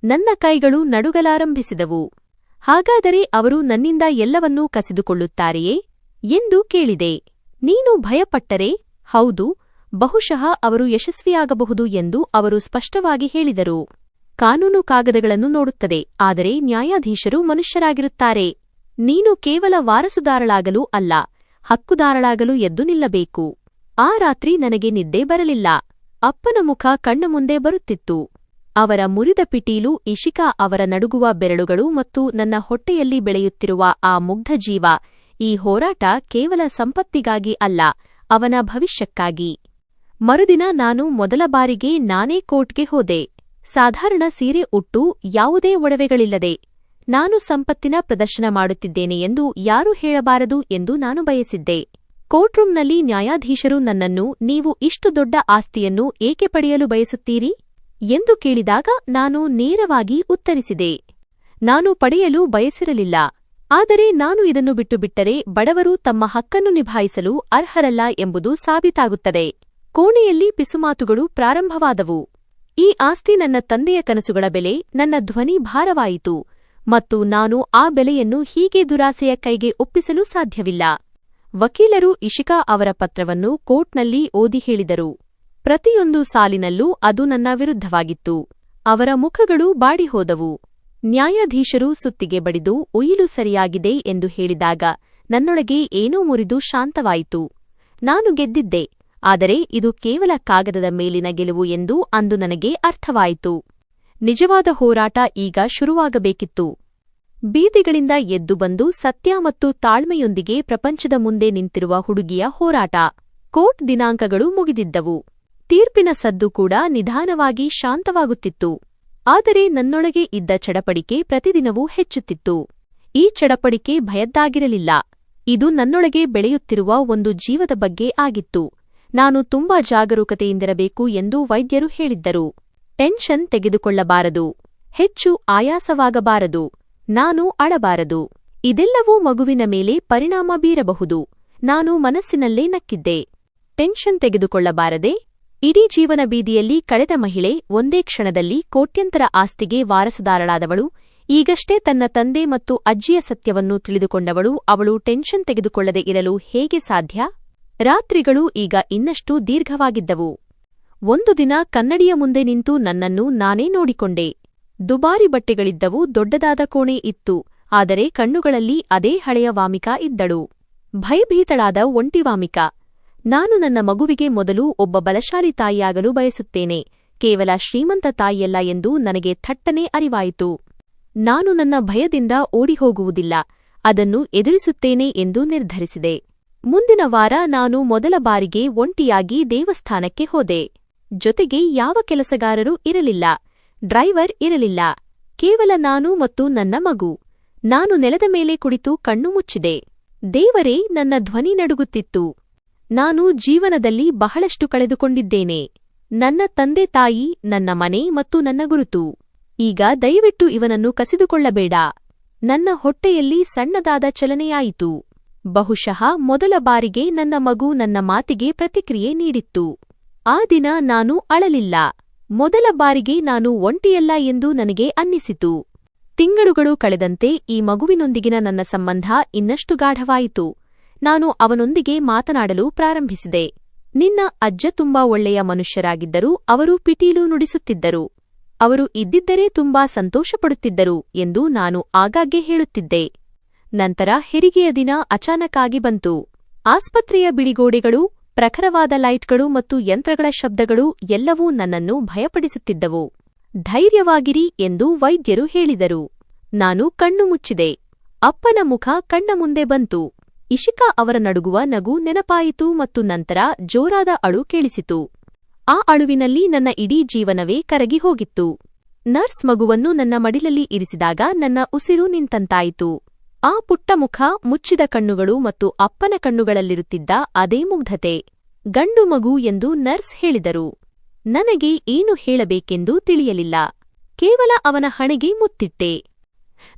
ನನ್ನ ಕೈಗಳು ನಡುಗಲಾರಂಭಿಸಿದವು. ಹಾಗಾದರೆ ಅವರು ನನ್ನಿಂದ ಎಲ್ಲವನ್ನೂ ಕಸಿದುಕೊಳ್ಳುತ್ತಾರೆಯೇ ಎಂದು ಕೇಳಿದೆ. ನೀನು ಭಯಪಟ್ಟರೆ? ಹೌದು, ಬಹುಶಃ ಅವರು ಯಶಸ್ವಿಯಾಗಬಹುದು ಎಂದು ಅವರು ಸ್ಪಷ್ಟವಾಗಿ ಹೇಳಿದರು. ಕಾನೂನು ಕಾಗದಗಳನ್ನು ನೋಡುತ್ತದೆ, ಆದರೆ ನ್ಯಾಯಾಧೀಶರು ಮನುಷ್ಯರಾಗಿರುತ್ತಾರೆ. ನೀನು ಕೇವಲ ವಾರಸುದಾರಳಾಗಲು ಅಲ್ಲ, ಹಕ್ಕುದಾರಳಾಗಲು ಎದ್ದು ನಿಲ್ಲಬೇಕು. ಆ ರಾತ್ರಿ ನನಗೆ ನಿದ್ದೆ ಬರಲಿಲ್ಲ. ಅಪ್ಪನ ಮುಖ ಕಣ್ಣ ಮುಂದೆ ಬರುತ್ತಿತ್ತು. ಅವರ ಮುರಿದ ಪಿಟೀಲು, ಇಶಿಕಾ ಅವರ ನಡುಗುವ ಬೆರಳುಗಳು ಮತ್ತು ನನ್ನ ಹೊಟ್ಟೆಯಲ್ಲಿ ಬೆಳೆಯುತ್ತಿರುವ ಆ ಮುಗ್ಧ ಜೀವ. ಈ ಹೋರಾಟ ಕೇವಲ ಸಂಪತ್ತಿಗಾಗಿ ಅಲ್ಲ, ಅವನ ಭವಿಷ್ಯಕ್ಕಾಗಿ. ಮರುದಿನ ನಾನು ಮೊದಲ ಬಾರಿಗೆ ನಾನೇ ಕೋರ್ಟ್ಗೆ ಹೋದೆ. ಸಾಧಾರಣ ಸೀರೆ ಉಟ್ಟು, ಯಾವುದೇ ಒಡವೆಗಳಿಲ್ಲದೆ. ನಾನು ಸಂಪತ್ತಿನ ಪ್ರದರ್ಶನ ಮಾಡುತ್ತಿದ್ದೇನೆ ಎಂದು ಯಾರೂ ಹೇಳಬಾರದು ಎಂದು ನಾನು ಬಯಸಿದ್ದೆ. ಕೋರ್ಟ್ರೂಂನಲ್ಲಿ ನ್ಯಾಯಾಧೀಶರು ನನ್ನನ್ನು, ನೀವು ಇಷ್ಟು ದೊಡ್ಡ ಆಸ್ತಿಯನ್ನು ಏಕೆ ಪಡೆಯಲು ಬಯಸುತ್ತೀರಿ ಎಂದು ಕೇಳಿದಾಗ ನಾನು ನೇರವಾಗಿ ಉತ್ತರಿಸಿದೆ, ನಾನು ಪಡೆಯಲು ಬಯಸಿರಲಿಲ್ಲ. ಆದರೆ ನಾನು ಇದನ್ನು ಬಿಟ್ಟುಬಿಟ್ಟರೆ ಬಡವರು ತಮ್ಮ ಹಕ್ಕನ್ನು ನಿಭಾಯಿಸಲು ಅರ್ಹರಲ್ಲ ಎಂಬುದು ಸಾಬೀತಾಗುತ್ತದೆ. ಕೋಣೆಯಲ್ಲಿ ಪಿಸುಮಾತುಗಳು ಪ್ರಾರಂಭವಾದವು. ಈ ಆಸ್ತಿ ನನ್ನ ತಂದೆಯ ಕನಸುಗಳ ಬೆಲೆ. ನನ್ನ ಧ್ವನಿ ಭಾರವಾಯಿತು. ಮತ್ತು ನಾನು ಆ ಬೆಲೆಯನ್ನು ಹೀಗೆ ದುರಾಸೆಯ ಕೈಗೆ ಒಪ್ಪಿಸಲು ಸಾಧ್ಯವಿಲ್ಲ. ವಕೀಲರು ಇಶಿಕಾ ಅವರ ಪತ್ರವನ್ನು ಕೋರ್ಟ್ನಲ್ಲಿ ಓದಿ ಹೇಳಿದರು. ಪ್ರತಿಯೊಂದು ಸಾಲಿನಲ್ಲೂ ಅದು ನನ್ನ ವಿರುದ್ಧವಾಗಿತ್ತು. ಅವರ ಮುಖಗಳು ಬಾಡಿಹೋದವು. ನ್ಯಾಯಾಧೀಶರು ಸುತ್ತಿಗೆ ಬಡಿದು ಉಯಿಲು ಸರಿಯಾಗಿದೆ ಎಂದು ಹೇಳಿದಾಗ ನನ್ನೊಳಗೆ ಏನೋ ಮುರಿದು ಶಾಂತವಾಯಿತು. ನಾನು ಗೆದ್ದಿದ್ದೆ, ಆದರೆ ಇದು ಕೇವಲ ಕಾಗದದ ಮೇಲಿನ ಗೆಲುವು ಎಂದು ಅಂದು ನನಗೆ ಅರ್ಥವಾಯಿತು. ನಿಜವಾದ ಹೋರಾಟ ಈಗ ಶುರುವಾಗಬೇಕಿತ್ತು. ಬೀದಿಗಳಿಂದ ಎದ್ದು ಬಂದು ಸತ್ಯ ಮತ್ತು ತಾಳ್ಮೆಯೊಂದಿಗೆ ಪ್ರಪಂಚದ ಮುಂದೆ ನಿಂತಿರುವ ಹುಡುಗಿಯ ಹೋರಾಟ. ಕೋರ್ಟ್ ದಿನಾಂಕಗಳು ಮುಗಿದಿದ್ದವು. ತೀರ್ಪಿನ ಸದ್ದು ಕೂಡ ನಿಧಾನವಾಗಿ ಶಾಂತವಾಗುತ್ತಿತ್ತು. ಆದರೆ ನನ್ನೊಳಗೆ ಇದ್ದ ಚಡಪಡಿಕೆ ಪ್ರತಿದಿನವೂ ಹೆಚ್ಚುತ್ತಿತ್ತು. ಈ ಚಡಪಡಿಕೆ ಭಯದ್ದಾಗಿರಲಿಲ್ಲ. ಇದು ನನ್ನೊಳಗೆ ಬೆಳೆಯುತ್ತಿರುವ ಒಂದು ಜೀವದ ಬಗ್ಗೆ ಆಗಿತ್ತು. ನಾನು ತುಂಬಾ ಜಾಗರೂಕತೆಯಿಂದಿರಬೇಕು ಎಂದು ವೈದ್ಯರು ಹೇಳಿದ್ದರು. ಟೆನ್ಷನ್ ತೆಗೆದುಕೊಳ್ಳಬಾರದು, ಹೆಚ್ಚು ಆಯಾಸವಾಗಬಾರದು, ನಾನು ಅಳಬಾರದು. ಇದೆಲ್ಲವೂ ಮಗುವಿನ ಮೇಲೆ ಪರಿಣಾಮ ಬೀರಬಹುದು. ನಾನು ಮನಸ್ಸಿನಲ್ಲೇ ನಕ್ಕಿದ್ದೆ. ಟೆನ್ಷನ್ ತೆಗೆದುಕೊಳ್ಳಬಾರದೆ? ಇಡೀ ಜೀವನ ಬೀದಿಯಲ್ಲಿ ಕಳೆದ ಮಹಿಳೆ ಒಂದೇ ಕ್ಷಣದಲ್ಲಿ ಕೋಟ್ಯಂತರ ಆಸ್ತಿಗೆ ವಾರಸುದಾರಳಾದವಳು, ಈಗಷ್ಟೇ ತನ್ನ ತಂದೆ ಮತ್ತು ಅಜ್ಜಿಯ ಸತ್ಯವನ್ನು ತಿಳಿದುಕೊಂಡವಳು. ಅವಳು ಟೆನ್ಷನ್ ತೆಗೆದುಕೊಳ್ಳದೆ ಇರಲು ಹೇಗೆ ಸಾಧ್ಯ? ರಾತ್ರಿಗಳು ಈಗ ಇನ್ನಷ್ಟು ದೀರ್ಘವಾಗಿದ್ದವು. ಒಂದು ದಿನ ಕನ್ನಡಿಯ ಮುಂದೆ ನಿಂತು ನನ್ನನ್ನು ನಾನೇ ನೋಡಿಕೊಂಡೆ. ದುಬಾರಿ ಬಟ್ಟೆಗಳಿದ್ದವು, ದೊಡ್ಡದಾದ ಕೋಣೆ ಇತ್ತು, ಆದರೆ ಕಣ್ಣುಗಳಲ್ಲಿ ಅದೇ ಹಳೆಯ ವಾಮಿಕಾ ಇದ್ದಳು. ಭಯಭೀತಳಾದ ಒಂಟಿ ವಾಮಿಕಾ. ನಾನು ನನ್ನ ಮಗುವಿಗೆ ಮೊದಲು ಒಬ್ಬ ಬಲಶಾಲಿ ತಾಯಿಯಾಗಲು ಬಯಸುತ್ತೇನೆ, ಕೇವಲ ಶ್ರೀಮಂತ ತಾಯಿಯಲ್ಲ ಎಂದು ನನಗೆ ಥಟ್ಟನೆ ಅರಿವಾಯಿತು. ನಾನು ನನ್ನ ಭಯದಿಂದ ಓಡಿಹೋಗುವುದಿಲ್ಲ, ಅದನ್ನು ಎದುರಿಸುತ್ತೇನೆ ಎಂದು ನಿರ್ಧರಿಸಿದೆ. ಮುಂದಿನ ವಾರ ನಾನು ಮೊದಲ ಬಾರಿಗೆ ಒಂಟಿಯಾಗಿ ದೇವಸ್ಥಾನಕ್ಕೆ ಹೋದೆ. ಜೊತೆಗೆ ಯಾವ ಕೆಲಸಗಾರರೂ ಇರಲಿಲ್ಲ, ಡ್ರೈವರ್ ಇರಲಿಲ್ಲ, ಕೇವಲ ನಾನು ಮತ್ತು ನನ್ನ ಮಗು. ನಾನು ನೆಲದ ಮೇಲೆ ಕುಳಿತು ಕಣ್ಣು ಮುಚ್ಚಿದೆ. ದೇವರೇ, ನನ್ನ ಧ್ವನಿ ನಡುಗುತ್ತಿತ್ತು. ನಾನು ಜೀವನದಲ್ಲಿ ಬಹಳಷ್ಟು ಕಳೆದುಕೊಂಡಿದ್ದೇನೆ. ನನ್ನ ತಂದೆ ತಾಯಿ, ನನ್ನ ಮನೆ ಮತ್ತು ನನ್ನ ಗುರುತು. ಈಗ ದಯವಿಟ್ಟು ಇವನನ್ನು ಕಸಿದುಕೊಳ್ಳಬೇಡ. ನನ್ನ ಹೊಟ್ಟೆಯಲ್ಲಿ ಸಣ್ಣದಾದ ಚಲನೆಯಾಯಿತು. ಬಹುಶಃ ಮೊದಲ ಬಾರಿಗೆ ನನ್ನ ಮಗು ನನ್ನ ಮಾತಿಗೆ ಪ್ರತಿಕ್ರಿಯೆ ನೀಡಿತ್ತು. ಆ ದಿನ ನಾನು ಅಳಲಿಲ್ಲ. ಮೊದಲ ಬಾರಿಗೆ ನಾನು ಒಂಟಿಯಲ್ಲ ಎಂದು ನನಗೆ ಅನ್ನಿಸಿತು. ತಿಂಗಳುಗಳು ಕಳೆದಂತೆ ಈ ಮಗುವಿನೊಂದಿಗಿನ ನನ್ನ ಸಂಬಂಧ ಇನ್ನಷ್ಟು ಗಾಢವಾಯಿತು. ನಾನು ಅವನೊಂದಿಗೆ ಮಾತನಾಡಲು ಪ್ರಾರಂಭಿಸಿದೆ. ನಿನ್ನ ಅಜ್ಜ ತುಂಬಾ ಒಳ್ಳೆಯ ಮನುಷ್ಯರಾಗಿದ್ದರು, ಅವರು ಪಿಟೀಲು ನುಡಿಸುತ್ತಿದ್ದರು, ಅವರು ಇದ್ದಿದ್ದರೆ ತುಂಬಾ ಸಂತೋಷಪಡುತ್ತಿದ್ದರು ಎಂದು ನಾನು ಆಗಾಗ್ಗೆ ಹೇಳುತ್ತಿದ್ದೆ. ನಂತರ ಹೆರಿಗೆಯ ದಿನ ಅಚಾನಕ್ಕಾಗಿ ಬಂತು. ಆಸ್ಪತ್ರೆಯ ಬಿಳಿಗೋಡೆಗಳು, ಪ್ರಖರವಾದ ಲೈಟ್ಗಳು ಮತ್ತು ಯಂತ್ರಗಳ ಶಬ್ದಗಳು ಎಲ್ಲವೂ ನನ್ನನ್ನು ಭಯಪಡಿಸುತ್ತಿದ್ದವು. ಧೈರ್ಯವಾಗಿರಿ ಎಂದು ವೈದ್ಯರು ಹೇಳಿದರು. ನಾನು ಕಣ್ಣು ಮುಚ್ಚಿದೆ. ಅಪ್ಪನ ಮುಖ ಕಣ್ಣ ಮುಂದೆ ಬಂತು. ಇಶಿಕಾ ಅವರ ನಡುಗುವ ನಗು ನೆನಪಾಯಿತು ಮತ್ತು ನಂತರ ಜೋರಾದ ಅಳು ಕೇಳಿಸಿತು. ಆ ಅಳುವಿನಲ್ಲಿ ನನ್ನ ಇಡೀ ಜೀವನವೇ ಕರಗಿ ಹೋಗಿತ್ತು. ನರ್ಸ್ ಮಗುವನ್ನು ನನ್ನ ಮಡಿಲಲ್ಲಿ ಇರಿಸಿದಾಗ ನನ್ನ ಉಸಿರು ನಿಂತಂತಾಯಿತು. ಆ ಪುಟ್ಟ ಮುಖ, ಮುಚ್ಚಿದ ಕಣ್ಣುಗಳು ಮತ್ತು ಅಪ್ಪನ ಕಣ್ಣುಗಳಲ್ಲಿರುತ್ತಿದ್ದ ಅದೇ ಮುಗ್ಧತೆ. ಗಂಡು ಮಗು ಎಂದು ನರ್ಸ್ ಹೇಳಿದರು. ನನಗೆ ಏನು ಹೇಳಬೇಕೆಂದು ತಿಳಿಯಲಿಲ್ಲ. ಕೇವಲ ಅವನ ಹಣೆಗೆ ಮುತ್ತಿಟ್ಟೆ.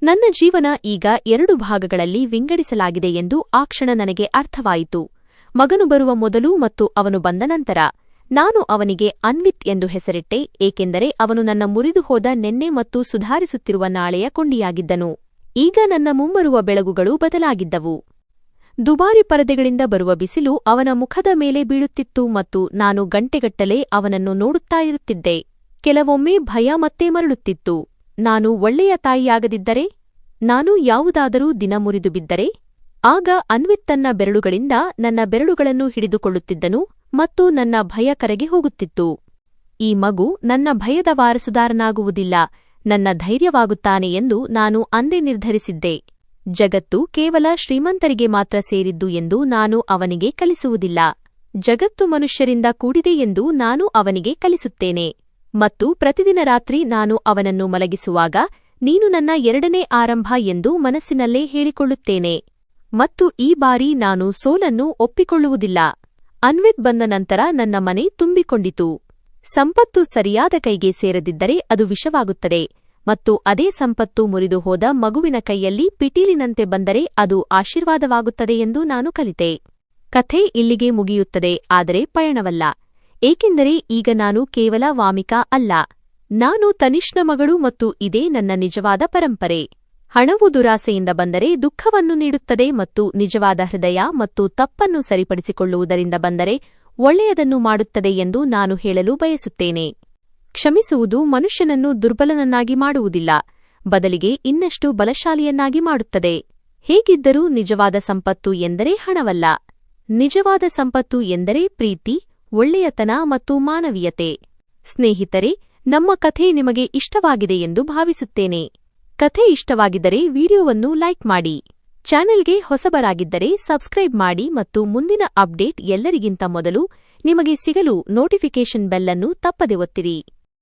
ನನ್ನ ಜೀವನ ಈಗ 2 ಭಾಗಗಳಲ್ಲಿ ವಿಂಗಡಿಸಲಾಗಿದೆ ಎಂದು ಆ ಕ್ಷಣ ನನಗೆ ಅರ್ಥವಾಯಿತು. ಮಗನು ಬರುವ ಮೊದಲು ಮತ್ತು ಅವನು ಬಂದ ನಂತರ. ನಾನು ಅವನಿಗೆ ಅನ್ವಿತ್ ಎಂದು ಹೆಸರಿಟ್ಟೆ, ಏಕೆಂದರೆ ಅವನು ನನ್ನ ಮುರಿದು ಹೋದ ನೆನ್ನೆ ಮತ್ತು ಸುಧಾರಿಸುತ್ತಿರುವ ನಾಳೆಯ ಕೊಂಡಿಯಾಗಿದ್ದನು. ಈಗ ನನ್ನ ಮುಂಬರುವ ಬೆಳಗುಗಳು ಬದಲಾಗಿದ್ದವು. ದುಬಾರಿ ಪರದೆಗಳಿಂದ ಬರುವ ಬಿಸಿಲು ಅವನ ಮುಖದ ಮೇಲೆ ಬೀಳುತ್ತಿತ್ತು ಮತ್ತು ನಾನು ಗಂಟೆಗಟ್ಟಲೆ ಅವನನ್ನು ನೋಡುತ್ತಾ ಇರುತ್ತಿದ್ದೆ. ಕೆಲವೊಮ್ಮೆ ಭಯ ಮತ್ತೆ ಮರಳುತ್ತಿತ್ತು. ನಾನು ಒಳ್ಳೆಯ ತಾಯಿಯಾಗದಿದ್ದರೆ? ನಾನು ಯಾವುದಾದರೂ ದಿನ ಮುರಿದು ಬಿದ್ದರೆ? ಆಗ ಅನ್ವಿತ್ ತನ್ನ ಬೆರಳುಗಳಿಂದ ನನ್ನ ಬೆರಳುಗಳನ್ನು ಹಿಡಿದುಕೊಳ್ಳುತ್ತಿದ್ದನು ಮತ್ತು ನನ್ನ ಭಯ ಕರಗಿ ಹೋಗುತ್ತಿತ್ತು. ಈ ಮಗು ನನ್ನ ಭಯದ ವಾರಸುದಾರನಾಗುವುದಿಲ್ಲ, ನನ್ನ ಧೈರ್ಯವಾಗುತ್ತಾನೆ ಎಂದು ನಾನು ಅಂದೇ ನಿರ್ಧರಿಸಿದ್ದೆ. ಜಗತ್ತು ಕೇವಲ ಶ್ರೀಮಂತರಿಗೆ ಮಾತ್ರ ಸೇರಿದ್ದು ಎಂದು ನಾನು ಅವನಿಗೆ ಕಲಿಸುವುದಿಲ್ಲ. ಜಗತ್ತು ಮನುಷ್ಯರಿಂದ ಕೂಡಿದೆ ಎಂದು ನಾನು ಅವನಿಗೆ ಕಲಿಸುತ್ತೇನೆ. ಮತ್ತು ಪ್ರತಿದಿನ ರಾತ್ರಿ ನಾನು ಅವನನ್ನು ಮಲಗಿಸುವಾಗ, ನೀನು ನನ್ನ 2ನೇ ಆರಂಭ ಎಂದು ಮನಸ್ಸಿನಲ್ಲೇ ಹೇಳಿಕೊಳ್ಳುತ್ತೇನೆ. ಮತ್ತು ಈ ಬಾರಿ ನಾನು ಸೋಲನ್ನು ಒಪ್ಪಿಕೊಳ್ಳುವುದಿಲ್ಲ. ಅನ್ವಿತ್ ಬಂದ ನಂತರ ನನ್ನ ಮನೆ ತುಂಬಿಕೊಂಡಿತು. ಸಂಪತ್ತು ಸರಿಯಾದ ಕೈಗೆ ಸೇರದಿದ್ದರೆ ಅದು ವಿಷವಾಗುತ್ತದೆ, ಮತ್ತು ಅದೇ ಸಂಪತ್ತು ಮುರಿದು ಹೋದ ಮಗುವಿನ ಕೈಯಲ್ಲಿ ಪಿಟೀಲಿನಂತೆ ಬಂದರೆ ಅದು ಆಶೀರ್ವಾದವಾಗುತ್ತದೆ ಎಂದು ನಾನು ಕಲಿತೆ. ಕಥೆ ಇಲ್ಲಿಗೆ ಮುಗಿಯುತ್ತದೆ, ಆದರೆ ಪಯಣವಲ್ಲ. ಏಕೆಂದರೆ ಈಗ ನಾನು ಕೇವಲ ವಾಮಿಕಾ ಅಲ್ಲ, ನಾನು ತನಿಷ್ನ ಮಗಳು ಮತ್ತು ಇದೇ ನನ್ನ ನಿಜವಾದ ಪರಂಪರೆ. ಹಣವು ದುರಾಸೆಯಿಂದ ಬಂದರೆ ದುಃಖವನ್ನು ನೀಡುತ್ತದೆ ಮತ್ತು ನಿಜವಾದ ಹೃದಯ ಮತ್ತು ತಪ್ಪನ್ನು ಸರಿಪಡಿಸಿಕೊಳ್ಳುವುದರಿಂದ ಬಂದರೆ ಒಳ್ಳೆಯದನ್ನು ಮಾಡುತ್ತದೆ ಎಂದು ನಾನು ಹೇಳಲು ಬಯಸುತ್ತೇನೆ. ಕ್ಷಮಿಸುವುದು ಮನುಷ್ಯನನ್ನು ದುರ್ಬಲನನ್ನಾಗಿ ಮಾಡುವುದಿಲ್ಲ, ಬದಲಿಗೆ ಇನ್ನಷ್ಟು ಬಲಶಾಲಿಯನ್ನಾಗಿ ಮಾಡುತ್ತದೆ. ಹೇಗಿದ್ದರೂ ನಿಜವಾದ ಸಂಪತ್ತು ಎಂದರೆ ಹಣವಲ್ಲ. ನಿಜವಾದ ಸಂಪತ್ತು ಎಂದರೆ ಪ್ರೀತಿ, ಒಳ್ಳೆಯತನ ಮತ್ತು ಮಾನವೀಯತೆ. ಸ್ನೇಹಿತರೆ, ನಮ್ಮ ಕಥೆ ನಿಮಗೆ ಇಷ್ಟವಾಗಿದೆ ಎಂದು ಭಾವಿಸುತ್ತೇನೆ. ಕಥೆ ಇಷ್ಟವಾಗಿದ್ದರೆ ವಿಡಿಯೋವನ್ನು ಲೈಕ್ ಮಾಡಿ. ಚಾನೆಲ್ಗೆ ಹೊಸಬರಾಗಿದ್ದರೆ ಸಬ್ಸ್ಕ್ರೈಬ್ ಮಾಡಿ ಮತ್ತು ಮುಂದಿನ ಅಪ್ಡೇಟ್ ಎಲ್ಲರಿಗಿಂತ ಮೊದಲು ನಿಮಗೆ ಸಿಗಲು ನೋಟಿಫಿಕೇಷನ್ ಬೆಲ್ ಅನ್ನು ತಪ್ಪದೆ ಒತ್ತಿರಿ.